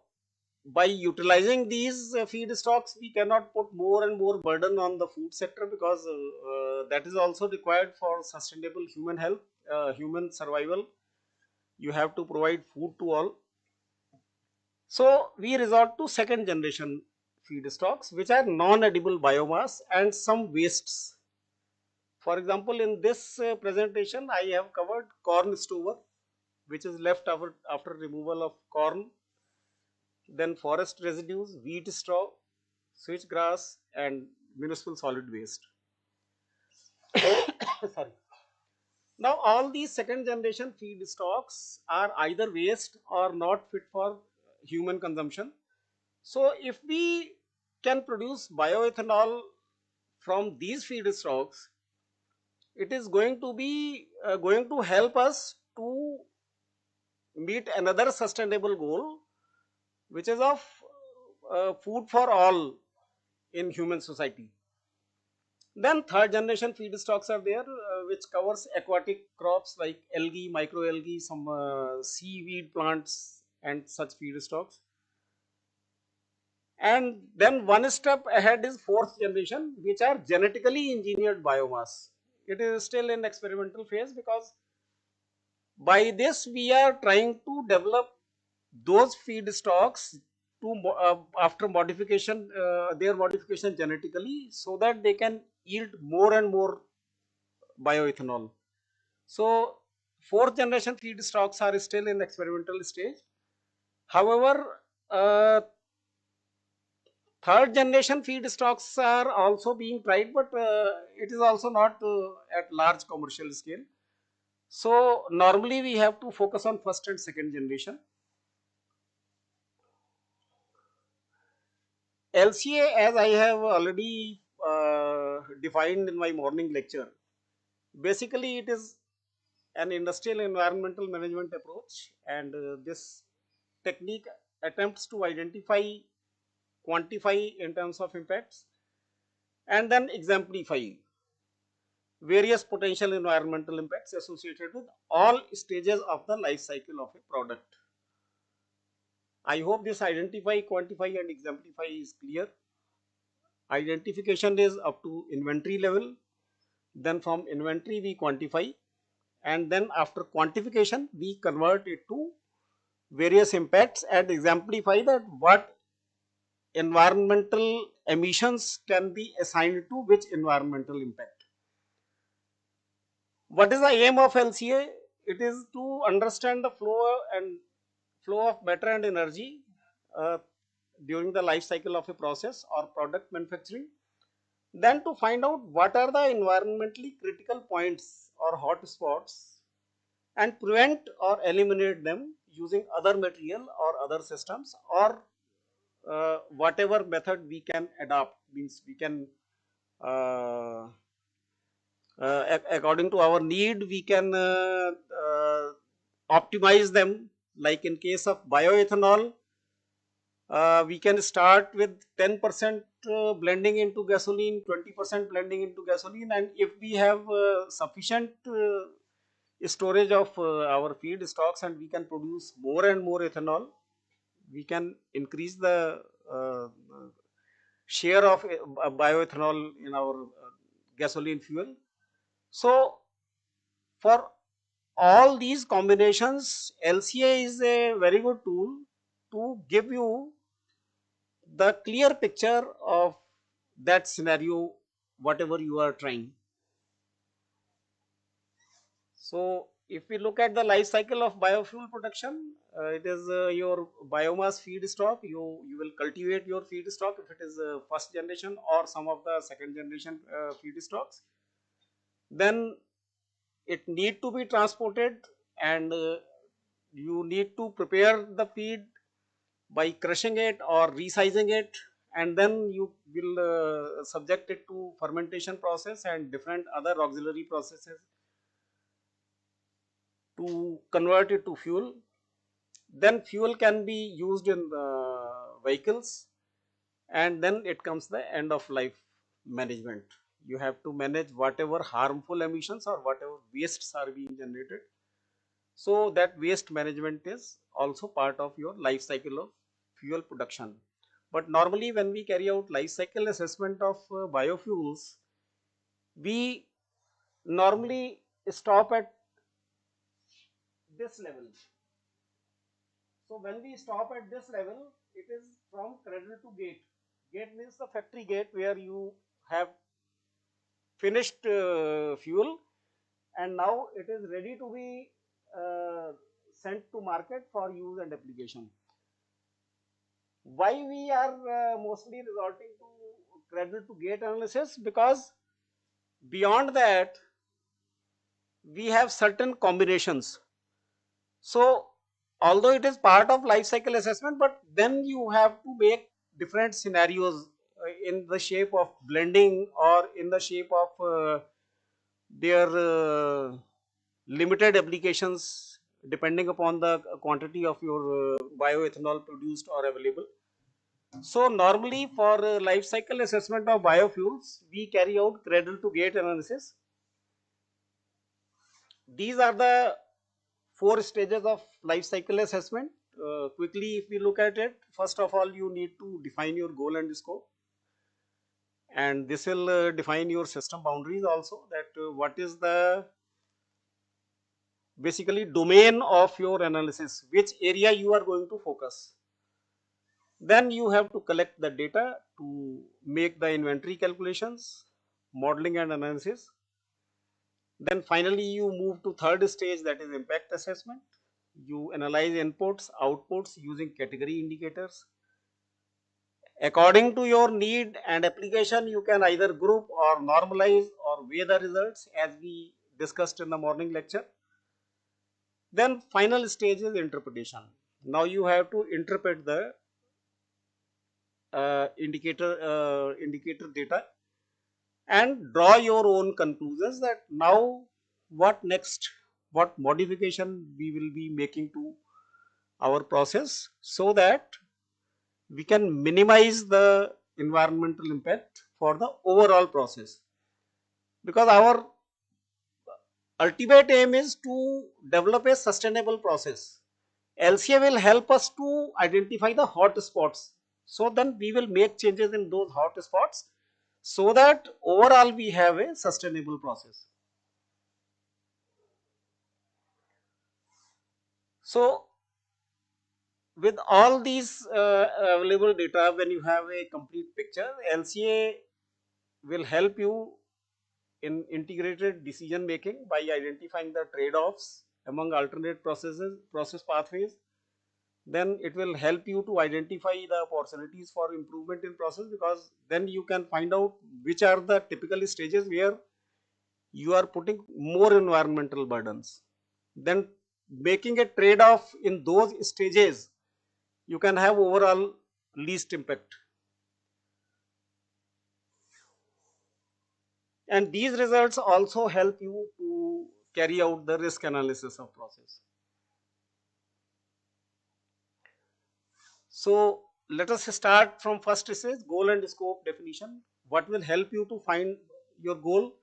by utilizing these feedstocks, we cannot put more and more burden on the food sector because that is also required for sustainable human health, human survival. You have to provide food to all. So we resort to second generation feedstocks, which are non-edible biomass and some wastes. For example, in this presentation, I have covered corn stover, which is left after removal of corn, then forest residues, wheat straw, switchgrass, and municipal solid waste. Sorry. Now, all these second generation feedstocks are either waste or not fit for human consumption. So, if we can produce bioethanol from these feedstocks, it is going to be going to help us to meet another sustainable goal, which is of food for all in human society. Then third generation feedstocks are there, which covers aquatic crops like algae, microalgae, some seaweed plants and such feedstocks. And then one step ahead is fourth generation, which are genetically engineered biomass. It is still in experimental phase because by this we are trying to develop those feedstocks to after modification, their modification genetically, so that they can yield more and more bioethanol. So fourth generation feedstocks are still in experimental stage. However, third generation feedstocks are also being tried, but it is also not at large commercial scale. So normally we have to focus on first and second generation. LCA, as I have already defined in my morning lecture, basically it is an industrial environmental management approach, and this technique attempts to identify, quantify in terms of impacts, and then exemplify various potential environmental impacts associated with all stages of the life cycle of a product. I hope this identify, quantify and exemplify is clear. Identification is up to inventory level, then from inventory we quantify, and then after quantification we convert it to various impacts and exemplify that what environmental emissions can be assigned to which environmental impact. What is the aim of LCA? It is to understand the flow of matter and energy uh, during the life cycle of a process or product manufacturing. Then to find out what are the environmentally critical points or hot spots and prevent or eliminate them using other material or other systems, or whatever method we can adopt, means we can according to our need we can optimize them. Like in case of bioethanol, we can start with 10% blending into gasoline, 20% blending into gasoline, and if we have sufficient storage of our feedstocks and we can produce more and more ethanol, we can increase the uh, share of bioethanol in our gasoline fuel. So for all these combinations, LCA is a very good tool to give you the clear picture of that scenario, whatever you are trying. So if we look at the life cycle of biofuel production, it is your biomass feedstock. You will cultivate your feedstock if it is first generation or some of the second generation feedstocks. Then it need to be transported, and you need to prepare the feed by crushing it or resizing it, and then you will subject it to fermentation process and different other auxiliary processes to convert it to fuel. Then fuel can be used in vehicles, and then it comes the end of life management. You have to manage whatever harmful emissions or whatever wastes are being generated. So that waste management is also part of your life cycle of fuel production. But normally when we carry out life cycle assessment of biofuels, we normally stop at this level. So when we stop at this level, it is from cradle to gate. Gate means the factory gate where you have finished fuel, and now it is ready to be sent to market for use and application. Why we are mostly resorting to cradle to gate analysis? Because beyond that we have certain combinations. So although it is part of life cycle assessment, but then you have to make different scenarios in the shape of blending or in the shape of their limited applications depending upon the quantity of your bioethanol produced or available. So normally for life cycle assessment of biofuels, we carry out cradle to gate analysis. These are the 4 stages of life cycle assessment. Quickly if we look at it, first of all you need to define your goal and scope, and this will define your system boundaries also, that what is the basically domain of your analysis, which area you are going to focus. Then you have to collect the data to make the inventory calculations, modeling and analysis. Then finally you move to third stage, that is impact assessment. You analyze inputs, outputs using category indicators. According to your need and application, you can either group or normalize or weigh the results, as we discussed in the morning lecture. Then final stage is interpretation. Now you have to interpret the indicator data and draw your own conclusions, that now what next, what modification we will be making to our process, so that we can minimize the environmental impact for the overall process. Because our ultimate aim is to develop a sustainable process. LCA will help us to identify the hot spots. So then we will make changes in those hot spots, so that overall we have a sustainable process. So with all these available data, when you have a complete picture, LCA will help you in integrated decision making by identifying the trade-offs among alternate process pathways. Then it will help you to identify the opportunities for improvement in process, because then you can find out which are the typical stages where you are putting more environmental burdens. Then making a trade-off in those stages, you can have overall least impact. And these results also help you to carry out the risk analysis of process. So let us start from first stage, goal and scope definition. What will help you to find your goal?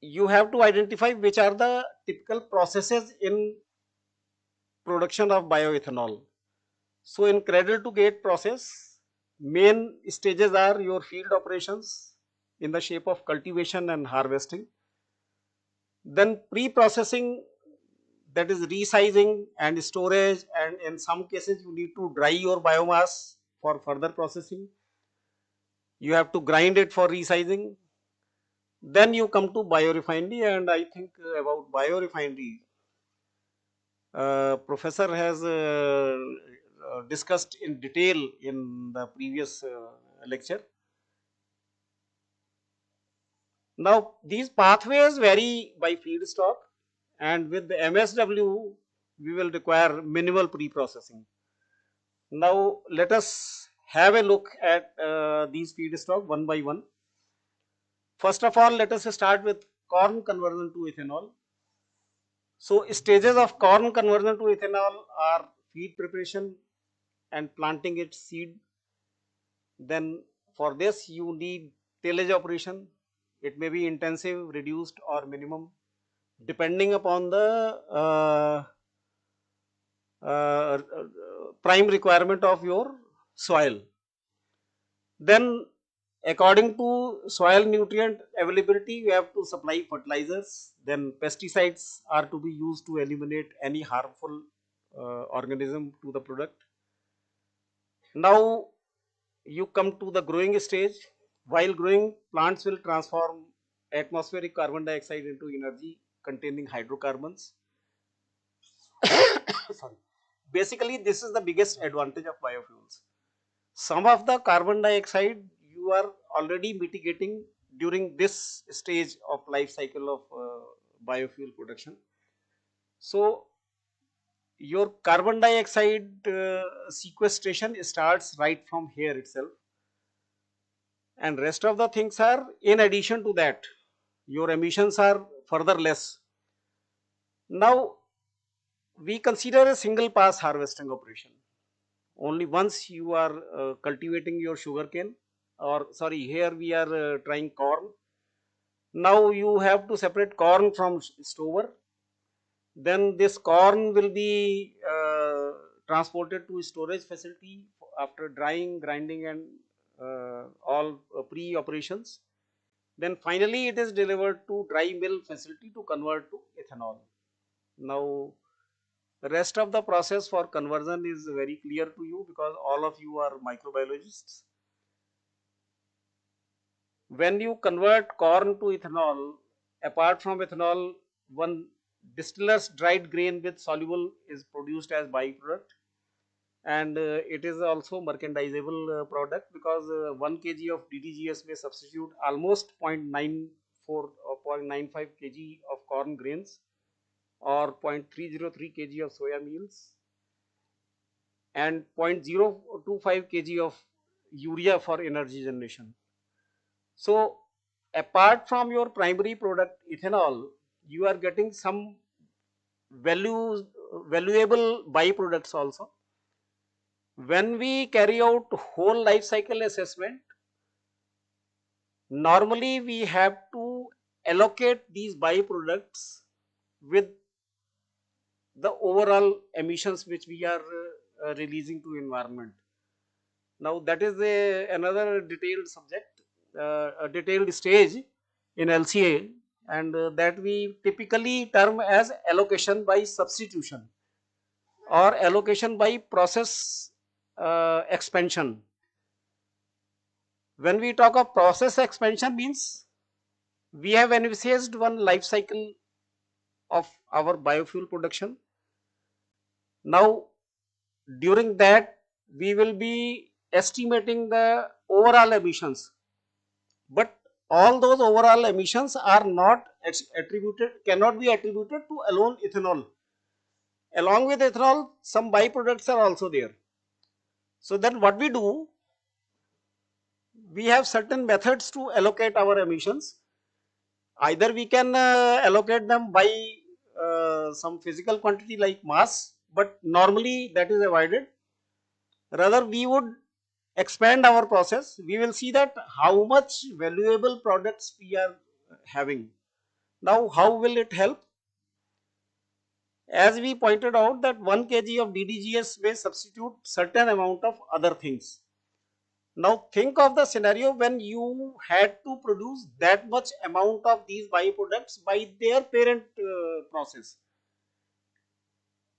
You have to identify which are the typical processes in production of bioethanol. So in cradle to gate process, main stages are your field operations in the shape of cultivation and harvesting. Then pre-processing, that is resizing and storage, and in some cases you need to dry your biomass for further processing. You have to grind it for resizing. Then you come to biorefinery, and I think about biorefinery, professor has discussed in detail in the previous lecture. Now these pathways vary by feedstock, and with the MSW we will require minimal pre-processing. Now let us have a look at these feedstock one by one. First of all, let us start with corn conversion to ethanol. So stages of corn conversion to ethanol are feed preparation and planting its seed. Then for this you need tillage operation. It may be intensive, reduced or minimum depending upon the uh, prime requirement of your soil. Then according to soil nutrient availability, you have to supply fertilizers. Then pesticides are to be used to eliminate any harmful organism to the product. Now you come to the growing stage. While growing, plants will transform atmospheric carbon dioxide into energy containing hydrocarbons. Sorry. Basically, this is the biggest advantage of biofuels. Some of the carbon dioxide you are already mitigating during this stage of life cycle of biofuel production. So your carbon dioxide sequestration starts right from here itself, and rest of the things are in addition to that. Your emissions are further less. Now we consider a single pass harvesting operation. Only once you are cultivating your sugarcane, or sorry, here we are trying corn. Now you have to separate corn from stover. Then this corn will be transported to storage facility after drying, grinding and all pre-operations. Then finally it is delivered to dry mill facility to convert to ethanol. Now the rest of the process for conversion is very clear to you because all of you are microbiologists. When you convert corn to ethanol, apart from ethanol, one distiller's dried grain with soluble is produced as byproduct, and it is also merchandisable product because 1 kg of DDGS may substitute almost 0.94 or 0.95 kg of corn grains or 0.303 kg of soya meals and 0.025 kg of urea for energy generation. So apart from your primary product ethanol, you are getting some valuable byproducts also. When we carry out whole life cycle assessment, normally we have to allocate these byproducts with the overall emissions which we are releasing to environment. Now that is another detailed subject, a detailed stage in LCA, and that we typically term as allocation by substitution or allocation by process expansion. When we talk of process expansion means we have envisaged one life cycle of our biofuel production. Now during that we will be estimating the overall emissions, but all those overall emissions are not cannot be attributed to alone ethanol. Along with ethanol, some byproducts are also there. So then what we do, we have certain methods to allocate our emissions. Either we can allocate them by some physical quantity like mass, but normally that is avoided. Rather we would expand our process. We will see that how much valuable products we are having. Now how will it help? As we pointed out that 1 kg of DDGS may substitute certain amount of other things. Now think of the scenario when you had to produce that much amount of these byproducts by their parent process.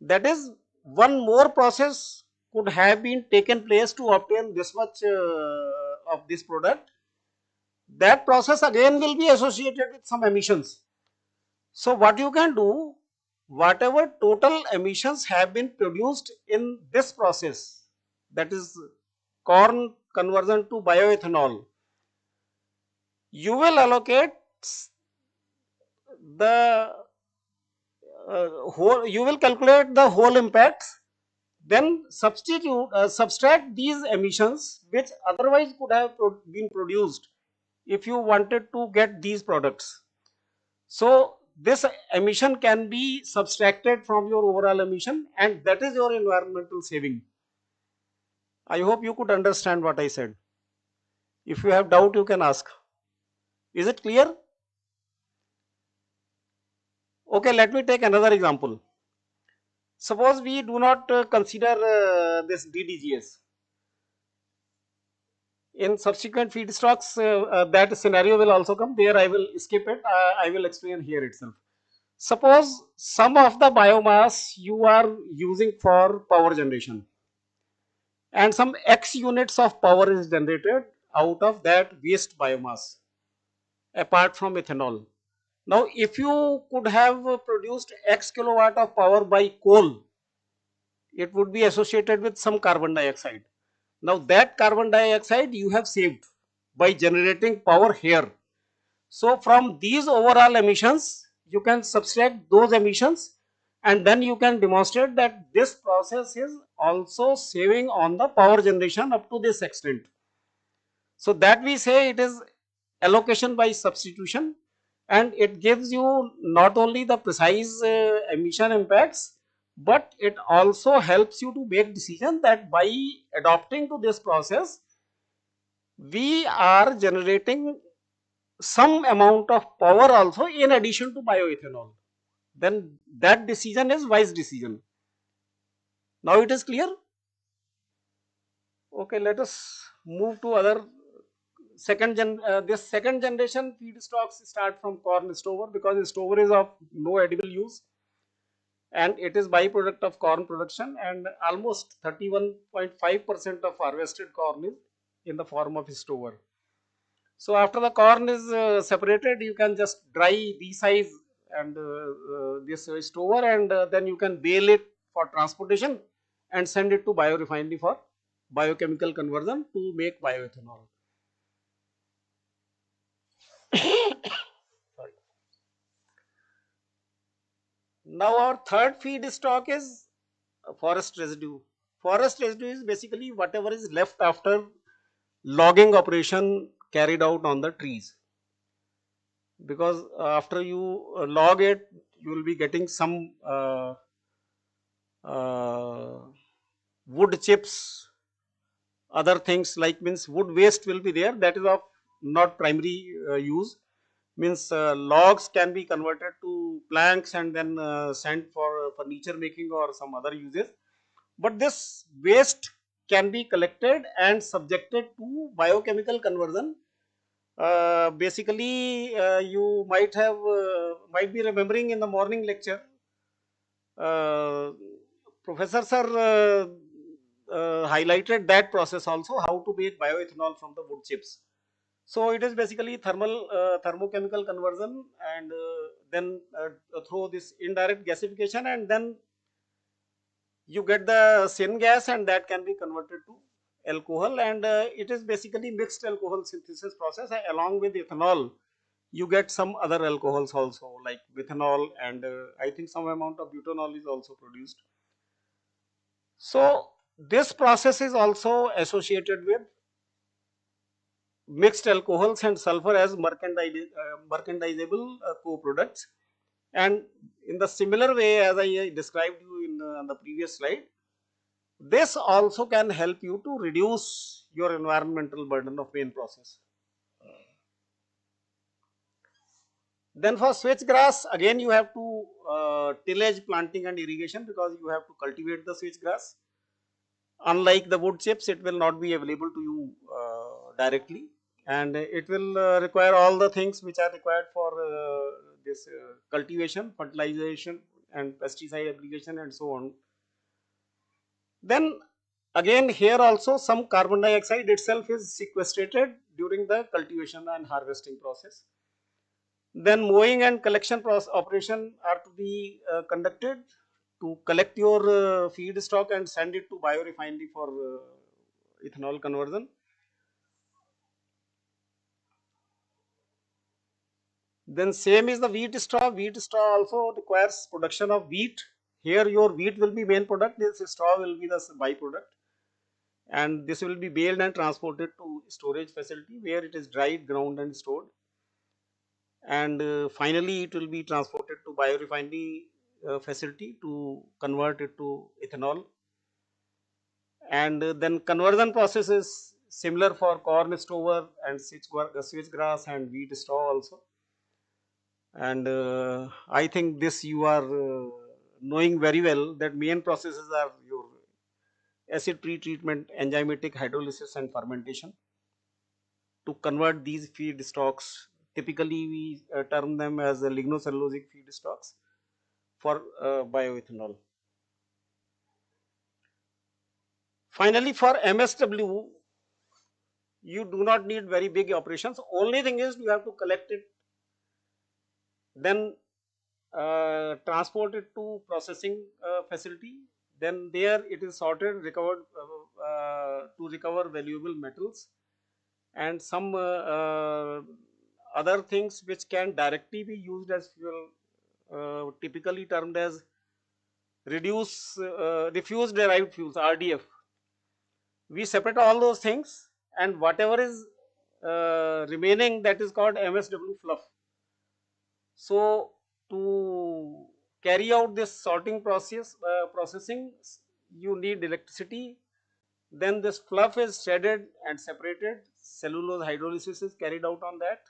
That is, one more process could have been taken place to obtain this much of this product. That process again will be associated with some emissions. So what you can do, whatever total emissions have been produced in this process, that is corn conversion to bioethanol, you will allocate the whole, you will calculate the whole impacts, then subtract these emissions which otherwise could have been produced if you wanted to get these products. So this emission can be subtracted from your overall emission, and that is your environmental saving. I hope you could understand what I said. If you have doubt, you can ask. Is it clear? Okay, let me take another example. Suppose we do not consider this DDGS. In subsequent feedstocks, that scenario will also come. There I will skip it. I will explain here itself. Suppose some of the biomass you are using for power generation, and some X units of power is generated out of that waste biomass apart from ethanol. Now, if you could have produced X kilowatt of power by coal, it would be associated with some carbon dioxide. Now, that carbon dioxide you have saved by generating power here. So, from these overall emissions, you can subtract those emissions, and then you can demonstrate that this process is also saving on the power generation up to this extent. So, that we say it is allocation by substitution, and it gives you not only the precise emission impacts, but it also helps you to make decision that by adopting to this process, we are generating some amount of power also in addition to bioethanol. Then that decision is wise decision. Now it is clear. Okay, let us move to other this second generation feedstocks start from corn stover, because stover is of no edible use and it is byproduct of corn production, and almost 31.5% of harvested corn is in the form of stover. So after the corn is separated, you can just dry resize and this stover, and then you can bale it for transportation and send it to biorefinery for biochemical conversion to make bioethanol. Sorry. Now our third feedstock is forest residue. Forest residue is basically whatever is left after logging operation carried out on the trees, because after you log it, you will be getting some uh, wood chips, other things like, means wood waste will be there, that is of not primary use, means logs can be converted to planks and then sent for furniture making or some other uses, but this waste can be collected and subjected to biochemical conversion. Basically, you might be remembering in the morning lecture, uh, Professor Sir highlighted that process also, how to make bioethanol from the wood chips. So it is basically thermochemical conversion, and then through this indirect gasification, and then you get the syngas, and that can be converted to alcohol, and it is basically mixed alcohol synthesis process. Along with ethanol, you get some other alcohols also like methanol, and I think some amount of butanol is also produced. So this process is also associated with mixed alcohols and sulfur as merchandisable co-products, and in the similar way as I described you in the previous slide, this also can help you to reduce your environmental burden of main process. Then for switchgrass, again you have to tillage, planting and irrigation, because you have to cultivate the switchgrass. Unlike the wood chips, it will not be available to you directly, and it will require all the things which are required for this cultivation, fertilization, and pesticide application, and so on. Then again, here also some carbon dioxide itself is sequestrated during the cultivation and harvesting process. Then mowing and collection operation are to be conducted to collect your feedstock and send it to biorefinery for ethanol conversion. Then same is the wheat straw. Wheat straw also requires production of wheat. Here your wheat will be main product, this straw will be the byproduct, and this will be baled and transported to storage facility where it is dried, ground and stored, and finally it will be transported to biorefinery facility to convert it to ethanol. And then conversion process is similar for corn stover and switchgrass and wheat straw also. And I think this you are knowing very well that main processes are your acid pre-treatment, enzymatic hydrolysis and fermentation to convert these feedstocks. Typically we term them as lignocellulosic feedstocks for bioethanol. Finally, for MSW, you do not need very big operations. Only thing is you have to collect it, then transport it to processing facility. Then there it is sorted, recovered to recover valuable metals and some other things which can directly be used as fuel, typically termed as refuse derived fuels, RDF. We separate all those things, and whatever is remaining, that is called MSW fluff. So to carry out this sorting processing, you need electricity. Then this fluff is shredded and separated. Cellulose hydrolysis is carried out on that.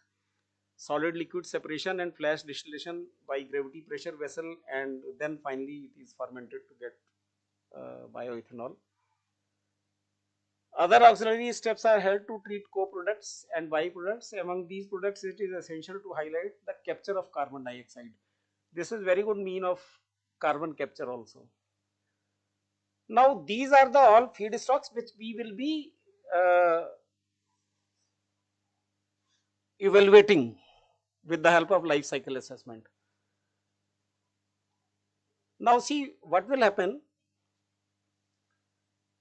Solid liquid separation and flash distillation by gravity pressure vessel, and then finally it is fermented to get bioethanol. Other auxiliary steps are held to treat co-products and byproducts. Among these products, it is essential to highlight the capture of carbon dioxide. This is very good mean of carbon capture also. Now these are the all feedstocks which we will be evaluating with the help of life cycle assessment. Now see what will happen.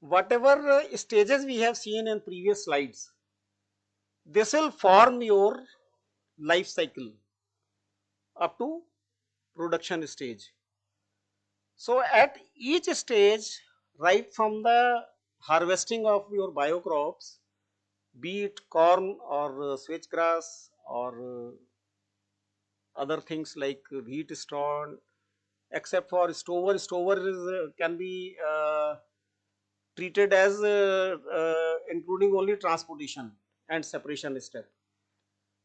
Whatever stages we have seen in previous slides, this will form your life cycle up to production stage. So at each stage, right from the harvesting of your bio crops, be it corn or switchgrass or other things like wheat straw, except for stover. Stover is, can be treated as including only transportation and separation step.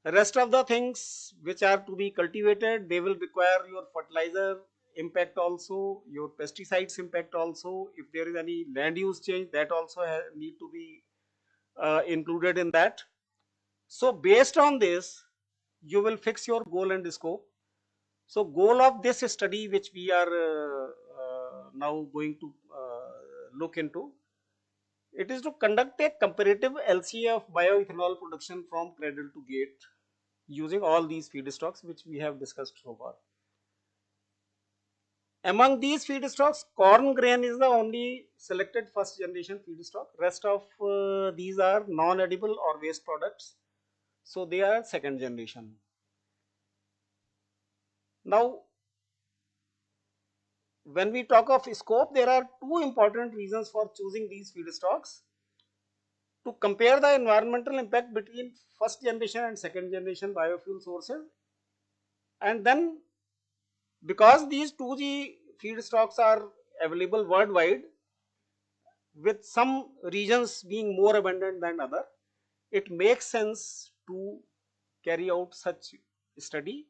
The rest of the things which are to be cultivated, they will require your fertilizer impact also, your pesticides impact also. If there is any land use change, that also need to be included in that. So based on this, you will fix your goal and scope. So goal of this study which we are now going to look into, it is to conduct a comparative LCA of bioethanol production from cradle to gate using all these feedstocks which we have discussed so far. Among these feedstocks, corn grain is the only selected first generation feedstock. Rest of these are non-edible or waste products. So they are second generation. Now, when we talk of scope, there are two important reasons for choosing these feedstocks. To compare the environmental impact between first generation and second generation biofuel sources, and then because these 2G feedstocks are available worldwide, with some regions being more abundant than other, it makes sense to carry out such study,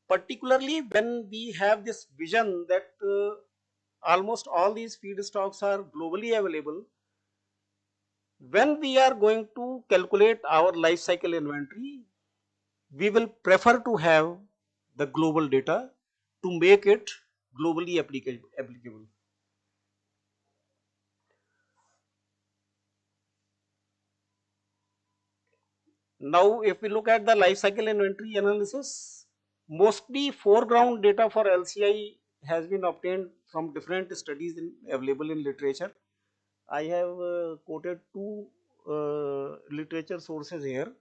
particularly when we have this vision that almost all these feedstocks are globally available. When we are going to calculate our life cycle inventory, we will prefer to have the global data to make it globally applicable. Now, if we look at the life cycle inventory analysis, mostly foreground data for LCI has been obtained from different studies available in literature. I have quoted two literature sources here.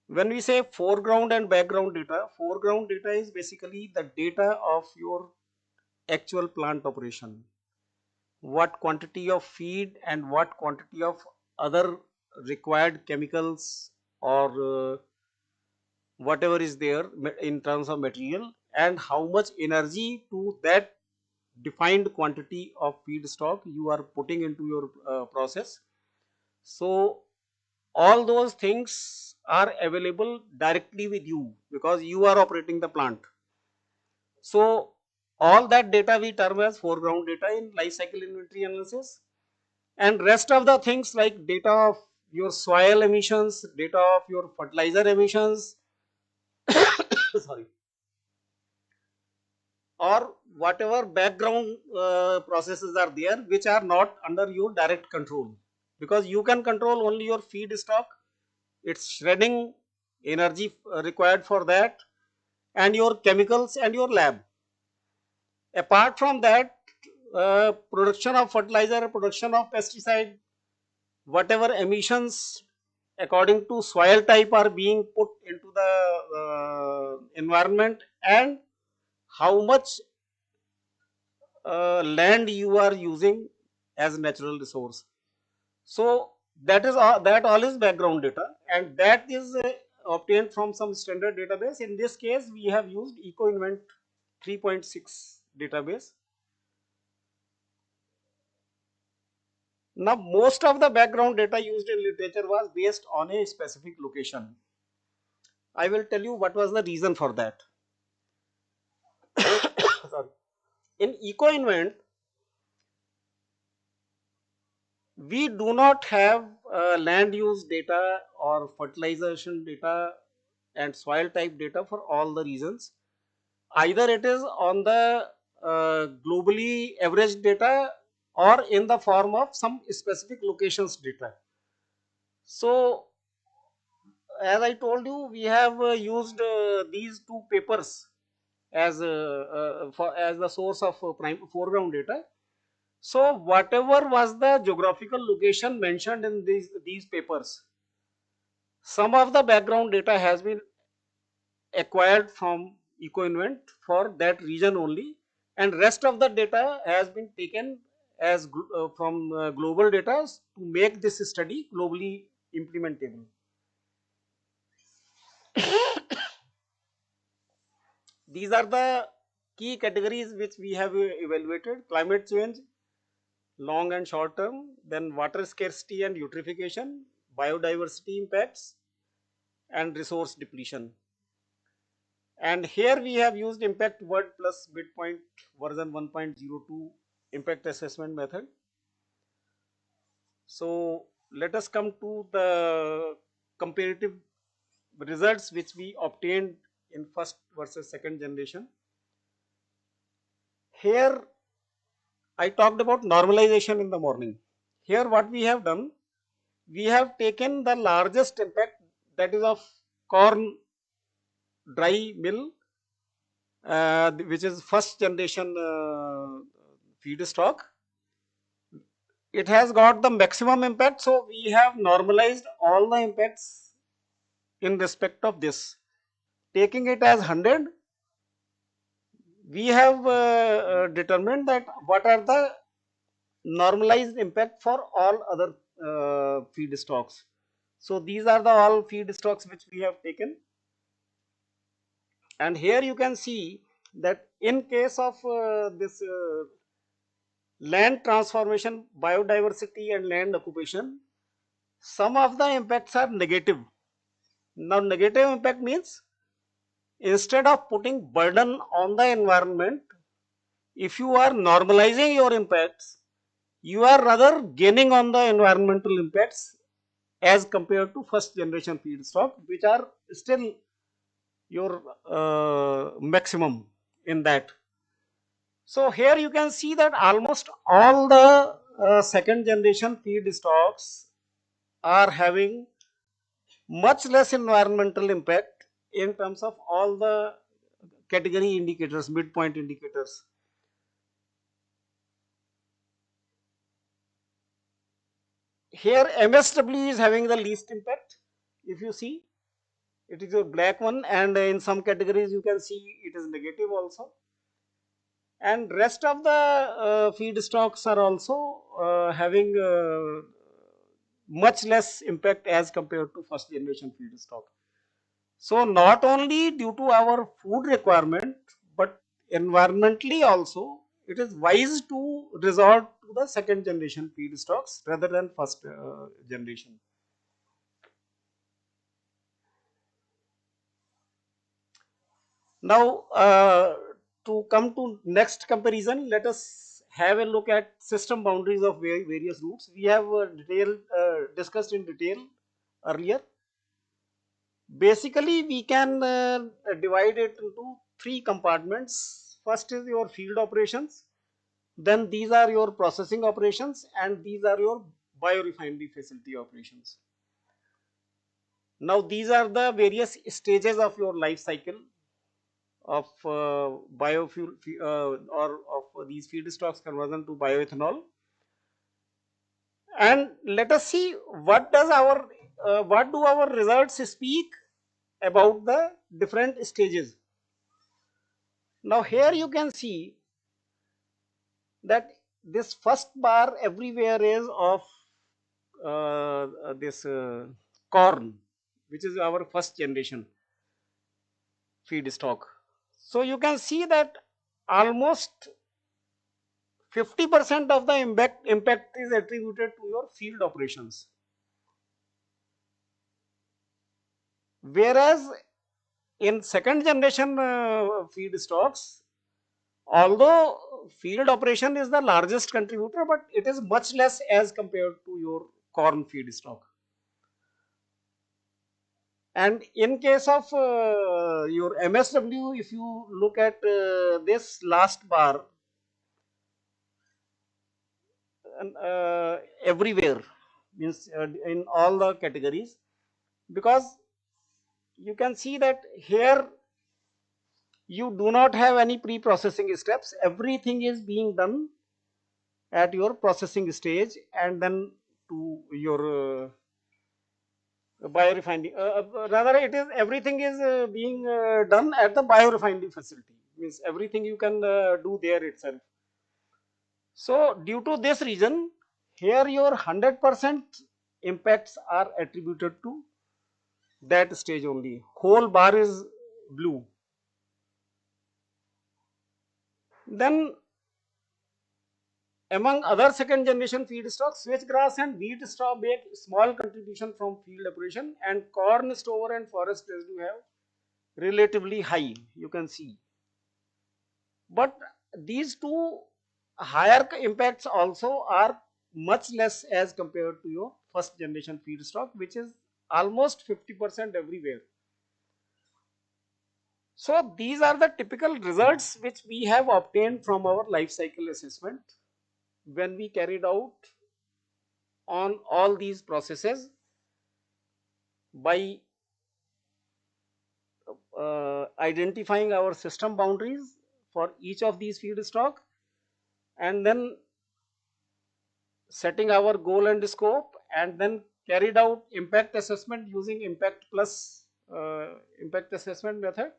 When we say foreground and background data, foreground data is basically the data of your actual plant operation. What quantity of feed and what quantity of other required chemicals or whatever is there in terms of material, and how much energy to that defined quantity of feedstock you are putting into your process. So all those things are available directly with you because you are operating the plant. So all that data we term as foreground data in life cycle inventory analysis, and rest of the things like data of your soil emissions, data of your fertilizer emissions, sorry, or whatever background processes are there which are not under your direct control, because you can control only your feedstock, its shredding, energy required for that, and your chemicals and your lab. Apart from that, production of fertilizer, production of pesticide, whatever emissions according to soil type are being put into the environment, and how much land you are using as natural resource. So that all is background data, and that is obtained from some standard database. In this case, we have used EcoInvent 3.6 database. Now, most of the background data used in literature was based on a specific location. I will tell you what was the reason for that. Sorry. In EcoInvent, we do not have land use data or fertilization data and soil type data for all the reasons. Either it is on the globally average data or in the form of some specific locations data. So as I told you, we have used these two papers as as the source of foreground data. So whatever was the geographical location mentioned in these papers, some of the background data has been acquired from EcoInvent for that region only, and rest of the data has been taken as from global data to make this study globally implementable. These are the key categories which we have evaluated: climate change, long and short term, then water scarcity and eutrophication, biodiversity impacts, and resource depletion. And here we have used impact word plus midpoint version 1.02 impact assessment method. So let us come to the comparative results which we obtained in first versus second generation. Here I talked about normalization in the morning. Here what we have done, we have taken the largest impact, that is of corn dry mill, which is first generation feedstock. It has got the maximum impact, so we have normalized all the impacts in respect of this. Taking it as 100, we have determined that what are the normalized impact for all other feedstocks. So these are the all feedstocks which we have taken, and here you can see that in case of this land transformation, biodiversity and land occupation, some of the impacts are negative. Now negative impact means instead of putting burden on the environment, if you are normalizing your impacts, you are rather gaining on the environmental impacts as compared to first generation feedstock, which are still your maximum in that. So here you can see that almost all the second generation feedstocks are having much less environmental impact in terms of all the category indicators, midpoint indicators. Here MSW is having the least impact. If you see, it is a black one, and in some categories you can see it is negative also. And rest of the feedstocks are also having much less impact as compared to first generation feedstock. So not only due to our food requirement, but environmentally also, it is wise to resort to the second generation feedstocks rather than first generation. Now, to come to next comparison, let us have a look at system boundaries of various routes. We have discussed in detail earlier. Basically, we can divide it into three compartments. First is your field operations, then these are your processing operations, and these are your biorefinery facility operations. Now, these are the various stages of your life cycle of biofuel or of these feedstocks conversion to bioethanol. And let us see what does our what do our results speak about the different stages. Now here you can see that this first bar everywhere is of this corn, which is our first generation feedstock. So you can see that almost 50% of the impact is attributed to your field operations. Whereas in second generation feedstocks, although field operation is the largest contributor, but it is much less as compared to your corn feedstock. And in case of your MSW, if you look at this last bar, everywhere means in all the categories, because you can see that here you do not have any pre-processing steps. Everything is being done at your processing stage and then to your biorefinery. Rather, it is everything is being done at the biorefinery facility. Means everything you can do there itself. So due to this reason, here your 100% impacts are attributed to that stage only. Whole bar is blue. Then among other second generation feedstocks, switchgrass and wheat straw make small contribution from field operation, and corn, stover and forest residue have relatively high, you can see. But these two higher impacts also are much less as compared to your first generation feedstock, which is almost 50% everywhere. So these are the typical results which we have obtained from our life cycle assessment when we carried out on all these processes by identifying our system boundaries for each of these feedstock, and then setting our goal and scope, and then carried out impact assessment using impact plus impact assessment method,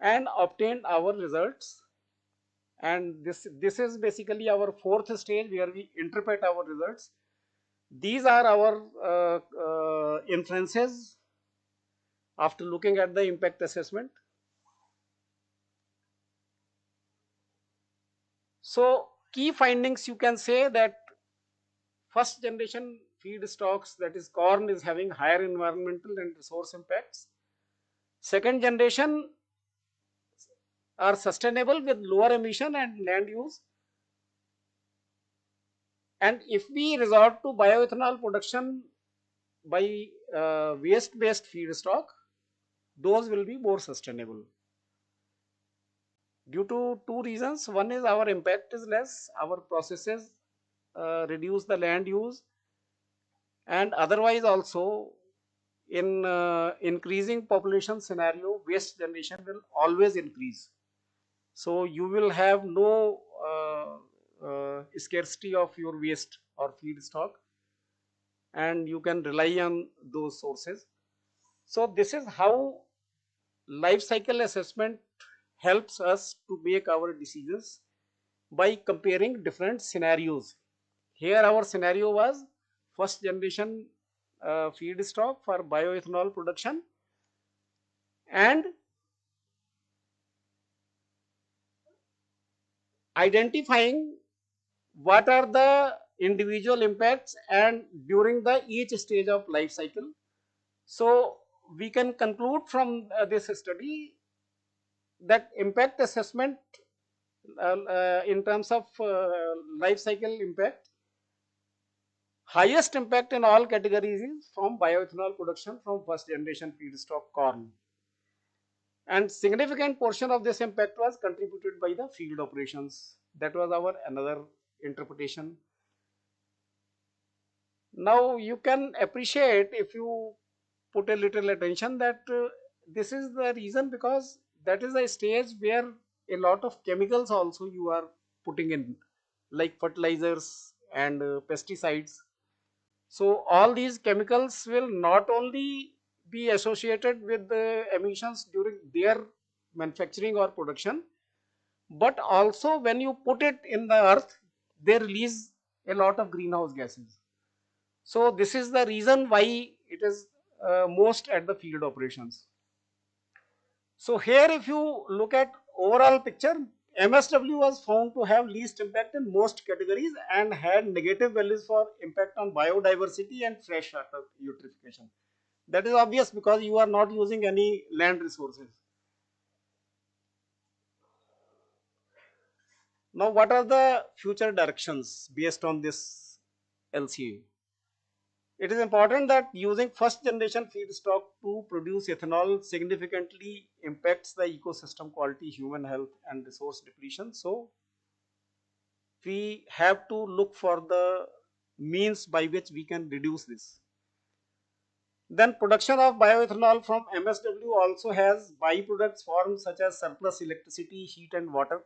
and obtained our results. And this is basically our fourth stage where we interpret our results. These are our inferences after looking at the impact assessment. So key findings, you can say that first generation feedstocks, that is corn, is having higher environmental and resource impacts. Second generation are sustainable with lower emission and land use. And if we resort to bioethanol production by waste-based feedstock, those will be more sustainable. Due to two reasons. One is our impact is less, our processes reduce the land use, and otherwise also in increasing population scenario, waste generation will always increase. So you will have no scarcity of your waste or feedstock, and you can rely on those sources. So this is how life cycle assessment helps us to make our decisions by comparing different scenarios. Here our scenario was first generation feedstock for bioethanol production, and identifying what are the individual impacts and during the each stage of life cycle. So we can conclude from this study that impact assessment in terms of life cycle impact, highest impact in all categories is from bioethanol production from first generation feedstock corn, and significant portion of this impact was contributed by the field operations. That was our another interpretation. Now you can appreciate, if you put a little attention, that this is the reason, because that is a stage where a lot of chemicals also you are putting in, like fertilizers and pesticides. So all these chemicals will not only be associated with the emissions during their manufacturing or production, but also when you put it in the earth, they release a lot of greenhouse gases. So this is the reason why it is most at the field operations. So here if you look at overall picture, MSW was found to have least impact in most categories and had negative values for impact on biodiversity and freshwater eutrophication. That is obvious because you are not using any land resources. Now what are the future directions based on this LCA? It is important that using first generation feedstock to produce ethanol significantly impacts the ecosystem quality, human health and resource depletion. So we have to look for the means by which we can reduce this. Then production of bioethanol from MSW also has byproducts formed such as surplus electricity, heat and water,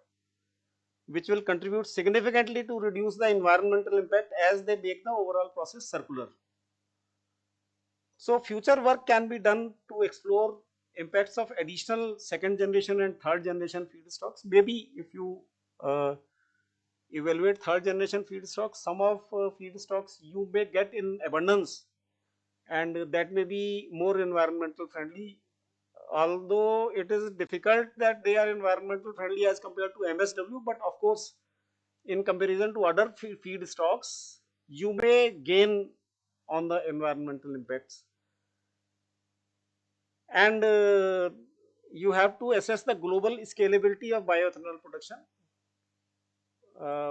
which will contribute significantly to reduce the environmental impact as they make the overall process circular. So future work can be done to explore impacts of additional second generation and third generation feedstocks. Maybe if you evaluate third generation feedstocks, some of feedstocks you may get in abundance, and that may be more environmental friendly, although it is difficult that they are environmental friendly as compared to MSW. But of course, in comparison to other feedstocks, you may gain on the environmental impacts. And you have to assess the global scalability of bioethanol production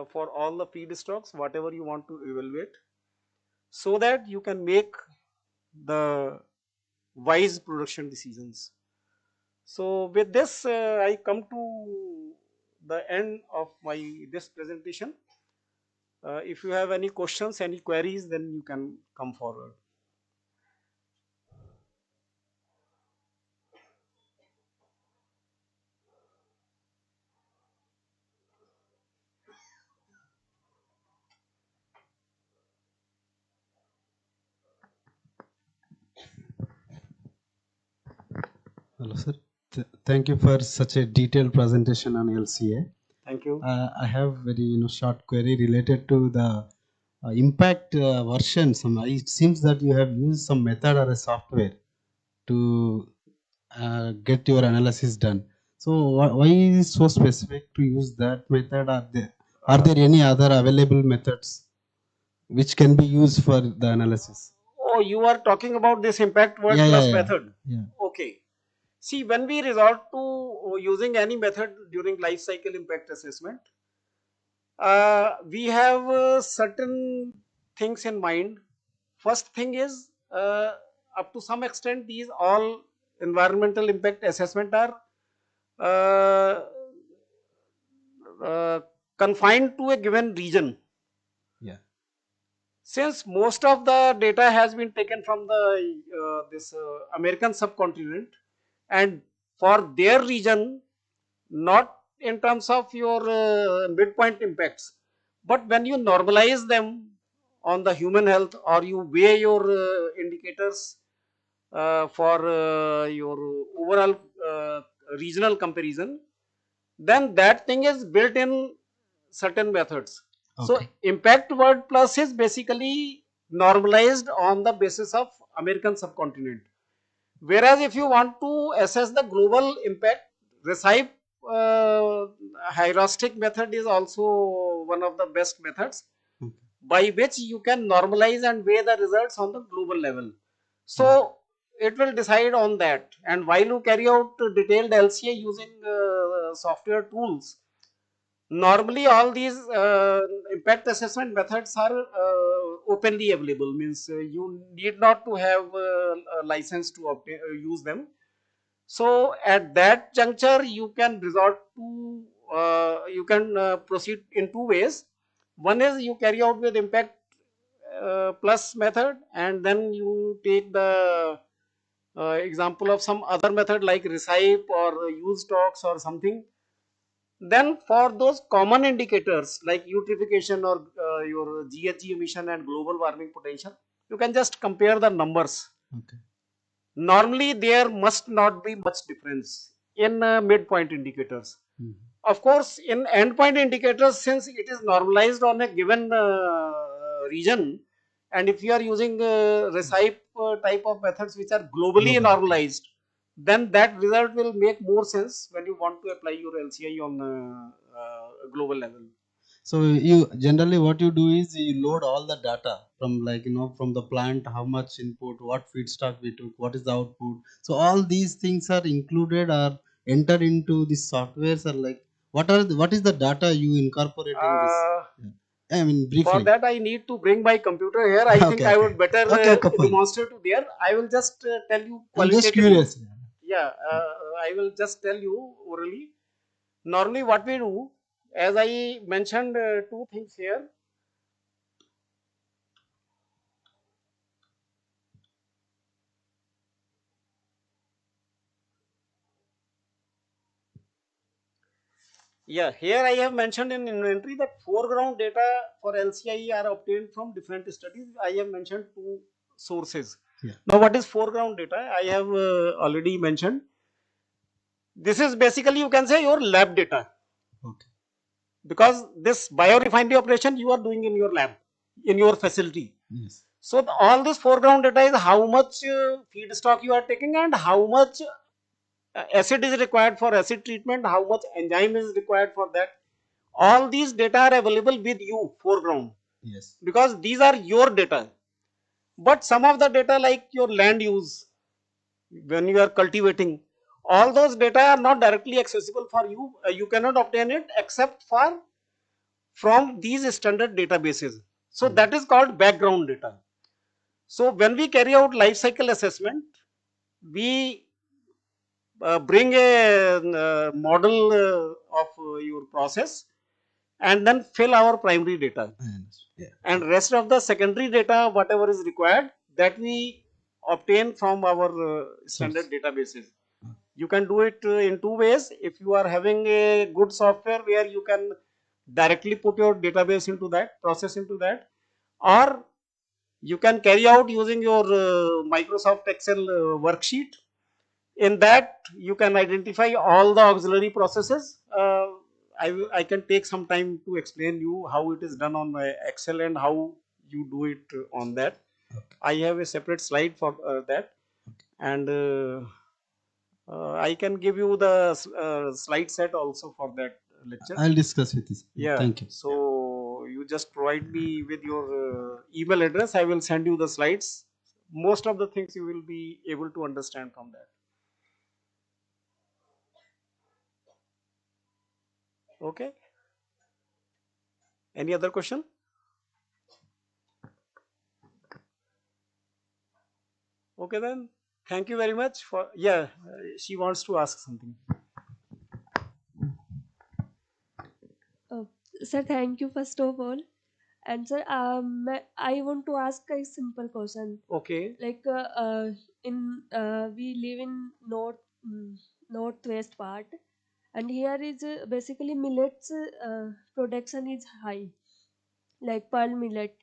for all the feedstocks, whatever you want to evaluate, so that you can make the wise production decisions. So with this, I come to the end of this presentation. If you have any questions, any queries, then you can come forward. Hello, sir. Thank you for such a detailed presentation on LCA. Thank you. I have very short query related to the impact version. It seems that you have used some method or a software to get your analysis done. So why is it so specific to use that method? Are there any other available methods which can be used for the analysis? Oh, you are talking about this impact word plus method. Yeah. Okay. See, when we resort to using any method during life cycle impact assessment, we have certain things in mind. First thing is, up to some extent, these all environmental impact assessment are uh, uh, confined to a given region. Yeah. Since most of the data has been taken from the this American subcontinent, and for their region, not in terms of your midpoint impacts, but when you normalize them on the human health, or you weigh your indicators for your overall regional comparison, then that thing is built in certain methods. So Okay. impact word plus is basically normalized on the basis of American subcontinent. Whereas if you want to assess the global impact, recipe uh, heuristic method is also one of the best methods Okay. by which you can normalize and weigh the results on the global level. So Okay. it will decide on that, and while you carry out detailed LCA using software tools, normally all these impact assessment methods are openly available, means you need not to have a license to obtain, use them. So at that juncture you can resort to you can proceed in two ways. One is you carry out with impact plus method, and then you take the example of some other method like recipe or use talks or something. Then for those common indicators like eutrophication or your GHG emission and global warming potential, you can just compare the numbers. Okay. Normally there must not be much difference in midpoint indicators. Mhm. Of course, in endpoint indicators, since it is normalized on a given region, and if you are using recipe type of methods which are globally Global. normalized, then that result will make more sense when you want to apply your LCI on global level. So you generally what you do is you load all the data from like from the plant, how much input, what feedstock we took, what is the output. So all these things are included or entered into the softwares, or like what is the data you incorporate in this? Uh, I mean for briefly. that I need to bring my computer here. I think Okay, I okay. would better Okay, okay, fine. demonstrate to there. I will just tell you I'm just qualitatively. curious. Yeah, I will just tell you orally. Normally what we do, as I mentioned two things here. Yeah, here I have mentioned in inventory that foreground data for LCI are obtained from different studies. I have mentioned two sources. Yeah. Now what is foreground data? I have already mentioned. This is basically, you can say, your lab data. Okay. Because this biorefinery operation you are doing in your lab, in your facility. Yes. So all this foreground data is how much feedstock you are taking and how much acid is required for acid treatment, how much enzyme is required for that. All these data are available with you foreground, Yes. because these are your data. But some of the data like your land use, when you are cultivating, all those data are not directly accessible for you. You cannot obtain it except for from these standard databases. So that is called background data. So when we carry out life cycle assessment, we bring a model of your process and then fill our primary data, I understand. Yeah. and rest of the secondary data whatever is required, that we obtain from our standard Source. databases. You can do it in two ways. If you are having a good software where you can directly put your database into that, process into that, or you can carry out using your Microsoft Excel worksheet. In that you can identify all the auxiliary processes. I can take some time to explain you how it is done on my Excel and how you do it on that. Okay. I have a separate slide for that, and I can give you the slide set also for that lecture. I'll discuss with this. Yeah. Thank you. So you just provide me with your email address. I will send you the slides. Most of the things you will be able to understand from that. Okay. Any other question? Okay then. Thank you very much for, yeah, she wants to ask something. Uh, Sir, thank you first of all. And sir, I want to ask a simple question. Okay. Like in we live in northwest part, and here is basically millets production is high, like pearl millet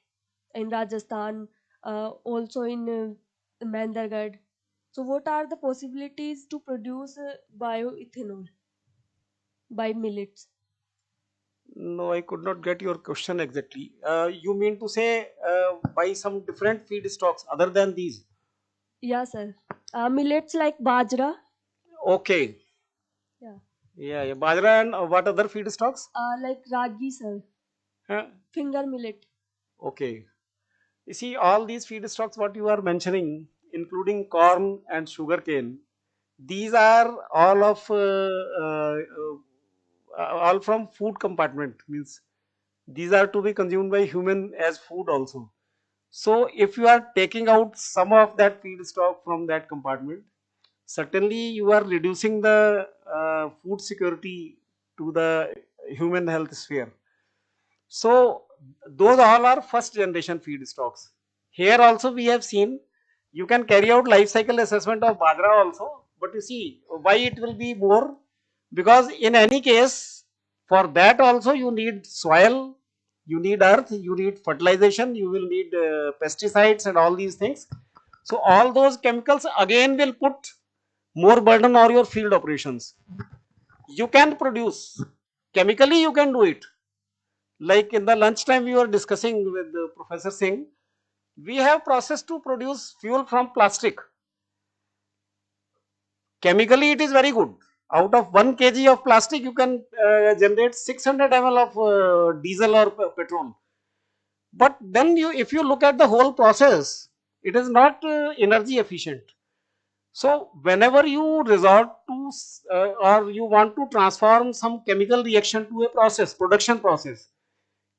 in Rajasthan, also in Mahendergarh. So, what are the possibilities to produce bioethanol by millets? No, I could not get your question exactly. You mean to say buy some different feedstocks other than these? Yeah, sir. Millets like bajra. Okay. Yeah. Yeah. Bajra and what other feedstocks? Like ragi, sir. Huh? Finger millet. Okay. You see, all these feedstocks what you are mentioning, including corn and sugarcane, these are all of all from food compartment. Means these are to be consumed by human as food also. So if you are taking out some of that feedstock from that compartment, certainly you are reducing the food security to the human health sphere. So those all are first generation feedstocks. Here also we have seen you can carry out life cycle assessment of bajra also, but you see why it will be more, because in any case for that also you need soil, you need earth, you need fertilization, you will need pesticides and all these things. So all those chemicals again will put more burden on your field operations. You can produce chemically, you can do it. Like in the lunchtime we were discussing with Professor Singh, we have process to produce fuel from plastic. Chemically it is very good. Out of 1 kg of plastic you can generate 600 ml of diesel or petrol. But then you, if you look at the whole process, it is not energy efficient. So whenever you resort to or you want to transform some chemical reaction to a process, production process,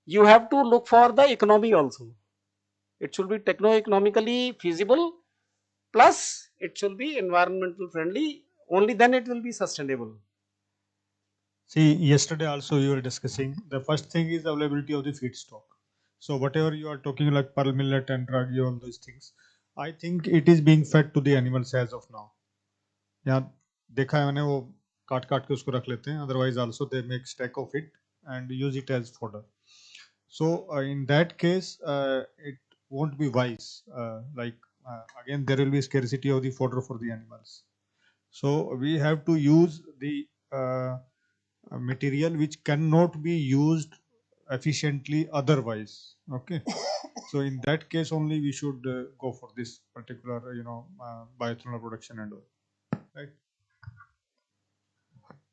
you have to look for the economy also. It should be techno-economically feasible, plus it should be environmental friendly, only then it will be sustainable. See, yesterday also you were discussing the first thing is availability of the feedstock. So whatever you are talking like pearl millet and ragi, all those things, I think it is being fed to the animals as of now. यहाँ देखा है मैंने, वो काट काट के उसको रख लेते हैं, otherwise also they make stack of it and use it as fodder. So in that case it won't be wise, again there will be scarcity of the fodder for the animals. So we have to use the material which cannot be used efficiently otherwise. Okay. So in that case only we should go for this particular bioethanol production and all, right?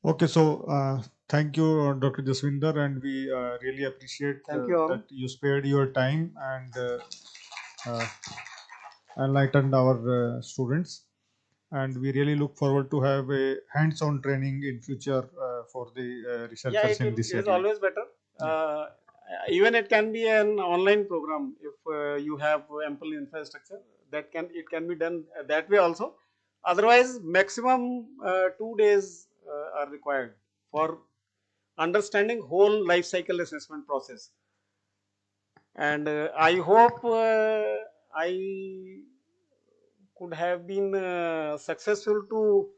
Okay, so thank you Dr. Jaswinder, and we really appreciate Thank you all. that you spared your time and uh, enlightened our students, and we really look forward to have a hands-on training in future for the Yeah, researchers in this it is area. always better. Even it can be an online program if you have ample infrastructure. That can, it can be done that way also. Otherwise, maximum 2 days are required for understanding whole life cycle assessment process. And I hope I could have been successful to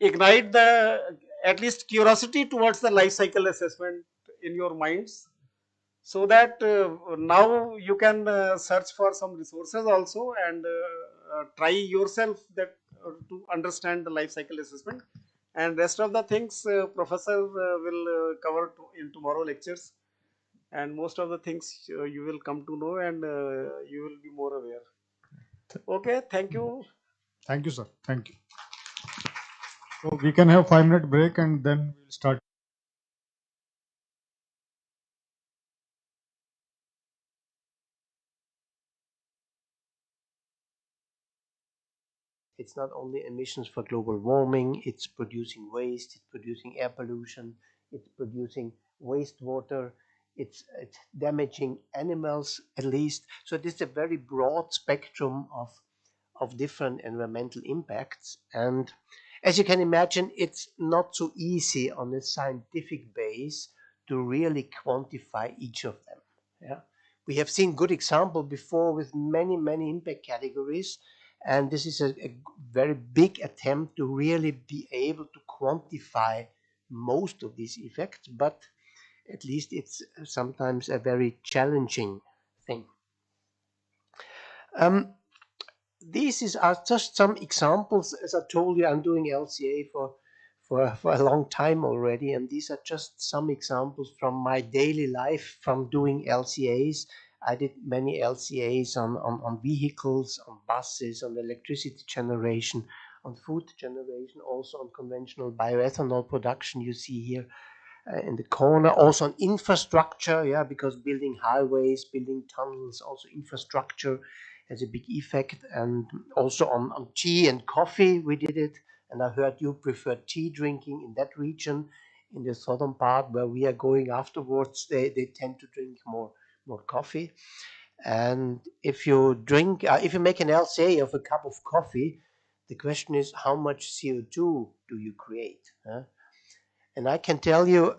ignite the at least curiosity towards the life cycle assessment in your minds, so that now you can search for some resources also and try yourself that to understand the life cycle assessment, and rest of the things professor will cover in tomorrow lectures, and most of the things you will come to know, and you will be more aware. Okay, thank you. Thank you, sir. Thank you. So we can have 5-minute break and then we'll start. It's not only emissions for global warming, it's producing waste, it's producing air pollution, it's producing wastewater, it's damaging animals at least. So this is a very broad spectrum of different environmental impacts. And as you can imagine, it's not so easy on a scientific base to really quantify each of them. Yeah. We have seen good example before with many impact categories, and this is a very big attempt to really be able to quantify most of these effects, but at least it's sometimes a very challenging thing. Um, are just some examples. As I told you, I'm doing LCA for a long time already, and these are just some examples from my daily life from doing LCAs. I did many LCAs on vehicles, on buses, on electricity generation, on food generation, also on conventional bioethanol production. You see here in the corner, also on infrastructure, yeah, because building highways, building tunnels, also infrastructure has a big effect, and also on tea and coffee we did it. And I heard you prefer tea drinking in that region. In the southern part where we are going afterwards, they tend to drink more coffee. And if you drink, if you make an LCA of a cup of coffee, the question is how much CO2 do you create? And I can tell you,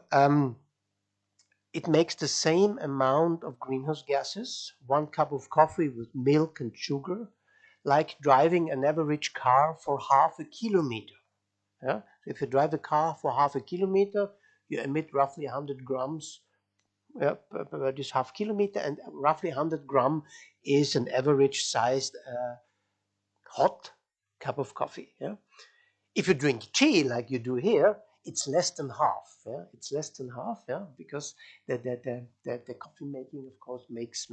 it makes the same amount of greenhouse gases, one cup of coffee with milk and sugar, like driving an average car for half a kilometer. Yeah? So if you drive a car for half a kilometer, you emit roughly 100 grams per this half kilometer, and roughly 100 gram is an average sized hot cup of coffee. Yeah? If you drink tea like you do here, it's less than half. Yeah? It's less than half, yeah, because the coffee making, of course, makes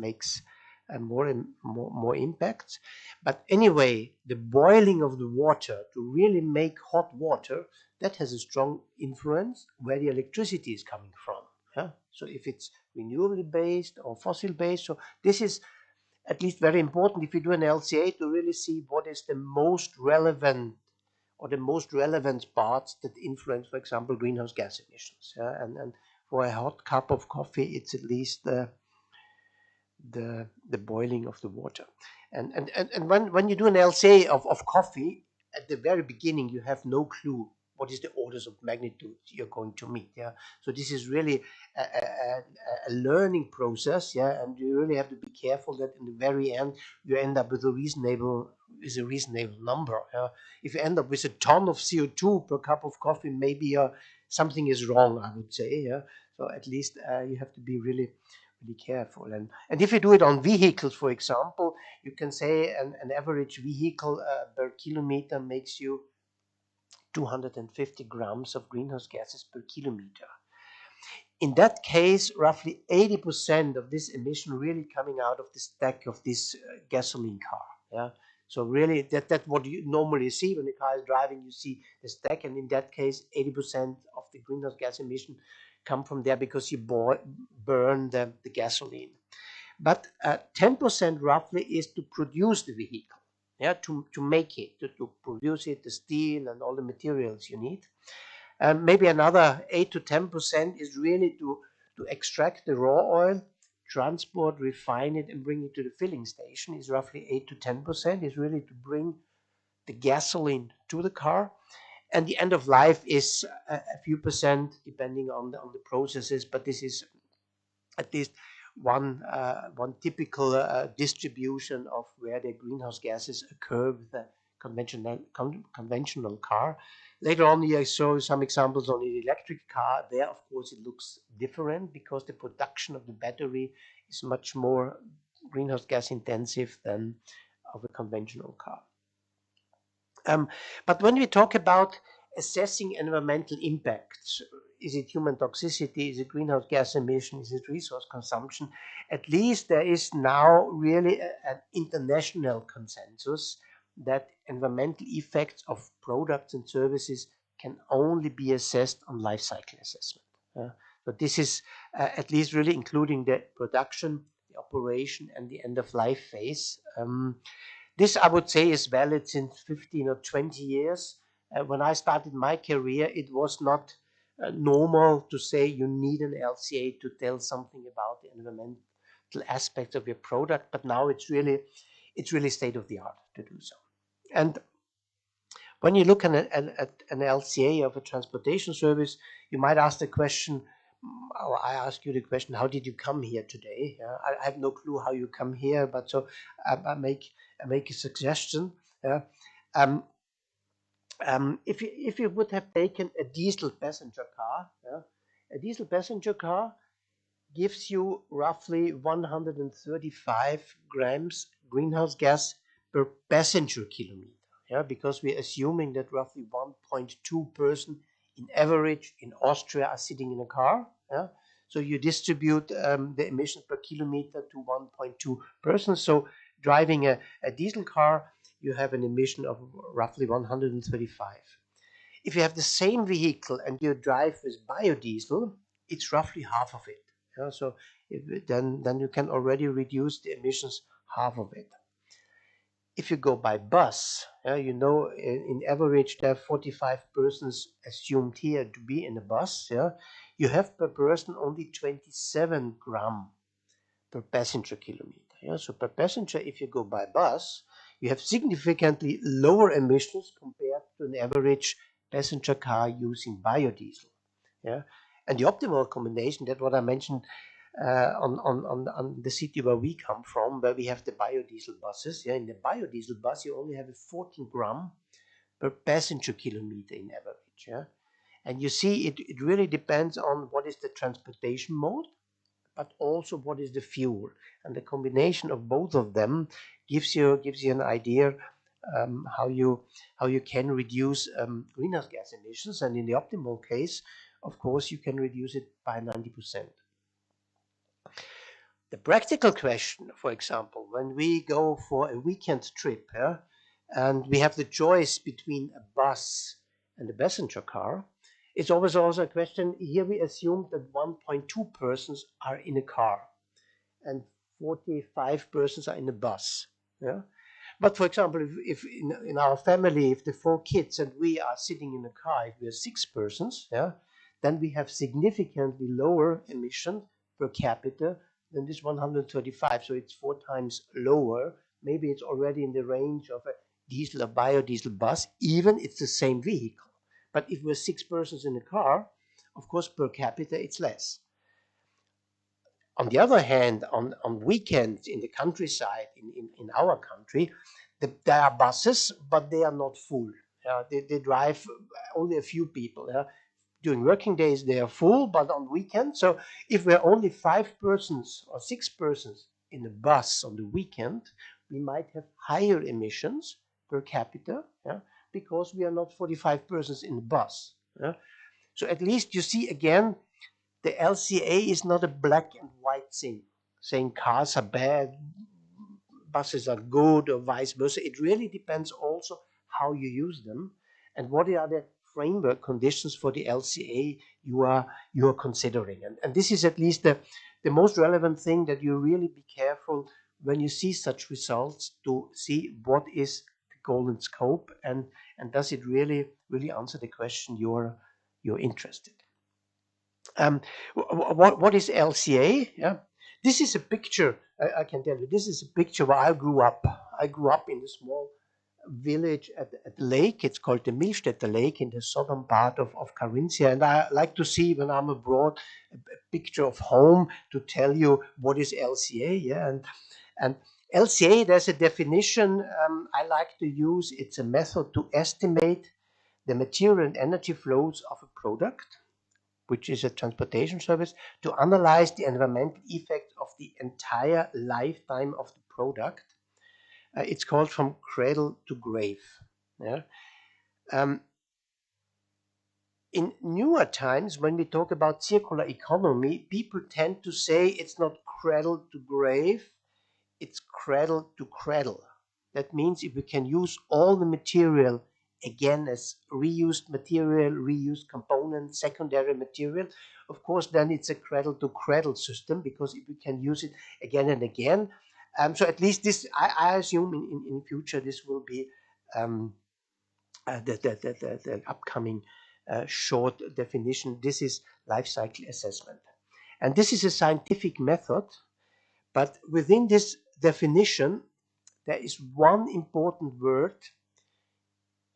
more impact. But anyway, the boiling of the water to really make hot water, that has a strong influence where the electricity is coming from. Yeah? So if it's renewably based or fossil based, so this is at least very important if you do an LCA to really see what is the most relevant or the most relevant parts that influence, for example, greenhouse gas emissions. Yeah? And for a hot cup of coffee, it's at least the boiling of the water. And when you do an LCA of coffee, at the very beginning, you have no clue what is the orders of magnitude you're going to meet. Yeah. So this is really a learning process. Yeah. And you really have to be careful that in the very end, you end up with a reasonable number. If you end up with a ton of CO2 per cup of coffee, maybe something is wrong, I would say. Yeah. So at least you have to be really careful. And if you do it on vehicles, for example, you can say an average vehicle per kilometer makes you 250 grams of greenhouse gases per kilometer. In that case, roughly 80% of this emission really coming out of the stack of this gasoline car. Yeah. So really, that's what you normally see when the car is driving. You see the stack, and in that case, 80% of the greenhouse gas emission come from there because you burn the gasoline. But 10% roughly is to produce the vehicle, yeah, to make it, to produce it, the steel and all the materials you need. And maybe another 8 to 10% is really to extract the raw oil, transport, refine it, and bring it to the filling station. Is roughly 8 to 10%. Is really to bring the gasoline to the car, and the end of life is a few percent depending on the processes. But this is at least one typical distribution of where the greenhouse gases occur with a conventional car. Later on, I show some examples on the electric car. There, of course, it looks different because the production of the battery is much more greenhouse gas intensive than of a conventional car. But when we talk about assessing environmental impacts, is it human toxicity, is it greenhouse gas emission, is it resource consumption? At least there is now really an international consensus that environmental effects of products and services can only be assessed on life cycle assessment. But this is at least really including the production, the operation, and the end of life phase. This, I would say, is valid since 15 or 20 years. When I started my career, it was not normal to say you need an LCA to tell something about the environmental aspects of your product, but now it's really state of the art to do so. And when you look at an LCA of a transportation service, you might ask the question, or I ask you the question, how did you come here today? I have no clue how you come here, but so I make a suggestion. Um, if you would have taken a diesel passenger car, a diesel passenger car gives you roughly 135 grams greenhouse gas per passenger kilometer. Yeah, because we're assuming that roughly 1.2 person in average in Austria are sitting in a car. Yeah, so you distribute the emission per kilometer to 1.2 persons. So driving a diesel car, you have an emission of roughly 135. If you have the same vehicle and you drive with biodiesel, it's roughly half of it. Yeah, so then you can already reduce the emissions half of it. If you go by bus, in average there are 45 persons assumed here to be in a bus. Yeah, you have per person only 27 gram per passenger kilometer. Yeah, so per passenger, if you go by bus, you have significantly lower emissions compared to an average passenger car using biodiesel. Yeah, and the optimal combination, that's what I mentioned on the city where we come from, where we have the biodiesel buses. Yeah, in the biodiesel bus, you only have a 14 gram per passenger kilometer in average. Yeah, and you see, it really depends on what is the transportation mode, but also what is the fuel, and the combination of both of them gives you an idea how you can reduce greenhouse gas emissions, and in the optimal case, of course, you can reduce it by 90%. The practical question, for example, when we go for a weekend trip, and we have the choice between a bus and a passenger car, it's always also a question. Here we assume that 1.2 persons are in a car and 45 persons are in a bus. Yeah. But for example, if in our family, if the 4 kids and we are sitting in a car, if we are 6 persons, yeah, then we have significantly lower emission per capita than this 135. So it's 4 times lower. Maybe it's already in the range of a diesel or biodiesel bus, even it's the same vehicle. But if we're 6 persons in a car, of course, per capita, it's less. On the other hand, on weekends in the countryside, in our country, there are buses, but they are not full. They drive only a few people. During working days, they are full, but on weekends, so if we're only 5 persons or 6 persons in a bus on the weekend, we might have higher emissions per capita, because we are not 45 persons in the bus. So at least you see again, the LCA is not a black and white thing, saying cars are bad, buses are good, or vice versa. It really depends also how you use them and what are the framework conditions for the LCA you are considering. And this is at least the most relevant thing, that you really be careful when you see such results to see what is the golden scope, and does it really answer the question you're interested. What is LCA? Yeah, this is a picture. I can tell you, this is a picture where I grew up. I grew up in a small village at the lake. It's called the Milstädter Lake in the southern part of Carinthia. And I like to see, when I'm abroad, a picture of home to tell you what is LCA. Yeah, and LCA, there's a definition I like to use. It's a method to estimate the material and energy flows of a product, which is a transportation service, to analyze the environmental effects of the entire lifetime of the product. It's called from cradle to grave. Yeah. In newer times, when we talk about circular economy, people tend to say it's not cradle to grave, it's cradle to cradle. That means if we can use all the material again as reused material, reused components, secondary material, of course, then it's a cradle to cradle system, because if we can use it again and again. So at least this, I assume in future, this will be the upcoming short definition. This is life cycle assessment. And this is a scientific method, but within this definition, there is one important word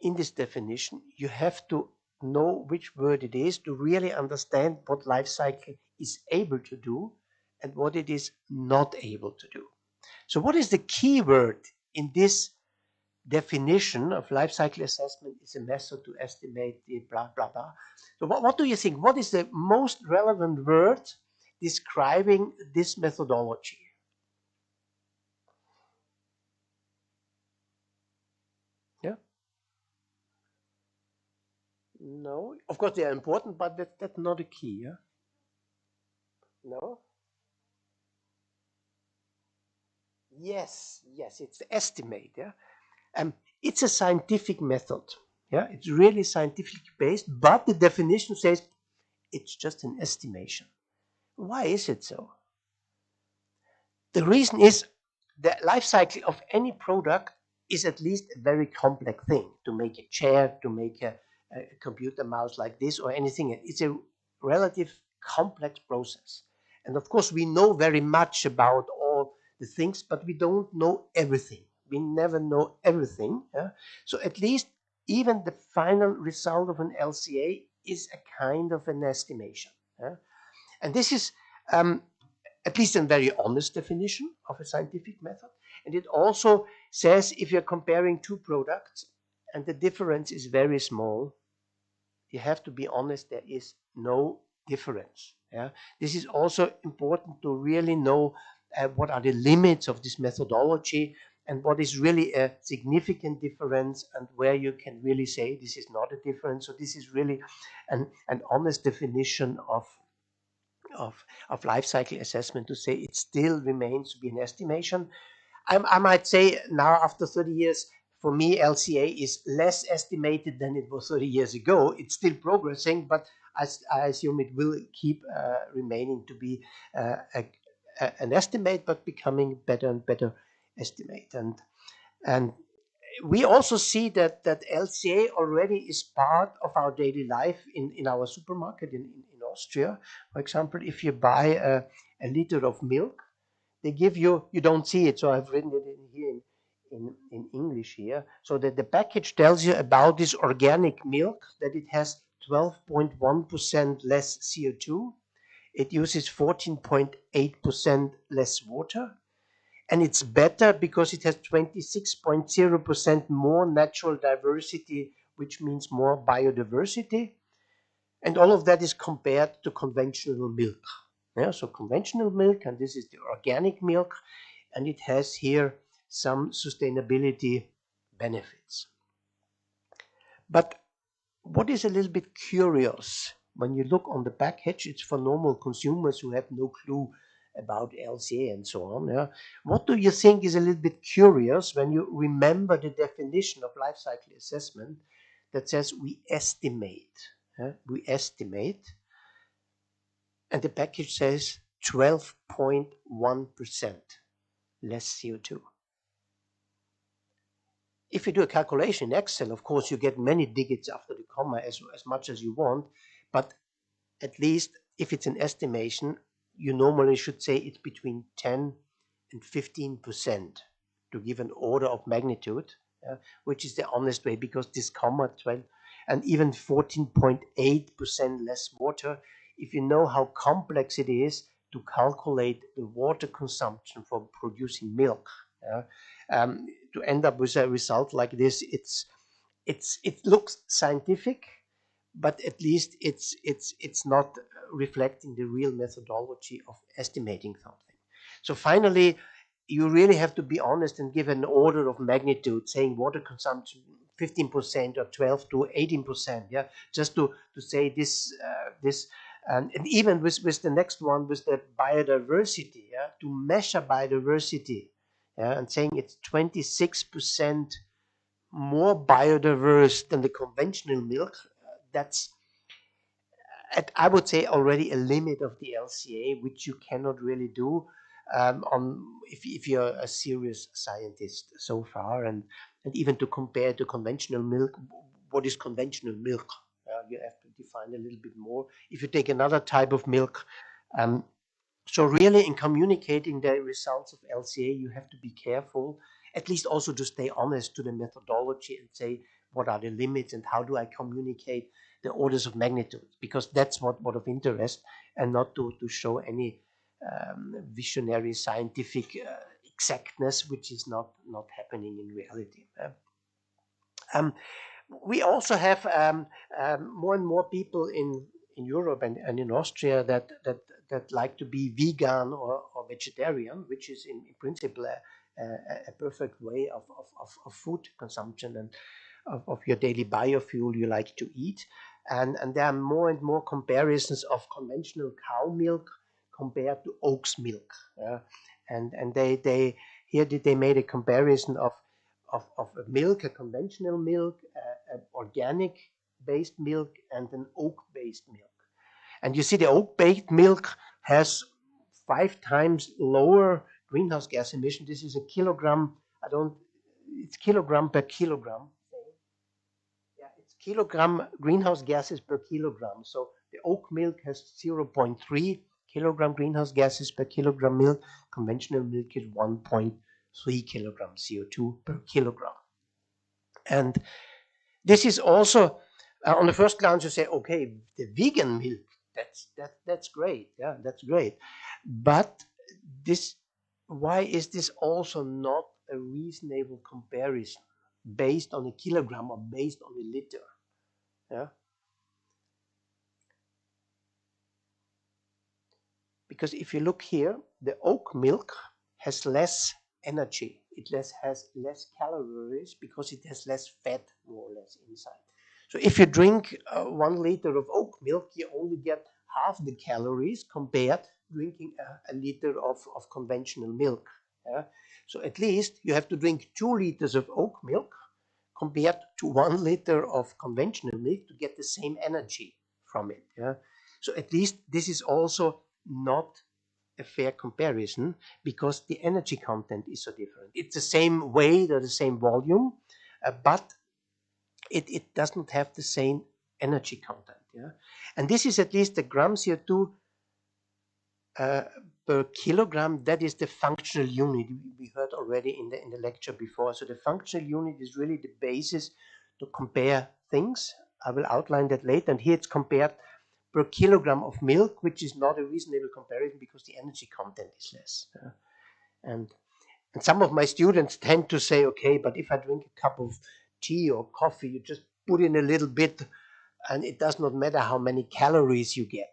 in this definition. You have to know which word it is to really understand what life cycle is able to do and what it is not able to do. So what is the key word in this definition of life cycle assessment? Is a method to estimate the blah, blah, blah. So what do you think? What is the most relevant word describing this methodology? Yeah. No, of course they are important, but that's not a key. Yeah. No. Yes, yes, it's the estimate. Yeah. It's a scientific method. Yeah, it's really scientifically based, but the definition says it's just an estimation. Why is it so? The reason is the life cycle of any product is at least a very complex thing. To make a chair, to make a computer mouse like this or anything, it's a relative complex process. And of course, we know very much about all the things, but we don't know everything. We never know everything. Yeah? So at least even the final result of an LCA is a kind of an estimation. Yeah? And this is at least a very honest definition of a scientific method. And it also says if you're comparing two products and the difference is very small, you have to be honest, there is no difference. Yeah? This is also important to really know what are the limits of this methodology and what is really a significant difference and where you can really say this is not a difference. So this is really an honest definition of life cycle assessment to say it still remains to be an estimation. I might say now after 30 years, for me, LCA is less estimated than it was 30 years ago. It's still progressing, but I assume it will keep remaining to be an estimate, but becoming better and better estimate. And we also see that LCA already is part of our daily life in our supermarket in Austria. For example, if you buy a liter of milk, they give you, you don't see it, so I've written it in here in English here, so that the package tells you about this organic milk, that it has 12.1% less CO2, it uses 14.8% less water, and it's better because it has 26.0% more natural diversity, which means more biodiversity. And all of that is compared to conventional milk. Yeah, so conventional milk, and this is the organic milk, and it has here some sustainability benefits. But what is a little bit curious, when you look on the package, it's for normal consumers who have no clue about LCA and so on. Yeah? What do you think is a little bit curious when you remember the definition of life cycle assessment that says we estimate? Yeah? We estimate, and the package says 12.1% less CO2. If you do a calculation in Excel, of course, you get many digits after the comma as much as you want, but at least if it's an estimation, you normally should say it's between 10 and 15% to give an order of magnitude, which is the honest way, because this comma 12 and even 14.8% less water, if you know how complex it is to calculate the water consumption for producing milk, to end up with a result like this, it looks scientific, but at least it's not reflecting the real methodology of estimating something. So finally, you really have to be honest and give an order of magnitude, saying water consumption 15% or 12 to 18%. Yeah, just to say this and even with the next one, with the biodiversity, yeah, to measure biodiversity, yeah, and saying it's 26% more biodiverse than the conventional milk. That's, I would say, already a limit of the LCA, which you cannot really do if you're a serious scientist so far, and even to compare to conventional milk, what is conventional milk? You have to define a little bit more. If you take another type of milk, so really in communicating the results of LCA, you have to be careful, at least also to stay honest to the methodology and say, what are the limits and how do I communicate the orders of magnitude? Because that's what of interest, and not to show any visionary scientific exactness, which is not happening in reality. We also have more and more people in Europe and in Austria that like to be vegan or vegetarian, which is in principle a perfect way of food consumption and of your daily biofuel you like to eat. And there are more and more comparisons of conventional cow milk compared to oats milk. And they here they made a comparison of a milk, a conventional milk, an organic based milk, and an oat based milk. And you see the oat based milk has 5 times lower greenhouse gas emission. This is a kilogram. It's kilogram per kilogram. Yeah, it's kilogram greenhouse gases per kilogram. So the oat milk has 0.3 kilogram greenhouse gases per kilogram milk. Conventional milk is 1.3 kilogram CO2 per kilogram. And this is also, on the first glance, you say, okay, the vegan milk, that's great. Yeah, that's great. But this, why is this also not a reasonable comparison based on a kilogram or based on a liter? Yeah. Because if you look here, the oat milk has less energy. It has less calories because it has less fat, more or less, inside. So if you drink 1 liter of oat milk, you only get half the calories compared drinking a liter of conventional milk. Yeah? So at least you have to drink 2 liters of oat milk compared to 1 liter of conventional milk to get the same energy from it. Yeah? So at least this is also not a fair comparison because the energy content is so different. It's the same weight or the same volume, but it doesn't have the same energy content. Yeah? And this is at least the gram CO2 per kilogram. That is the functional unit we heard already in the lecture before. So the functional unit is really the basis to compare things. I will outline that later. And here it's compared per kilogram of milk, which is not a reasonable comparison because the energy content is less. And some of my students tend to say, okay, but if I drink a cup of tea or coffee, you just put in a little bit and it does not matter how many calories you get.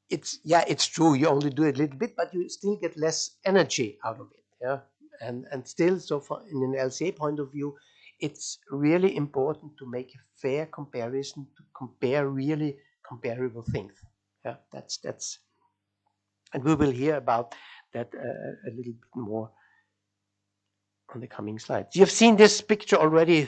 It's true, you only do it a little bit, but you still get less energy out of it. Yeah. And still, so for in an LCA point of view, it's really important to make a fair comparison, to compare really comparable things. Yeah, that's and we will hear about that a little bit more on the coming slides. You've seen this picture already.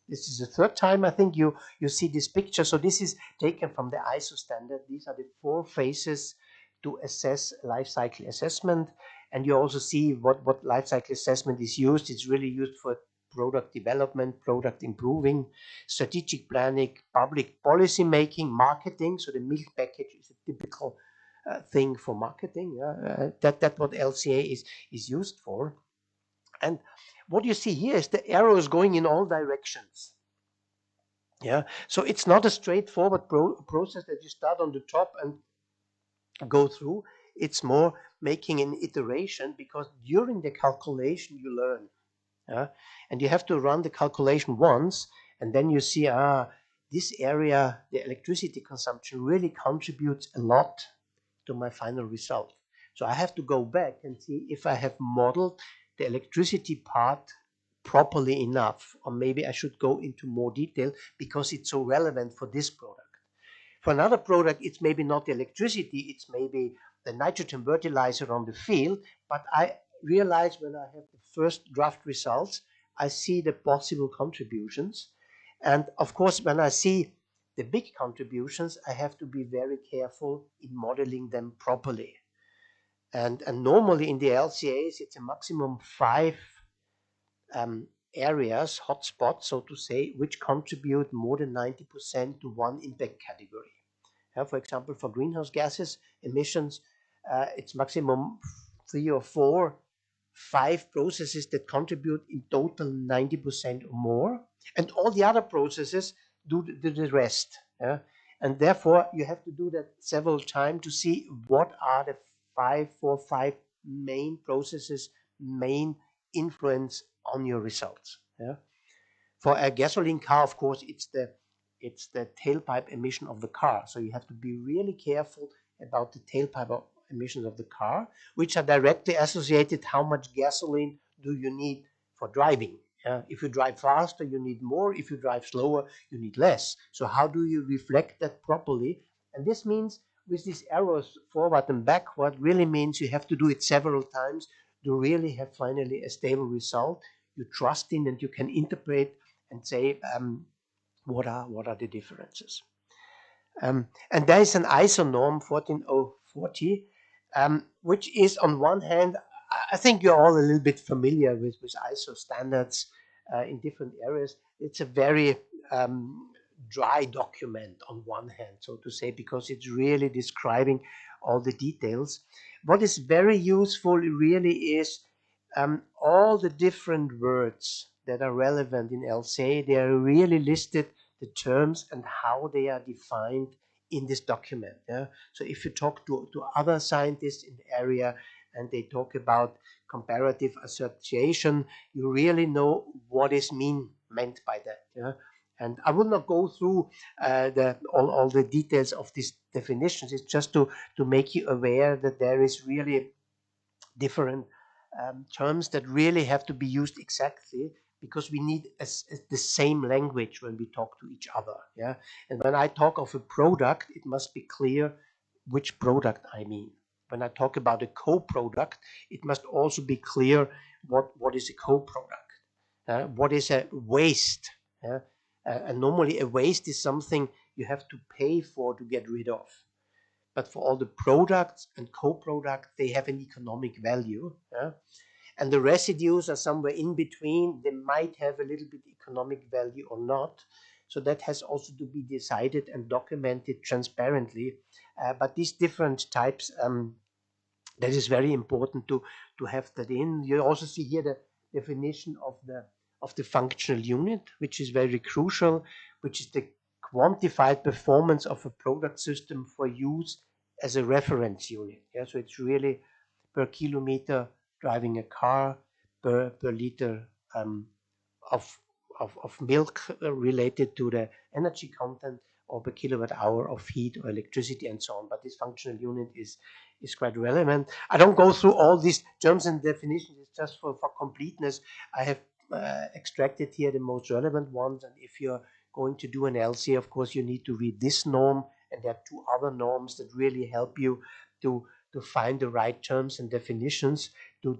This is the 3rd time I think you see this picture. So this is taken from the ISO standard. These are the 4 phases to assess life cycle assessment. And you also see what life cycle assessment is used. It's really used for product development, product improving, strategic planning, public policy making, marketing. So the milk package is a typical thing for marketing. That's what LCA is used for. And what you see here is the arrows going in all directions. Yeah, so it's not a straightforward process that you start on the top and go through. It's more making an iteration because during the calculation you learn. Yeah? And you have to run the calculation once and then you see, this area, the electricity consumption really contributes a lot to my final result. So I have to go back and see if I have modeled the electricity part properly enough, or maybe I should go into more detail because it's so relevant for this product. For another product, it's maybe not the electricity, it's maybe the nitrogen fertilizer on the field, but I realize when I have the first draft results, I see the possible contributions. And of course, when I see the big contributions, I have to be very careful in modeling them properly. And normally in the LCAs, it's a maximum 5 areas, hotspots, so to say, which contribute more than 90% to one impact category. For example, for greenhouse gases emissions, it's maximum 3 or 4, 5 processes that contribute in total 90% or more, and all the other processes do the rest. And therefore, you have to do that several times to see what are the 5 main processes, main influence on your results. For a gasoline car, of course, it's the tailpipe emission of the car. So you have to be really careful about the tailpipe emissions of the car, which are directly associated how much gasoline do you need for driving. If you drive faster, you need more. If you drive slower, you need less. So how do you reflect that properly? And this means with these arrows forward and backward really means you have to do it several times to really have finally a stable result you trust in and you can interpret and say what are the differences. And there is an ISO norm 14040, which is on one hand, I think you're all a little bit familiar with ISO standards in different areas. It's a very dry document on one hand, so to say, because it's really describing all the details. What is very useful really is all the different words that are relevant in LCA. They are really listed, the terms and how they are defined in this document. So if you talk to other scientists in the area and they talk about comparative association, you really know what is meant by that. And I will not go through all the details of these definitions. It's just to make you aware that there is really different terms that really have to be used exactly because we need the same language when we talk to each other. And when I talk of a product, it must be clear which product I mean. When I talk about a co-product, it must also be clear what is a co-product. What is a waste? And normally a waste is something you have to pay for to get rid of. But for all the products and co-products, they have an economic value. And the residues are somewhere in between. They might have a little bit economic value or not. So that has also to be decided and documented transparently. But these different types, that is very important to have that in. You also see here the definition of the functional unit, which is very crucial, which is the quantified performance of a product system for use as a reference unit. So it's really per kilometer driving a car, per liter of milk related to the energy content, or per kilowatt hour of heat or electricity and so on. But this functional unit is quite relevant. I don't go through all these terms and definitions. It's just for completeness. I have extracted here the most relevant ones. And if you're going to do an LC, of course, you need to read this norm. And there are 2 other norms that really help you to find the right terms and definitions to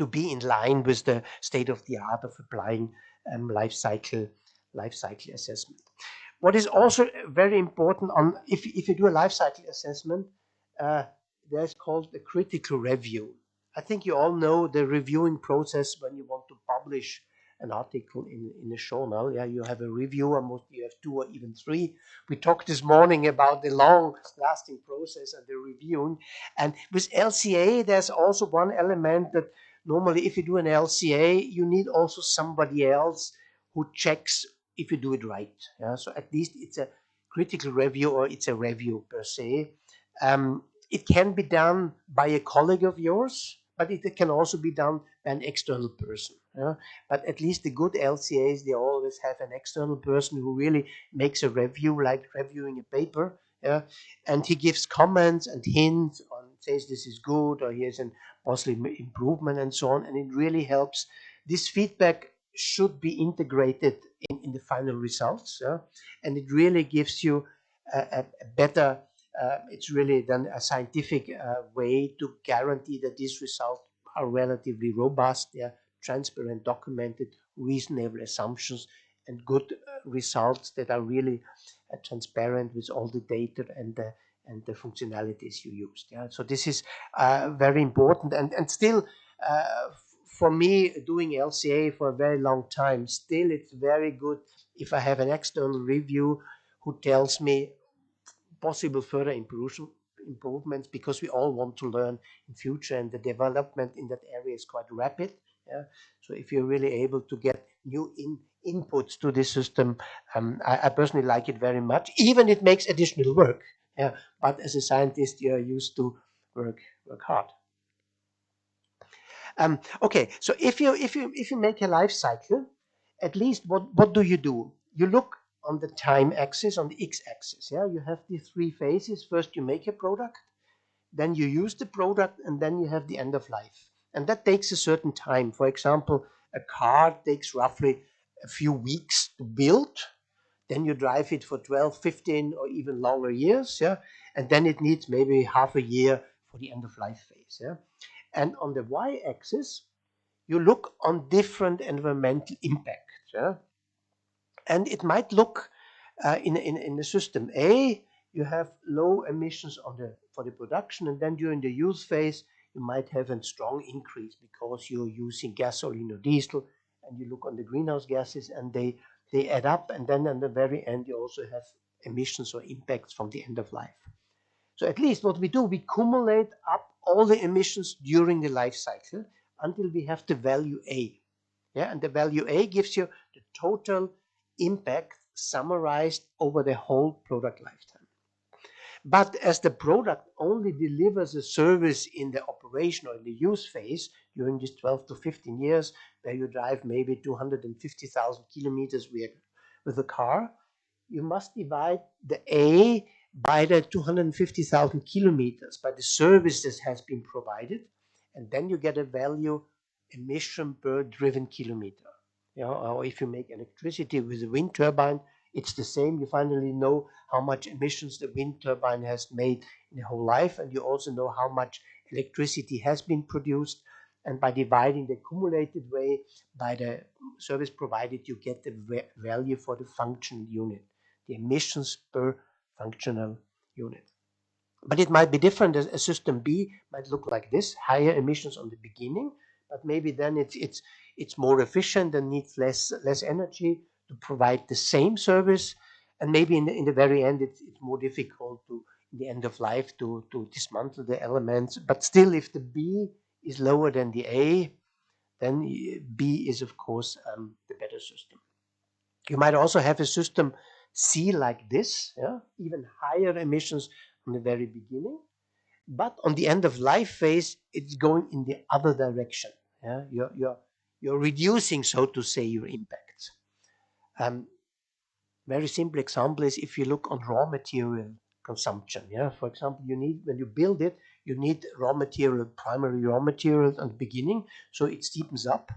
be in line with the state of the art of applying life cycle assessment. What is also very important on if you do a life cycle assessment, there's called a critical review. I think you all know the reviewing process when you want to publish an article in a journal. You have a reviewer, mostly you have 2 or even 3. We talked this morning about the long-lasting process and the reviewing. And with LCA, there's also one element that normally if you do an LCA, you need also somebody else who checks if you do it right. So at least it's a critical review or it's a review per se. It can be done by a colleague of yours, but it can also be done by an external person. But at least the good LCAs, they always have an external person who really makes a review, like reviewing a paper. And he gives comments and hints on, says this is good or here's an possibly improvement and so on. And it really helps. This feedback should be integrated in the final results. And it really gives you a better, it's really then a scientific way to guarantee that these results are relatively robust, transparent, documented, reasonable assumptions, and good results that are really transparent with all the data and the functionalities you used. So this is very important, and still for me, doing LCA for a very long time, still it's very good if I have an external review who tells me possible further improvements, because we all want to learn in future, and the development in that area is quite rapid. Yeah? So if you're really able to get new inputs to this system, I personally like it very much. Even it makes additional work. Yeah, but as a scientist, you're used to work hard. Okay, so if you make a life cycle, at least what do? You look on the time axis, on the x-axis. Yeah, you have the three phases. First, you make a product, then you use the product, and then you have the end of life. And that takes a certain time. For example, a car takes roughly a few weeks to build. Then you drive it for 12, 15, or even longer years. Yeah, and then it needs maybe half a year for the end of life phase. Yeah, and on the y-axis, you look on different environmental impacts. Yeah? And it might look in the system A, you have low emissions for the production, and then during the use phase, you might have a strong increase because you're using gasoline or diesel, and you look on the greenhouse gases, and they add up, and then at the very end, you also have emissions or impacts from the end of life. So at least what we do, we cumulate up all the emissions during the life cycle until we have the value A. Yeah, and the value A gives you the total impact summarized over the whole product lifetime. But as the product only delivers a service in the operation or in the use phase during these 12 to 15 years, where you drive maybe 250,000 kilometers with a car, you must divide the A by the 250,000 kilometers, by the service that has been provided, and then you get a value emission per driven kilometer. Or if you make electricity with a wind turbine, it's the same. You finally know how much emissions the wind turbine has made in the whole life, and you also know how much electricity has been produced. And by dividing the accumulated way by the service provided, you get the value for the functional unit, the emissions per functional unit. But it might be different. A system B might look like this: higher emissions on the beginning, but maybe then it's more efficient and needs less energy to provide the same service. And maybe in the very end, it's more difficult in the end of life to dismantle the elements. But still, if the B is lower than the A, then B is of course the better system. You might also have a system C like this, yeah? Even higher emissions from the very beginning. But on the end of life phase, it's going in the other direction. Yeah? You're reducing, so to say, your impacts. Very simple example is if you look on raw material consumption. Yeah, for example, when you build it, you need raw material, primary raw materials at the beginning, so it steepens up.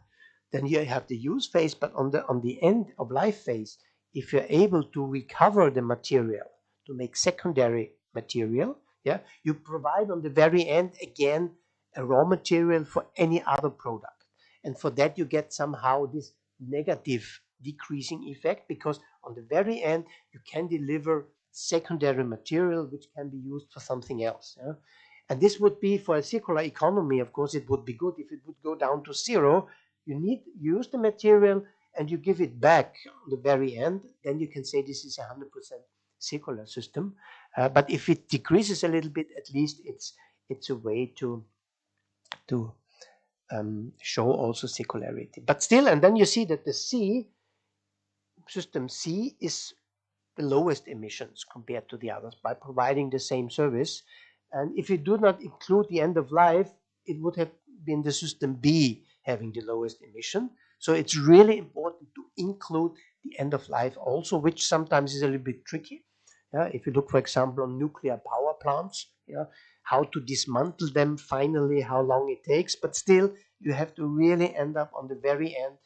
Then you have the use phase, but on the end of life phase, if you're able to recover the material to make secondary material, yeah, you provide on the very end again a raw material for any other product, and for that you get somehow this negative decreasing effect, because on the very end you can deliver secondary material which can be used for something else. Yeah? And this would be, for a circular economy, of course it would be good if it would go down to zero. You use the material and you give it back on the very end, then you can say this is 100% circular system. But if it decreases a little bit, at least it's a way to show also circularity. But still, and then you see that the system C is the lowest emissions compared to the others by providing the same service. And if you do not include the end of life, it would have been the system B having the lowest emission. So it's really important to include the end of life also, which sometimes is a little bit tricky. If you look, for example, on nuclear power plants, how to dismantle them finally, how long it takes, but still you have to really end up on the very end,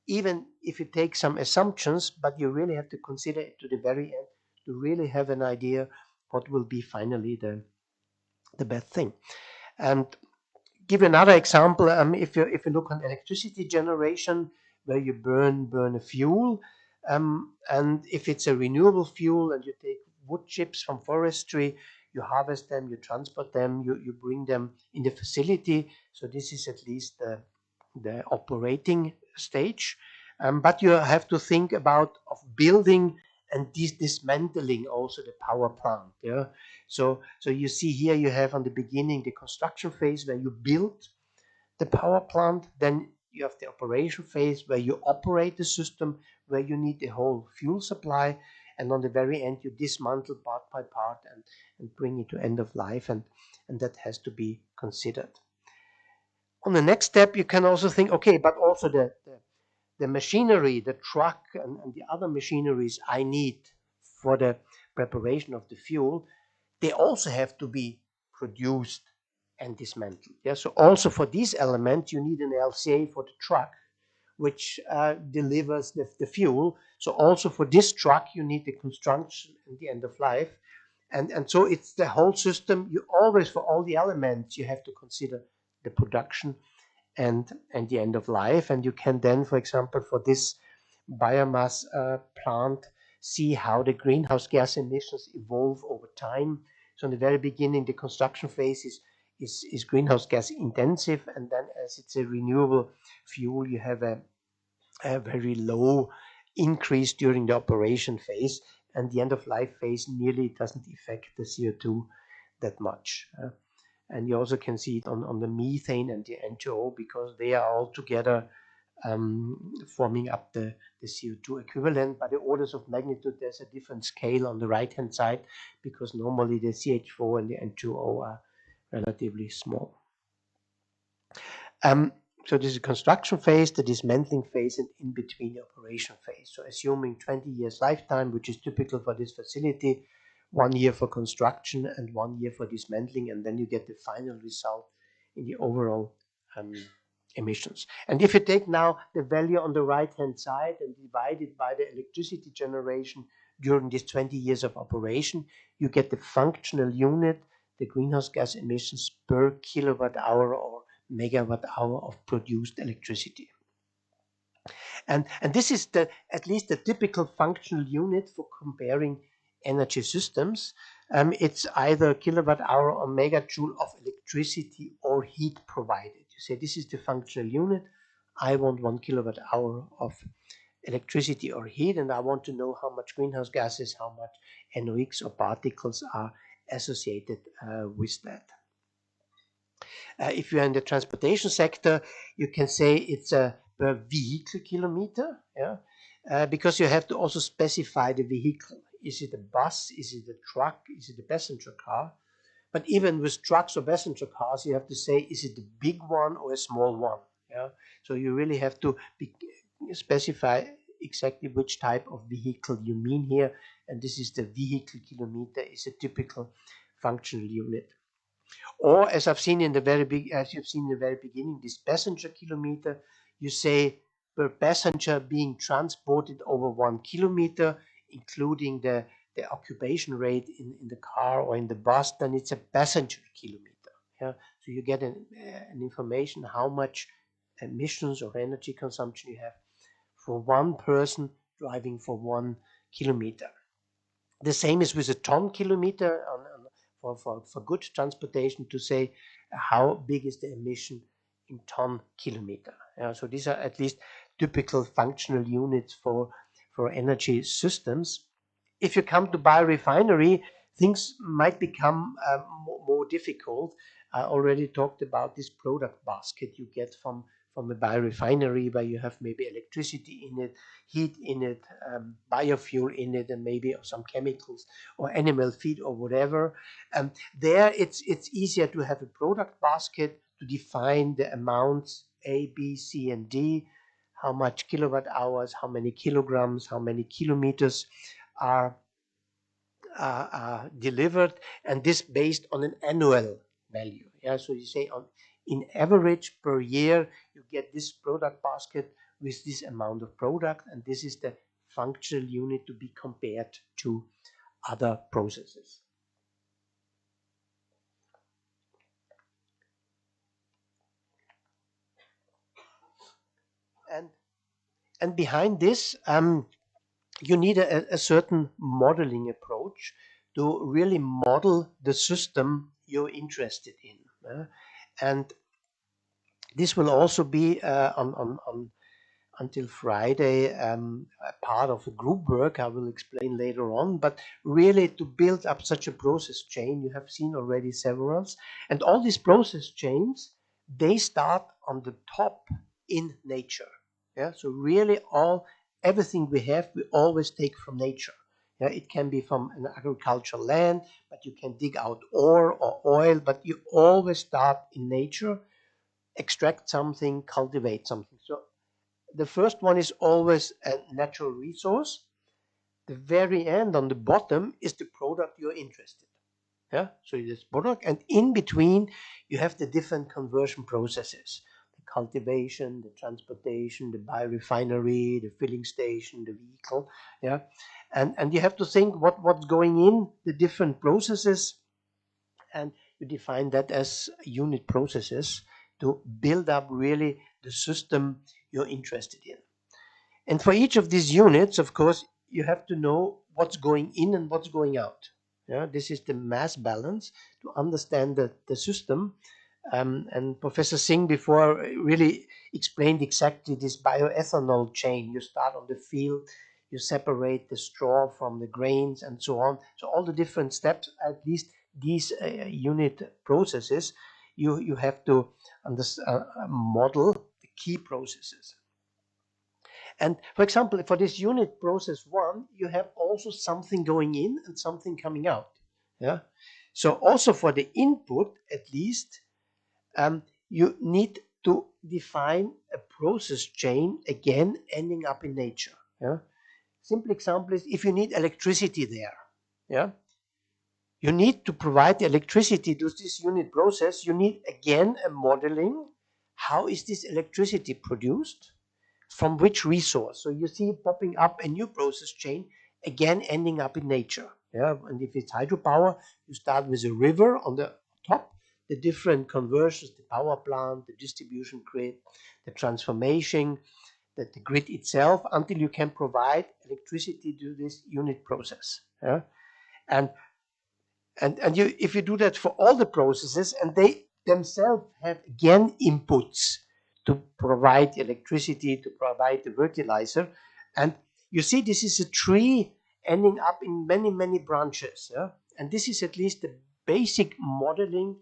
even if you take some assumptions, but you really have to consider it to the very end to really have an idea what will be finally the best thing. And give you another example. If you look on electricity generation, where you burn a fuel, and if it's a renewable fuel and you take wood chips from forestry, you harvest them, you transport them, you bring them in the facility. So this is at least the operating stage. But you have to think about of building and dismantling also the power plant. Yeah. So you see here you have on the beginning the construction phase where you build the power plant, then you have the operation phase where you operate the system, where you need the whole fuel supply, and on the very end you dismantle part by part and bring it to end of life, and that has to be considered. On the next step, you can also think, okay, but also the machinery, the truck, and the other machineries I need for the preparation of the fuel, they also have to be produced and dismantled. Yeah, so also for these elements, you need an LCA for the truck, which delivers the fuel. So also for this truck, you need the construction and the end of life. And so it's the whole system. You always, for all the elements, you have to consider the production and the end of life. And you can then, for example, for this biomass plant, see how the greenhouse gas emissions evolve over time. So in the very beginning, the construction phase is greenhouse gas intensive, and then as it's a renewable fuel, you have a very low increase during the operation phase, and the end of life phase nearly doesn't affect the CO2 that much. And you also can see it on the methane and the N2O, because they are all together forming up the CO2 equivalent. By the orders of magnitude, there's a different scale on the right-hand side, because normally the CH4 and the N2O are relatively small. So this is construction phase, the dismantling phase, and in between the operation phase. So assuming 20 years lifetime, which is typical for this facility, 1 year for construction and 1 year for dismantling, and then you get the final result in the overall emissions. And if you take now the value on the right-hand side and divide it by the electricity generation during these 20 years of operation, you get the functional unit, the greenhouse gas emissions per kilowatt hour or megawatt hour of produced electricity. And this is at least the typical functional unit for comparing energy systems. It's either kilowatt hour or megajoule of electricity or heat provided. You say this is the functional unit. I want 1 kilowatt hour of electricity or heat, and I want to know how much greenhouse gases, how much NOx or particles are associated with that. If you're in the transportation sector, you can say it's a per vehicle kilometer, yeah, because you have to also specify the vehicle. Is it a bus? Is it a truck? Is it a passenger car? But even with trucks or passenger cars, you have to say, is it a big one or a small one? Yeah. So you really have to specify exactly which type of vehicle you mean here. And this is the vehicle kilometer, is a typical functional unit. Or as you've seen in the very beginning, this passenger kilometer, you say per passenger being transported over 1 kilometer, including the occupation rate in the car or in the bus, then it's a passenger kilometer. Yeah? So you get an information how much emissions or energy consumption you have for one person driving for 1 kilometer. The same is with a ton kilometer for good transportation, to say how big is the emission in ton kilometer. So these are at least typical functional units for energy systems. If you come to biorefinery, things might become more difficult. I already talked about this product basket you get from a biorefinery, where you have maybe electricity in it, heat in it, biofuel in it, and maybe some chemicals or animal feed or whatever. There it's easier to have a product basket to define the amounts A, B, C, and D, how much kilowatt hours, how many kilograms, how many kilometers are delivered, and this based on an annual value. Yeah, so you say in average per year you get this product basket with this amount of product, and this is the functional unit to be compared to other processes. And behind this, you need a certain modeling approach to really model the system you're interested in. And This will also be until Friday a part of a group work I will explain later on. But really, to build up such a process chain, you have seen already several, and all these process chains, they start on the top in nature. Yeah, so really everything we have, we always take from nature. Yeah, it can be from an agricultural land, but you can dig out ore or oil, but you always start in nature, extract something, cultivate something. So the first one is always a natural resource. The very end on the bottom is the product you're interested. Yeah, so this product, and in between you have the different conversion processes: the cultivation, the transportation, the biorefinery, the filling station, the vehicle. Yeah, and you have to think what's going in the different processes, and you define that as unit processes to build up really the system you're interested in. And for each of these units, of course, you have to know what's going in and what's going out. Yeah, this is the mass balance to understand the system. And Professor Singh before really explained exactly this bioethanol chain. You start on the field, you separate the straw from the grains and so on. So all the different steps, at least these unit processes, you have to model the key processes. And for example, for this unit process one, you have also something going in and something coming out. Yeah. So also for the input, at least, you need to define a process chain again, ending up in nature. Yeah. Simple example is if you need electricity there. Yeah. You need to provide the electricity to this unit process. You need again a modeling. How is this electricity produced? From which resource? So you see popping up a new process chain, again ending up in nature. Yeah, and if it's hydropower, you start with a river on the top, the different conversions, the power plant, the distribution grid, the transformation, the grid itself, until you can provide electricity to this unit process. Yeah, and and you if you do that for all the processes, and they themselves have again inputs to provide electricity, to provide the fertilizer, and you see this is a tree ending up in many branches. Yeah, and this is at least the basic modeling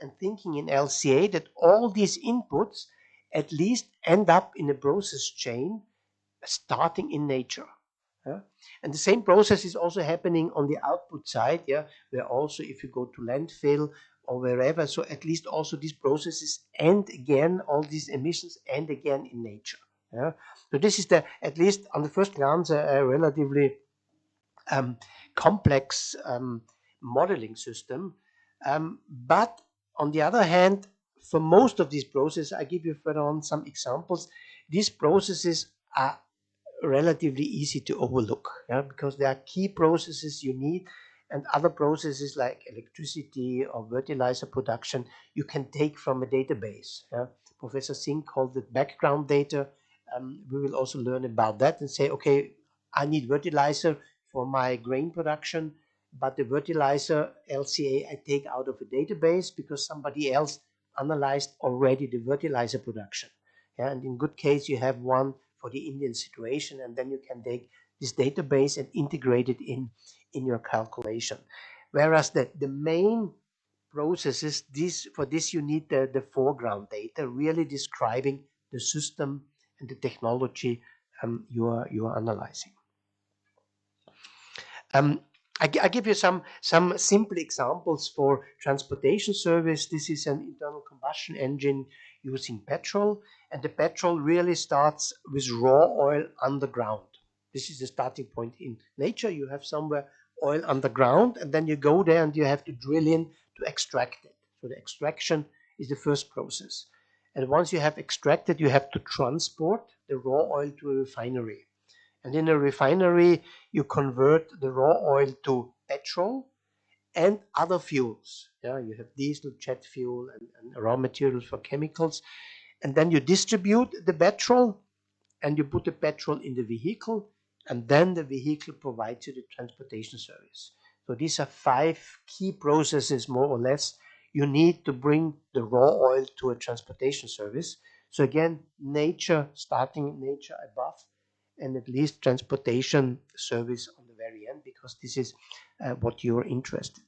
and thinking in LCA, that all these inputs at least end up in a process chain starting in nature. Yeah? And the same process is also happening on the output side, yeah, where also if you go to landfill or wherever, so at least also these processes end again, all these emissions end again in nature. Yeah? So this is the, at least on the first glance, a relatively complex modeling system. But on the other hand, for most of these processes, I give you further on some examples, these processes are relatively easy to overlook, yeah, because there are key processes you need, and other processes like electricity or fertilizer production you can take from a database. Yeah. Professor Singh called it background data. We will also learn about that and say, okay, I need fertilizer for my grain production, but the fertilizer LCA I take out of a database because somebody else analyzed already the fertilizer production. Yeah, and in good case you have one for the Indian situation, and then you can take this database and integrate it in your calculation. Whereas the main processes, for this you need the foreground data, really describing the system and the technology you are analyzing. I give you some simple examples for transportation service. This is an internal combustion engine using petrol, and the petrol really starts with raw oil underground. This is the starting point in nature. You have somewhere oil underground, and then you go there and you have to drill in to extract it. So the extraction is the first process. And once you have extracted, you have to transport the raw oil to a refinery. And in a refinery, you convert the raw oil to petrol and other fuels. Yeah, you have diesel, jet fuel, and raw materials for chemicals. And then you distribute the petrol, and you put the petrol in the vehicle, and then the vehicle provides you the transportation service. So these are 5 key processes, more or less, you need to bring the raw oil to a transportation service. So again, nature, starting nature above, and at least transportation service on the very end, because this is what you're interested.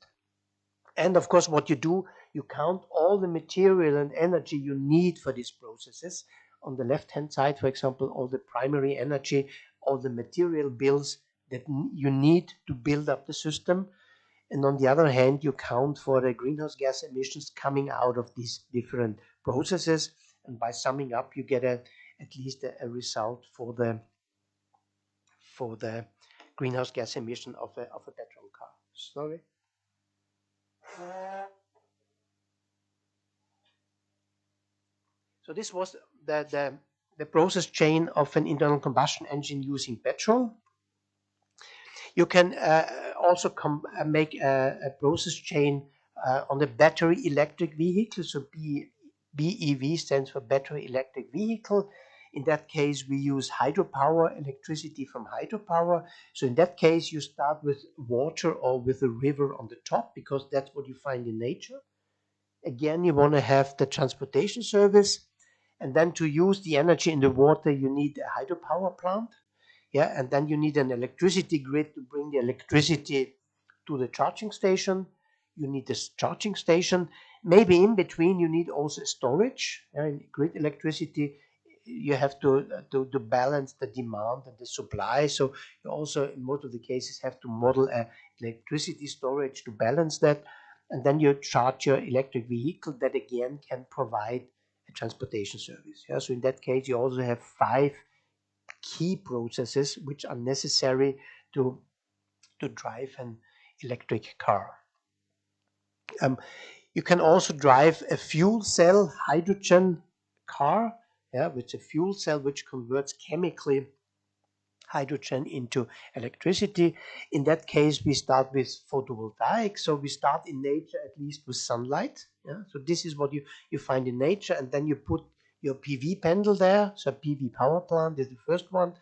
And of course, what you do, you count all the material and energy you need for these processes. On the left-hand side, for example, all the primary energy, all the material bills that you need to build up the system. And on the other hand, you count for the greenhouse gas emissions coming out of these different processes. And by summing up, you get at least a result for the greenhouse gas emission of a petrol car. Sorry. So this was the process chain of an internal combustion engine using petrol. You can also make a process chain on the battery electric vehicle. So BEV stands for battery electric vehicle. In that case, we use hydropower, electricity from hydropower. So in that case, you start with water or with a river on the top, because that's what you find in nature. Again, you want to have the transportation service. And then to use the energy in the water, you need a hydropower plant. Yeah, and then you need an electricity grid to bring the electricity to the charging station. You need this charging station. Maybe in between, you need also storage. Grid electricity, you have to balance the demand and the supply. So you also, in most of the cases, have to model a electricity storage to balance that. And then you charge your electric vehicle that again can provide a transportation service. Yeah, so in that case, you also have 5 key processes which are necessary to drive an electric car. You can also drive a fuel cell hydrogen car, yeah, with a fuel cell which converts chemically hydrogen into electricity. In that case, we start with photovoltaic. So we start in nature at least with sunlight. Yeah? So this is what you find in nature, and then you put your PV panel there. So PV power plant is the first one.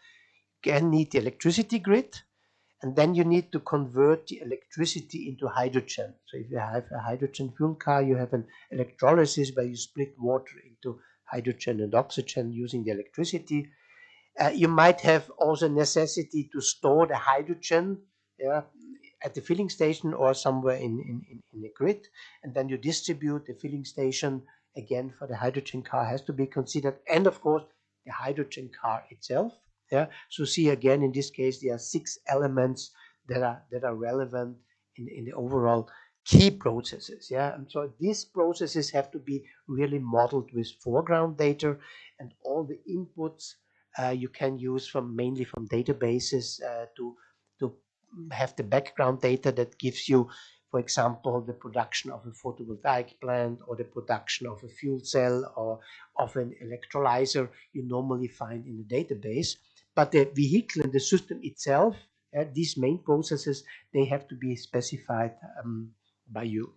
You can need the electricity grid, and then you need to convert the electricity into hydrogen. So if you have a hydrogen fuel car, you have an electrolysis where you split water into hydrogen and oxygen using the electricity. You might have also necessity to store the hydrogen, yeah, at the filling station or somewhere in the grid, and then you distribute the filling station. Again, for the hydrogen car has to be considered, and of course the hydrogen car itself. Yeah, so see again, in this case there are 6 elements that are relevant in the overall key processes. Yeah, and so these processes have to be really modeled with foreground data, and all the inputs you can use mainly from databases to have the background data that gives you, for example, the production of a photovoltaic plant or the production of a fuel cell or of an electrolyzer you normally find in the database. But the vehicle and the system itself, these main processes, they have to be specified by you.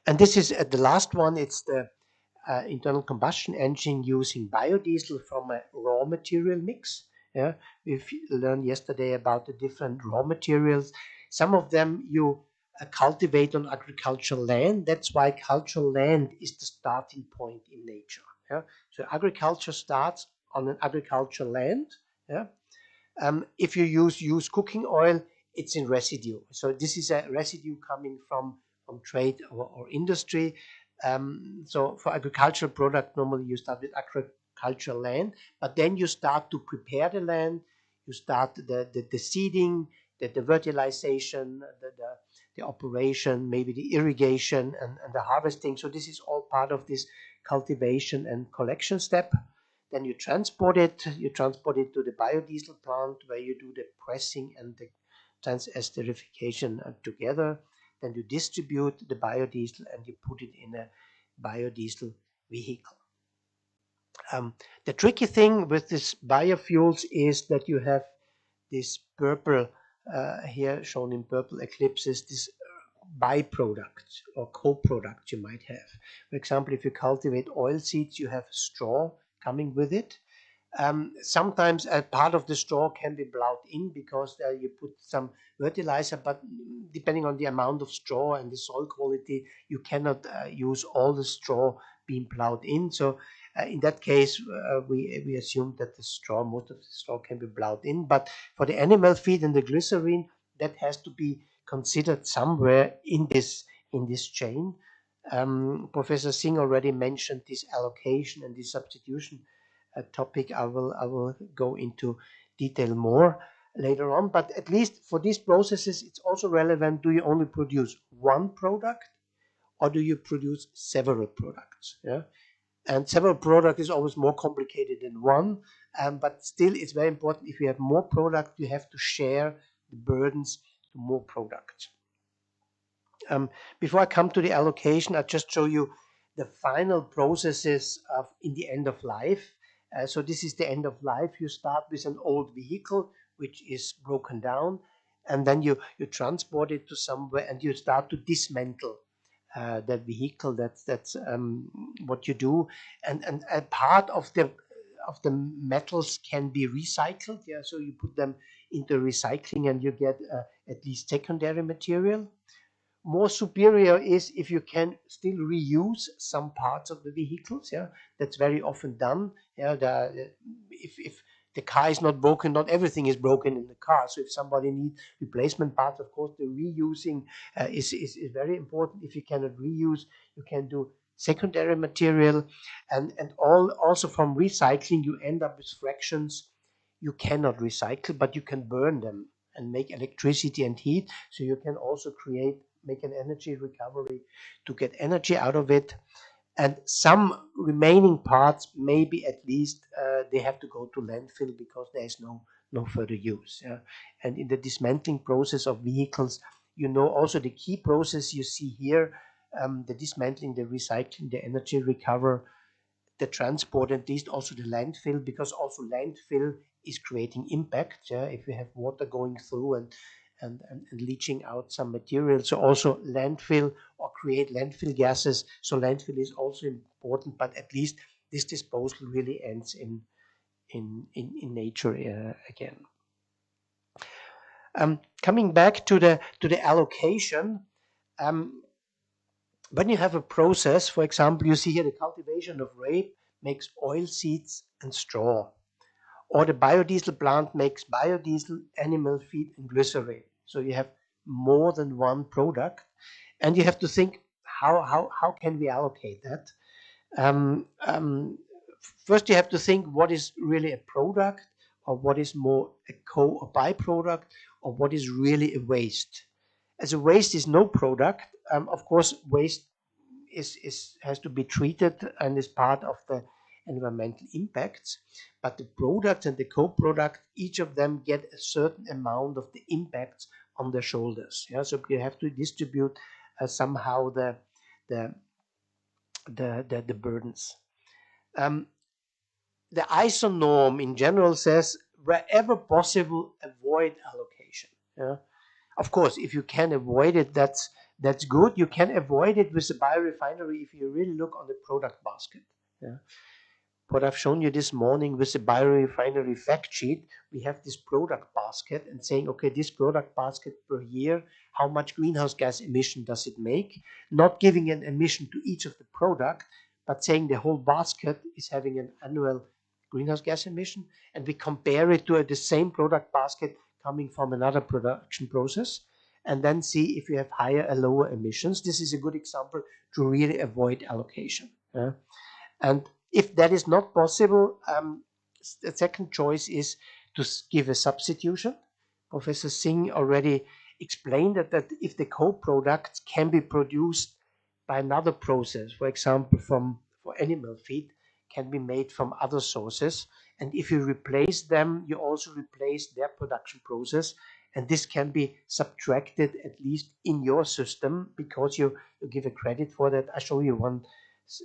And this is the last one. It's the internal combustion engine using biodiesel from a raw material mix. Yeah, we've learned yesterday about the different raw materials. Some of them you cultivate on agricultural land. That's why cultural land is the starting point in nature. Yeah, so agriculture starts on an agricultural land. Yeah, if you use cooking oil, it's in residue. So this is a residue coming from trade or industry. So for agricultural product, normally you start with agricultural land, but then you start to prepare the land. You start the seeding, the fertilization, the operation, maybe the irrigation and the harvesting. So this is all part of this cultivation and collection step. Then you transport it. You transport it to the biodiesel plant where you do the pressing and the transesterification together. Then you distribute the biodiesel and you put it in a biodiesel vehicle. The tricky thing with these biofuels is that you have this purple, here shown in purple eclipses, this byproduct or co-product you might have. For example, if you cultivate oil seeds, you have straw coming with it. Sometimes a part of the straw can be plowed in because you put some fertilizer, but depending on the amount of straw and the soil quality, you cannot use all the straw being plowed in. So in that case, we assume that the straw, most of the straw can be plowed in. But for the animal feed and the glycerine, that has to be considered somewhere in this chain. Professor Singh already mentioned this allocation and this substitution topic. I will go into detail more later on, but at least for these processes, it's also relevant. Do you only produce one product or do you produce several products? Yeah. And several products is always more complicated than one, but still it's very important. If you have more product, you have to share the burdens to more products. Before I come to the allocation, I'll just show you the final processes in the end of life. So this is the end of life. You start with an old vehicle, which is broken down, and then you transport it to somewhere and you start to dismantle that vehicle. That's what you do. And a part of the metals can be recycled. Yeah, so you put them into recycling and you get at least secondary material. More superior is if you can still reuse some parts of the vehicles. Yeah, that's very often done. Yeah, if the car is not broken, not everything is broken in the car. So if somebody needs replacement parts, of course the reusing is very important. If you cannot reuse, you can do secondary material, and also from recycling you end up with fractions you cannot recycle, but you can burn them and make electricity and heat. So you can also make an energy recovery to get energy out of it. And some remaining parts, maybe at least, they have to go to landfill because there is no further use. Yeah? And in the dismantling process of vehicles, also the key process you see here, the dismantling, the recycling, the energy recover, the transport, and least also the landfill, because also landfill is creating impact. Yeah, if you have water going through and leaching out some material, so also landfill or create landfill gases. So landfill is also important, but at least this disposal really ends in nature again. Coming back to the allocation. When you have a process, for example, you see here the cultivation of rape makes oil seeds and straw, or the biodiesel plant makes biodiesel, animal feed, and glycerine. So you have more than one product, and you have to think how can we allocate that. Um, um, First, you have to think what is really a product, or what is more a or byproduct, or what is really a waste. As a waste is no product, of course, waste has to be treated and is part of the environmental impacts. But the products and the co-product, each of them get a certain amount of the impacts on their shoulders. Yeah, so you have to distribute somehow the burdens. The ISO norm in general says wherever possible, avoid allocation. Yeah. Of course, if you can avoid it, that's good. You can avoid it with a biorefinery if you really look on the product basket. Yeah. What I've shown you this morning with the biorefinery fact sheet, we have this product basket and saying, okay, this product basket per year, how much greenhouse gas emission does it make? Not giving an emission to each of the product, but saying the whole basket is having an annual greenhouse gas emission, and we compare it to the same product basket coming from another production process, and then see if you have higher or lower emissions. This is a good example to really avoid allocation. And if that is not possible, the second choice is to give a substitution. Professor Singh already explained that if the co-products can be produced by another process, for example, for animal feed, can be made from other sources. And if you replace them, you also replace their production process. And this can be subtracted at least in your system because you give a credit for that. I'll show you one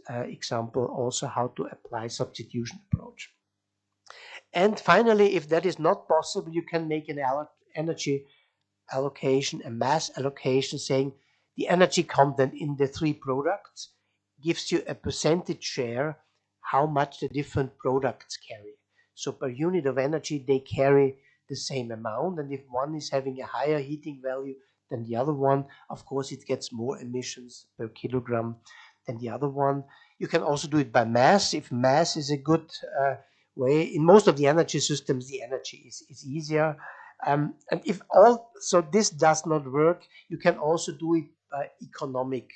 example also how to apply substitution approach. And finally, if that is not possible, you can make an energy allocation, a mass allocation, saying the energy content in the three products gives you a percentage share how much the different products carry. So per unit of energy, they carry the same amount. And if one is having a higher heating value than the other one, of course, it gets more emissions per kilogram than the other one. You can also do it by mass. If mass is a good way, in most of the energy systems, the energy is easier. And if all, so this does not work, you can also do it by economic,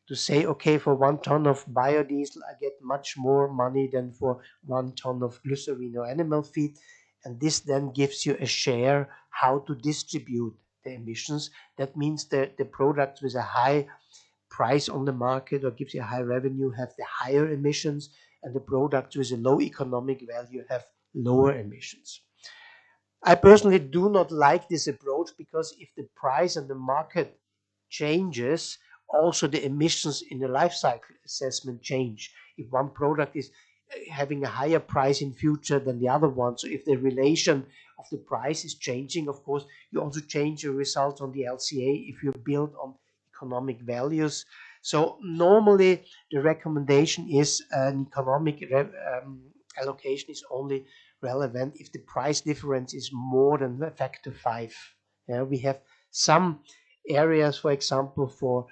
to say, okay, for 1 ton of biodiesel, I get much more money than for 1 ton of glycerine or animal feed. And this then gives you a share how to distribute the emissions. That means that the products with a high price on the market or gives you a high revenue have the higher emissions, and the products with a low economic value have lower emissions. I personally do not like this approach, because if the price and the market changes, also the emissions in the life cycle assessment change. If one product is having a higher price in future than the other one, so if the relation of the price is changing, of course, you also change your results on the LCA if you build on economic values. So normally the recommendation is an economic allocation is only relevant if the price difference is more than a factor 5. Yeah, we have some areas, for example, for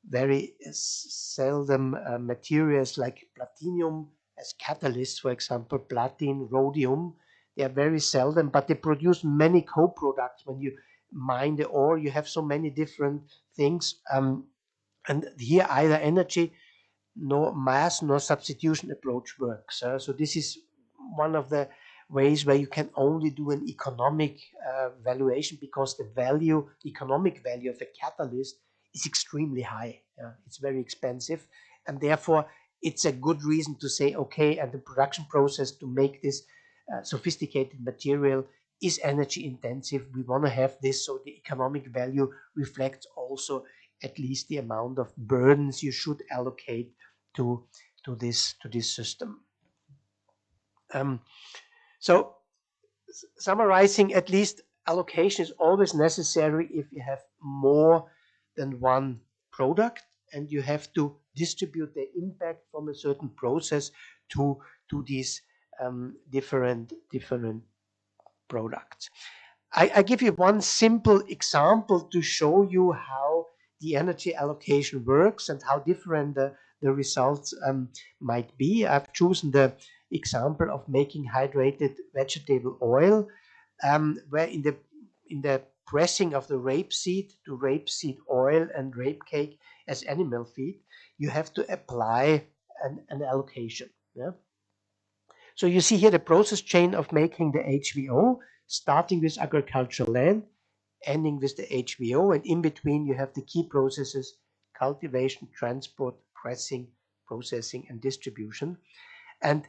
very seldom materials like platinum as catalysts, for example, platinum, rhodium. They are very seldom, but they produce many co-products. When you mine the ore, you have so many different things. And here either energy, nor mass, nor substitution approach works. So this is one of the ways where you can only do an economic valuation, because the value, economic value of a catalyst is extremely high. It's very expensive, and therefore it's a good reason to say, okay, and the production process to make this sophisticated material is energy intensive. We want to have this, so the economic value reflects also at least the amount of burdens you should allocate to this system. So summarizing, at least allocation is always necessary if you have more than one product, and you have to distribute the impact from a certain process to these different products. I give you one simple example to show you how the energy allocation works and how different the results might be. I've chosen the example of making hydrated vegetable oil, where in the pressing of the rapeseed to rapeseed oil and rape cake as animal feed, you have to apply an allocation. Yeah? So you see here the process chain of making the HVO, starting with agricultural land, ending with the HVO, and in between you have the key processes: cultivation, transport, pressing, processing, and distribution. And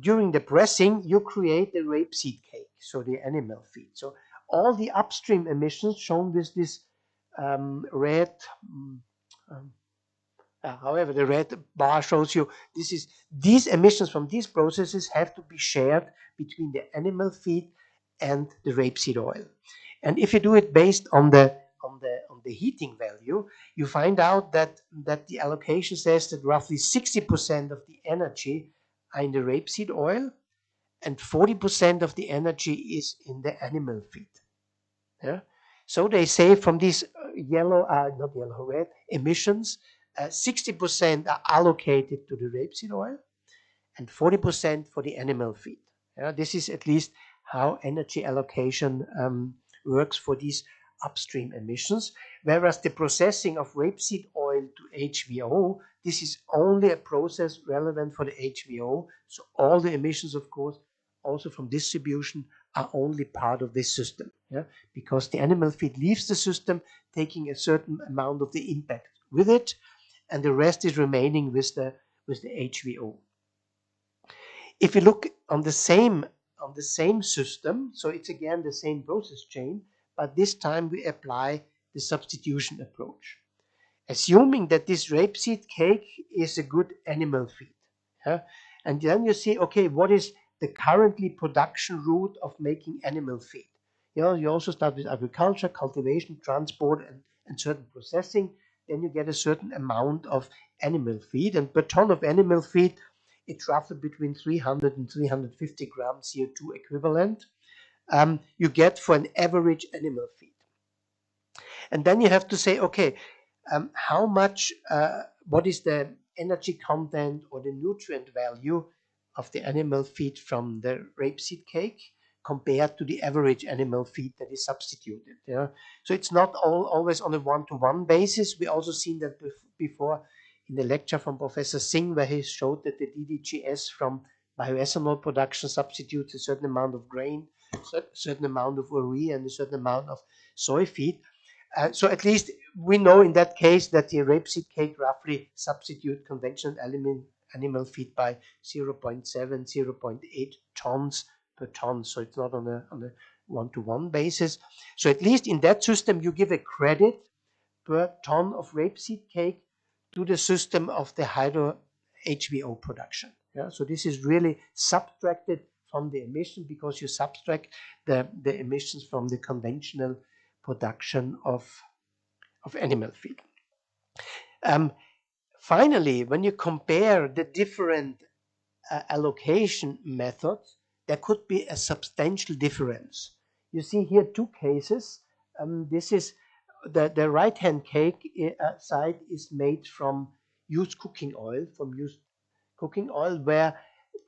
during the pressing, you create the rapeseed cake, so the animal feed. So all the upstream emissions shown with this red. However, the red bar shows you these emissions from these processes have to be shared between the animal feed and the rapeseed oil. And if you do it based on the heating value, you find out that the allocation says that roughly 60% of the energy are in the rapeseed oil, and 40% of the energy is in the animal feed. Yeah. So they say from these red emissions, 60% are allocated to the rapeseed oil and 40% for the animal feed. Yeah, this is at least how energy allocation works for these upstream emissions. Whereas the processing of rapeseed oil to HVO, this is only a process relevant for the HVO. So all the emissions, of course, also from distribution, are only part of this system. Yeah? Because the animal feed leaves the system, taking a certain amount of the impact with it, and the rest is remaining with the HVO. If you look on the same system, so it's again the same process chain, but this time we apply the substitution approach, assuming that this rapeseed cake is a good animal feed. Yeah? And then you see, okay, what is the currently production route of making animal feed? You know, you also start with agriculture, cultivation, transport, and certain processing. Then you get a certain amount of animal feed, and per ton of animal feed, it's roughly between 300 and 350 grams CO2 equivalent you get for an average animal feed. And then you have to say, okay, how much, what is the energy content or the nutrient value of the animal feed from the rapeseed cake compared to the average animal feed that is substituted. Yeah? So it's not always on a one-to-one basis. We also seen that before in the lecture from Professor Singh, where he showed that the DDGS from bioethanol production substitutes a certain amount of grain, a certain amount of urea, and a certain amount of soy feed. So at least we know in that case that the rapeseed cake roughly substitute conventional animal feed by 0.7, 0.8 tons per ton. So it's not on a one-to-one basis. So at least in that system, you give a credit per ton of rapeseed cake to the system of the hydro HVO production. Yeah? So this is really subtracted from the emission because you subtract the emissions from the conventional production of animal feed. Finally, when you compare the different allocation methods, there could be a substantial difference. You see here two cases. This is the right-hand cake side is made from used cooking oil, where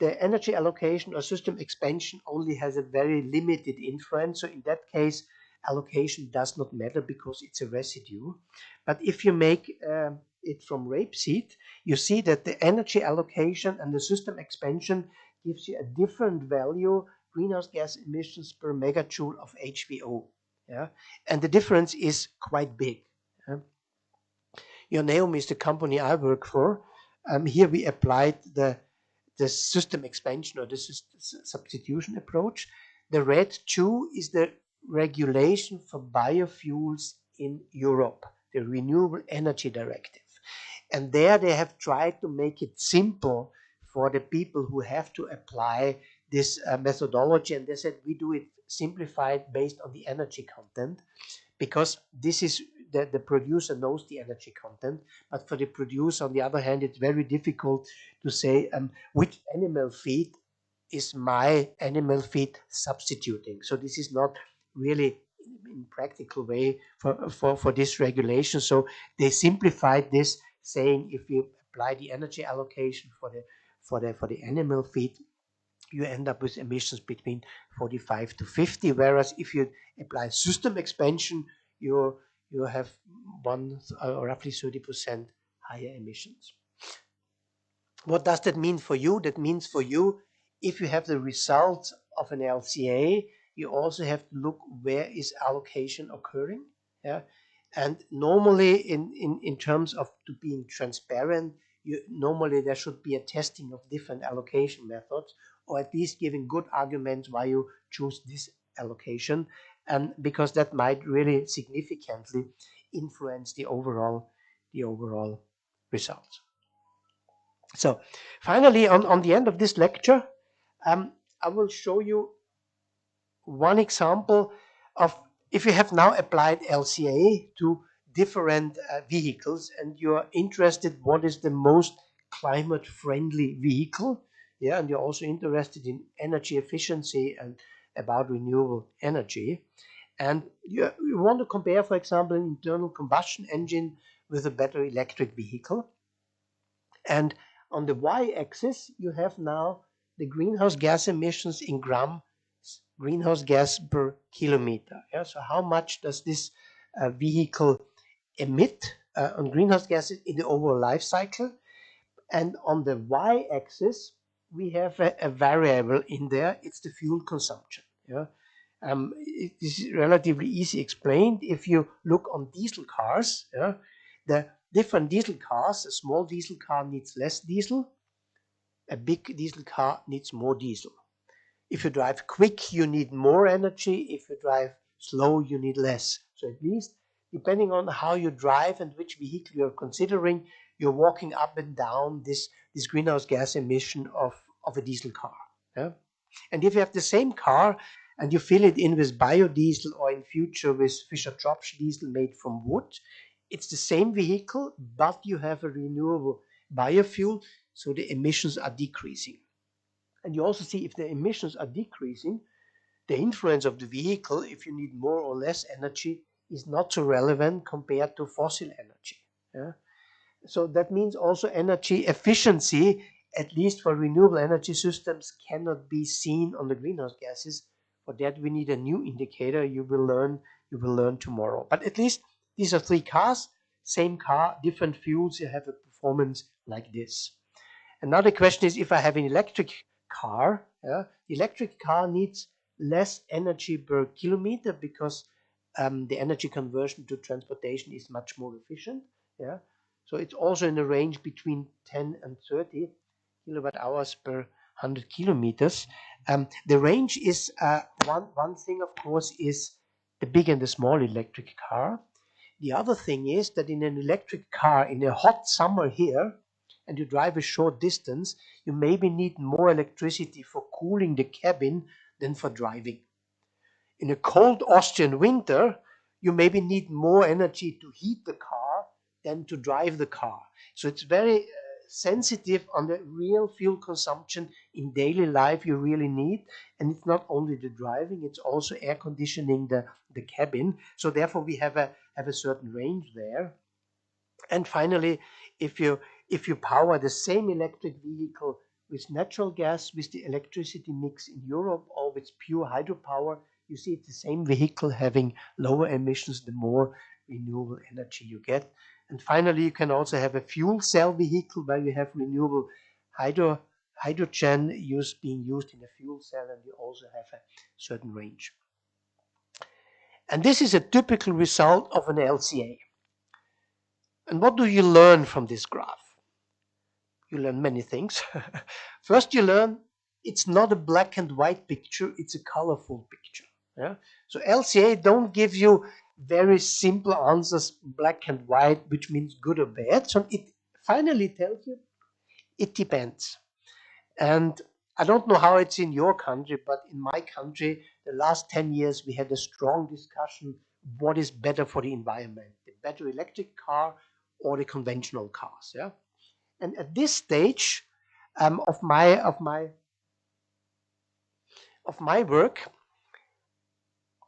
the energy allocation or system expansion only has a very limited influence. So in that case, allocation does not matter because it's a residue. But if you make it from rapeseed, you see that the energy allocation and the system expansion gives you a different value, greenhouse gas emissions per megajoule of HVO. Yeah? And the difference is quite big. Yeah? Yoneum is the company I work for. Here we applied the system expansion or the substitution approach. The red 2 is the regulation for biofuels in Europe, the Renewable Energy Directive. And there they have tried to make it simple for the people who have to apply this methodology. And they said, we do it simplified based on the energy content, because this is the producer knows the energy content. But for the producer, on the other hand, it's very difficult to say which animal feed is my animal feed substituting. So this is not really in practical way for this regulation. So they simplified this, saying if you apply the energy allocation for the animal feed, you end up with emissions between 45 to 50, whereas if you apply system expansion, you have roughly 30% higher emissions. What does that mean for you? That means for you, if you have the results of an LCA, you also have to look where is allocation occurring. Yeah? And normally in terms of to being transparent, normally there should be a testing of different allocation methods, or at least giving good arguments why you choose this allocation, and because that might really significantly influence the overall results. So finally, on the end of this lecture, I will show you one example of if you have now applied LCA to different vehicles and you're interested what is the most climate friendly vehicle, yeah, and you're also interested in energy efficiency and about renewable energy, and you want to compare, for example, an internal combustion engine with a battery electric vehicle. And on the y-axis, you have now the greenhouse gas emissions in grams greenhouse gas per kilometer. Yeah? So how much does this vehicle emit on greenhouse gases in the overall life cycle? And on the y-axis, we have a variable in there. It's the fuel consumption. Yeah? It is relatively easy explained. If you look on diesel cars, yeah, the different diesel cars, a small diesel car needs less diesel, a big diesel car needs more diesel. If you drive quick, you need more energy. If you drive slow, you need less. So at least, depending on how you drive and which vehicle you're considering, you're walking up and down this greenhouse gas emission of a diesel car. Yeah? And if you have the same car and you fill it in with biodiesel or in future with Fischer-Tropsch diesel made from wood, it's the same vehicle, but you have a renewable biofuel. so the emissions are decreasing. And you also see if the emissions are decreasing, the influence of the vehicle, if you need more or less energy, is not so relevant compared to fossil energy. Yeah? So that means also energy efficiency, at least for renewable energy systems, cannot be seen on the greenhouse gases. For that, we need a new indicator. You will learn tomorrow. But at least these are 3 cars, same car, different fuels. You have a performance like this. Another question is if I have an electric car, the electric car needs less energy per kilometer because the energy conversion to transportation is much more efficient. Yeah, so it's also in the range between 10 and 30 kilowatt hours per 100 kilometers. The range is one thing, of course, is the big and the small electric car. The other thing is that in an electric car, in a hot summer here, and you drive a short distance, you maybe need more electricity for cooling the cabin than for driving. In a cold Austrian winter, you maybe need more energy to heat the car than to drive the car. So it's very sensitive on the real fuel consumption in daily life you really need. And it's not only the driving, it's also air conditioning the cabin. So therefore we have a certain range there. And finally, if you power the same electric vehicle with natural gas, with the electricity mix in Europe, or with pure hydropower, you see it's the same vehicle having lower emissions the more renewable energy you get. And finally, you can also have a fuel cell vehicle where you have renewable hydrogen being used in a fuel cell, and you also have a certain range. And this is a typical result of an LCA. And what do you learn from this graph? You learn many things. First, you learn it's not a black and white picture, it's a colorful picture. Yeah? So LCA don't give you very simple answers, black and white, which means good or bad. So it finally tells you it depends. And I don't know how it's in your country, but in my country, the last 10 years, we had a strong discussion what is better for the environment, the battery electric car or the conventional cars. Yeah? And at this stage of my work,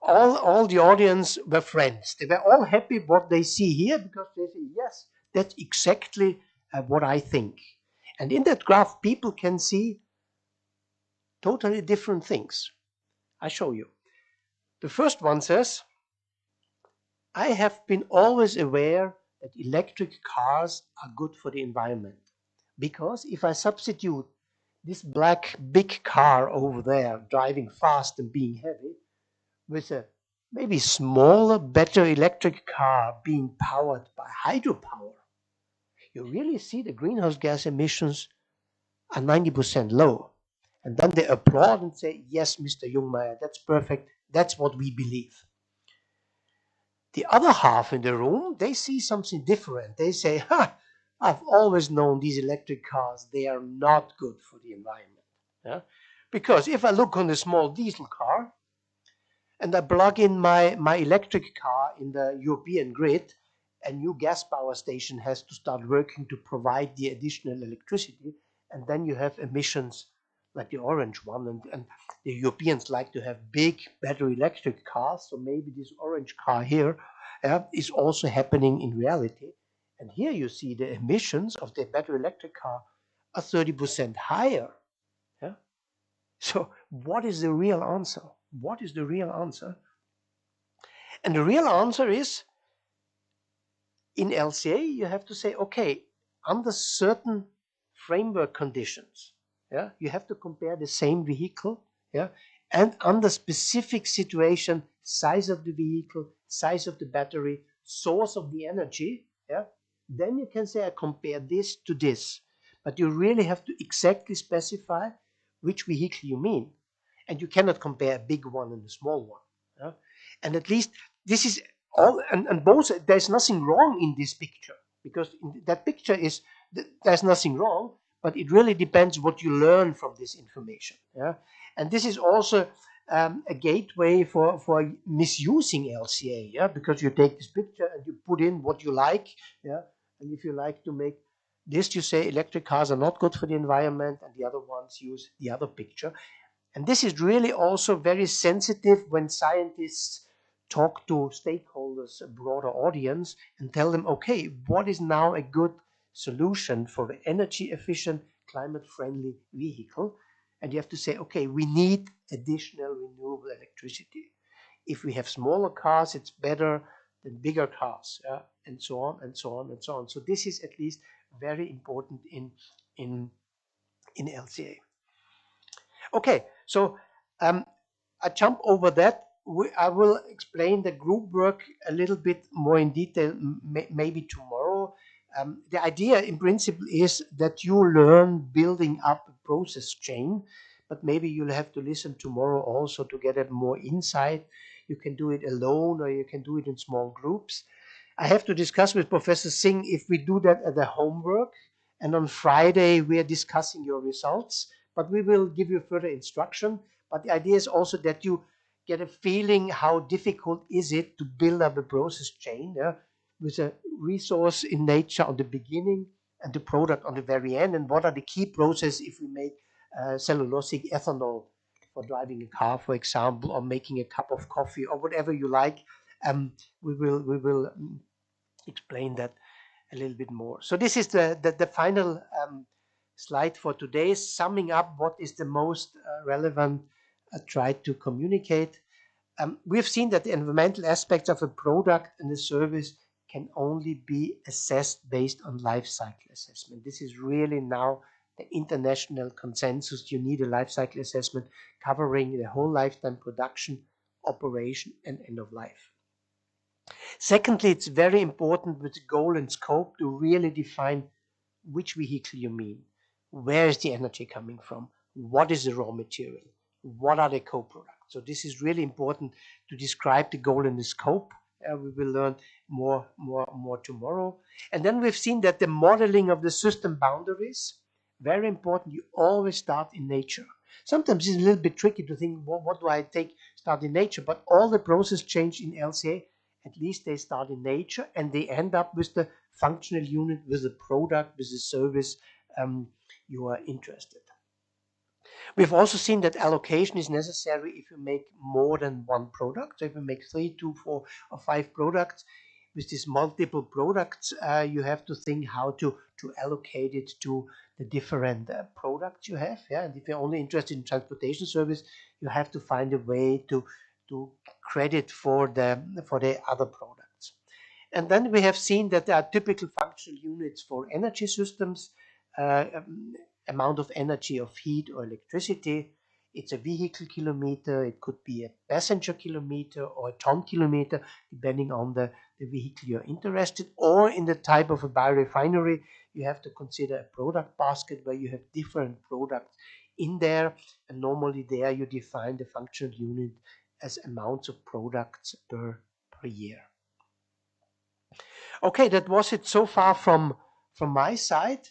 all the audience were friends. They were all happy what they see here because they say, yes, that's exactly what I think. And in that graph, people can see totally different things. I show you. The first one says, I have been always aware that electric cars are good for the environment. Because if I substitute this black big car over there, driving fast and being heavy, with a maybe smaller, better electric car being powered by hydropower, you really see the greenhouse gas emissions are 90% low. And then they applaud and say, yes, Mr. Jungmeier, that's perfect. That's what we believe. The other half in the room, they see something different. They say, I've always known these electric cars, they are not good for the environment. Yeah? Because if I look on a small diesel car and I plug in my electric car in the European grid, a new gas power station has to start working to provide the additional electricity, and then you have emissions like the orange one, and the Europeans like to have big battery electric cars, so maybe this orange car here is also happening in reality. And here you see the emissions of the battery electric car are 30% higher. Yeah? So what is the real answer? What is the real answer? And the real answer is, in LCA, you have to say, okay, under certain framework conditions, yeah, you have to compare the same vehicle, yeah, and under specific situation, size of the vehicle, size of the battery, source of the energy, yeah, then you can say I compare this to this. But you really have to exactly specify which vehicle you mean. And you cannot compare a big one and a small one. Yeah? And at least this is all, and both, there's nothing wrong in this picture, because in that picture is, there's nothing wrong, but it really depends what you learn from this information. Yeah? And this is also a gateway for misusing LCA, yeah, because you take this picture and you put in what you like, yeah, and if you like to make This you say electric cars are not good for the environment, and the other ones use the other picture. And this is really also very sensitive when scientists talk to stakeholders, a broader audience, and tell them, okay, what is now a good solution for the energy efficient, climate friendly vehicle? And you have to say, okay, we need additional renewable electricity. If we have smaller cars, it's better than bigger cars, and so on and so on and so on. So this is at least very important in in LCA. Okay, so um, I jump over that. I will explain the group work a little bit more in detail, maybe tomorrow. The idea in principle is that you learn building up a process chain, but maybe you'll have to listen tomorrow also to get a more insight. You can do it alone or you can do it in small groups. I have to discuss with Professor Singh if we do that as a homework. And on Friday, we are discussing your results, but we will give you further instruction. But the idea is also that you get a feeling how difficult is it to build up a process chain, with a resource in nature on the beginning and the product on the very end. And what are the key processes if we make cellulosic ethanol for driving a car, for example, or making a cup of coffee or whatever you like. We will explain that a little bit more. So this is the final slide for today, summing up what is the most relevant tried to communicate. We've seen that the environmental aspects of a product and a service can only be assessed based on life cycle assessment. This is really now the international consensus. You need a life cycle assessment covering the whole lifetime production, operation, and end of life. Secondly, it's very important with the goal and scope to really define which vehicle you mean. Where is the energy coming from? What is the raw material? What are the co-products? So this is really important to describe the goal and the scope. We will learn more tomorrow. And then we've seen that the modeling of the system boundaries, very important. You always start in nature. Sometimes it's a little bit tricky to think, what do I start in nature? But all the process change in LCA, at least they start in nature and they end up with the functional unit, with the product, with the service you are interested. We've also seen that allocation is necessary if you make more than one product. So if you make 3, 2, 4, or 5 products, with these multiple products, you have to think how to allocate it to the different products you have. Yeah, and if you're only interested in transportation service, you have to find a way to credit for the other products. And then we have seen that there are typical functional units for energy systems, amount of energy of heat or electricity. It's a vehicle kilometer, it could be a passenger kilometer or a ton kilometer, depending on the vehicle you're interested, or in the type of a biorefinery, you have to consider a product basket where you have different products in there, and normally there you define the functional unit as amounts of products per year. Okay, that was it so far from my side.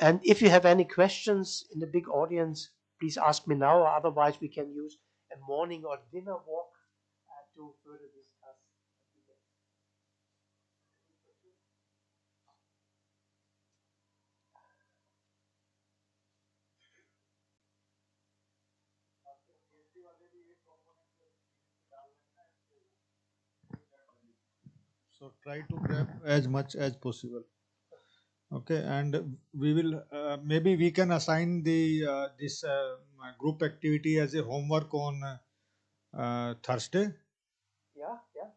And if you have any questions in the big audience, please ask me now, or otherwise we can use a morning or dinner walk to further discuss. So try to grab as much as possible. Okay, and we will maybe we can assign the this group activity as a homework on Thursday, Yeah, yeah,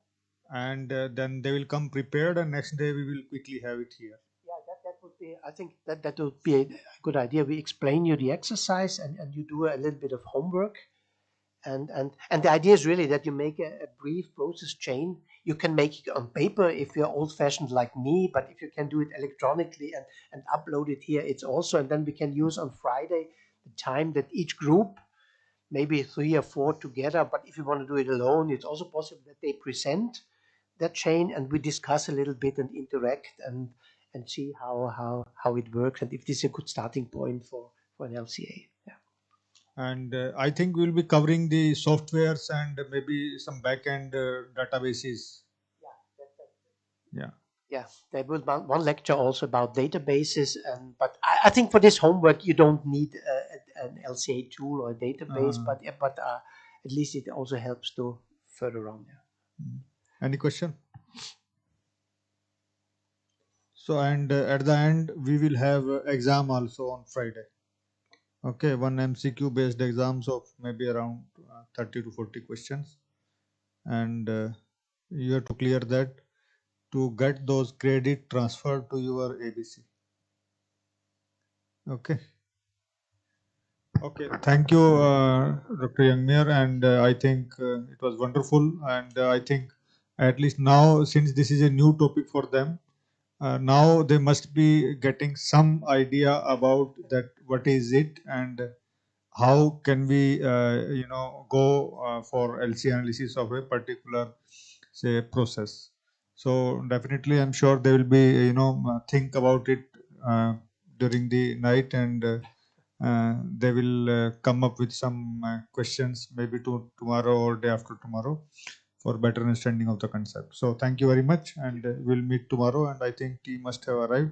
and then they will come prepared, and next day we will quickly have it here. yeah. That would be. I think that would be a good idea. We explain you the exercise, and you do a little bit of homework. And the idea is really that you make a brief process chain. You can make it on paper if you're old fashioned like me, but if you can do it electronically and upload it here, it's also, and then we can use on Friday the time that each group, maybe 3 or 4 together, but if you want to do it alone, it's also possible that they present that chain and we discuss a little bit and interact and see how it works and if this is a good starting point for an LCA. Yeah. And I think we'll be covering the softwares and maybe some back-end databases. Yeah, that's Yeah. Yeah, there will be one lecture also about databases, and but I think for this homework you don't need an LCA tool or a database, Uh, but at least it also helps to further on. Yeah. Any question? So, and at the end, we will have exam also on Friday. Okay, one MCQ based exams of maybe around 30 to 40 questions. And you have to clear that to get those credit transferred to your ABC. Okay. Okay, thank you, Dr. Youngmere, and I think it was wonderful. And I think at least now, since this is a new topic for them, now they must be getting some idea about that what is it and how can we go for LC analysis of a particular say process. So definitely, I'm sure they will be think about it during the night, and they will come up with some questions maybe to tomorrow or day after tomorrow for better understanding of the concept. So thank you very much, and we'll meet tomorrow. And I think tea must have arrived.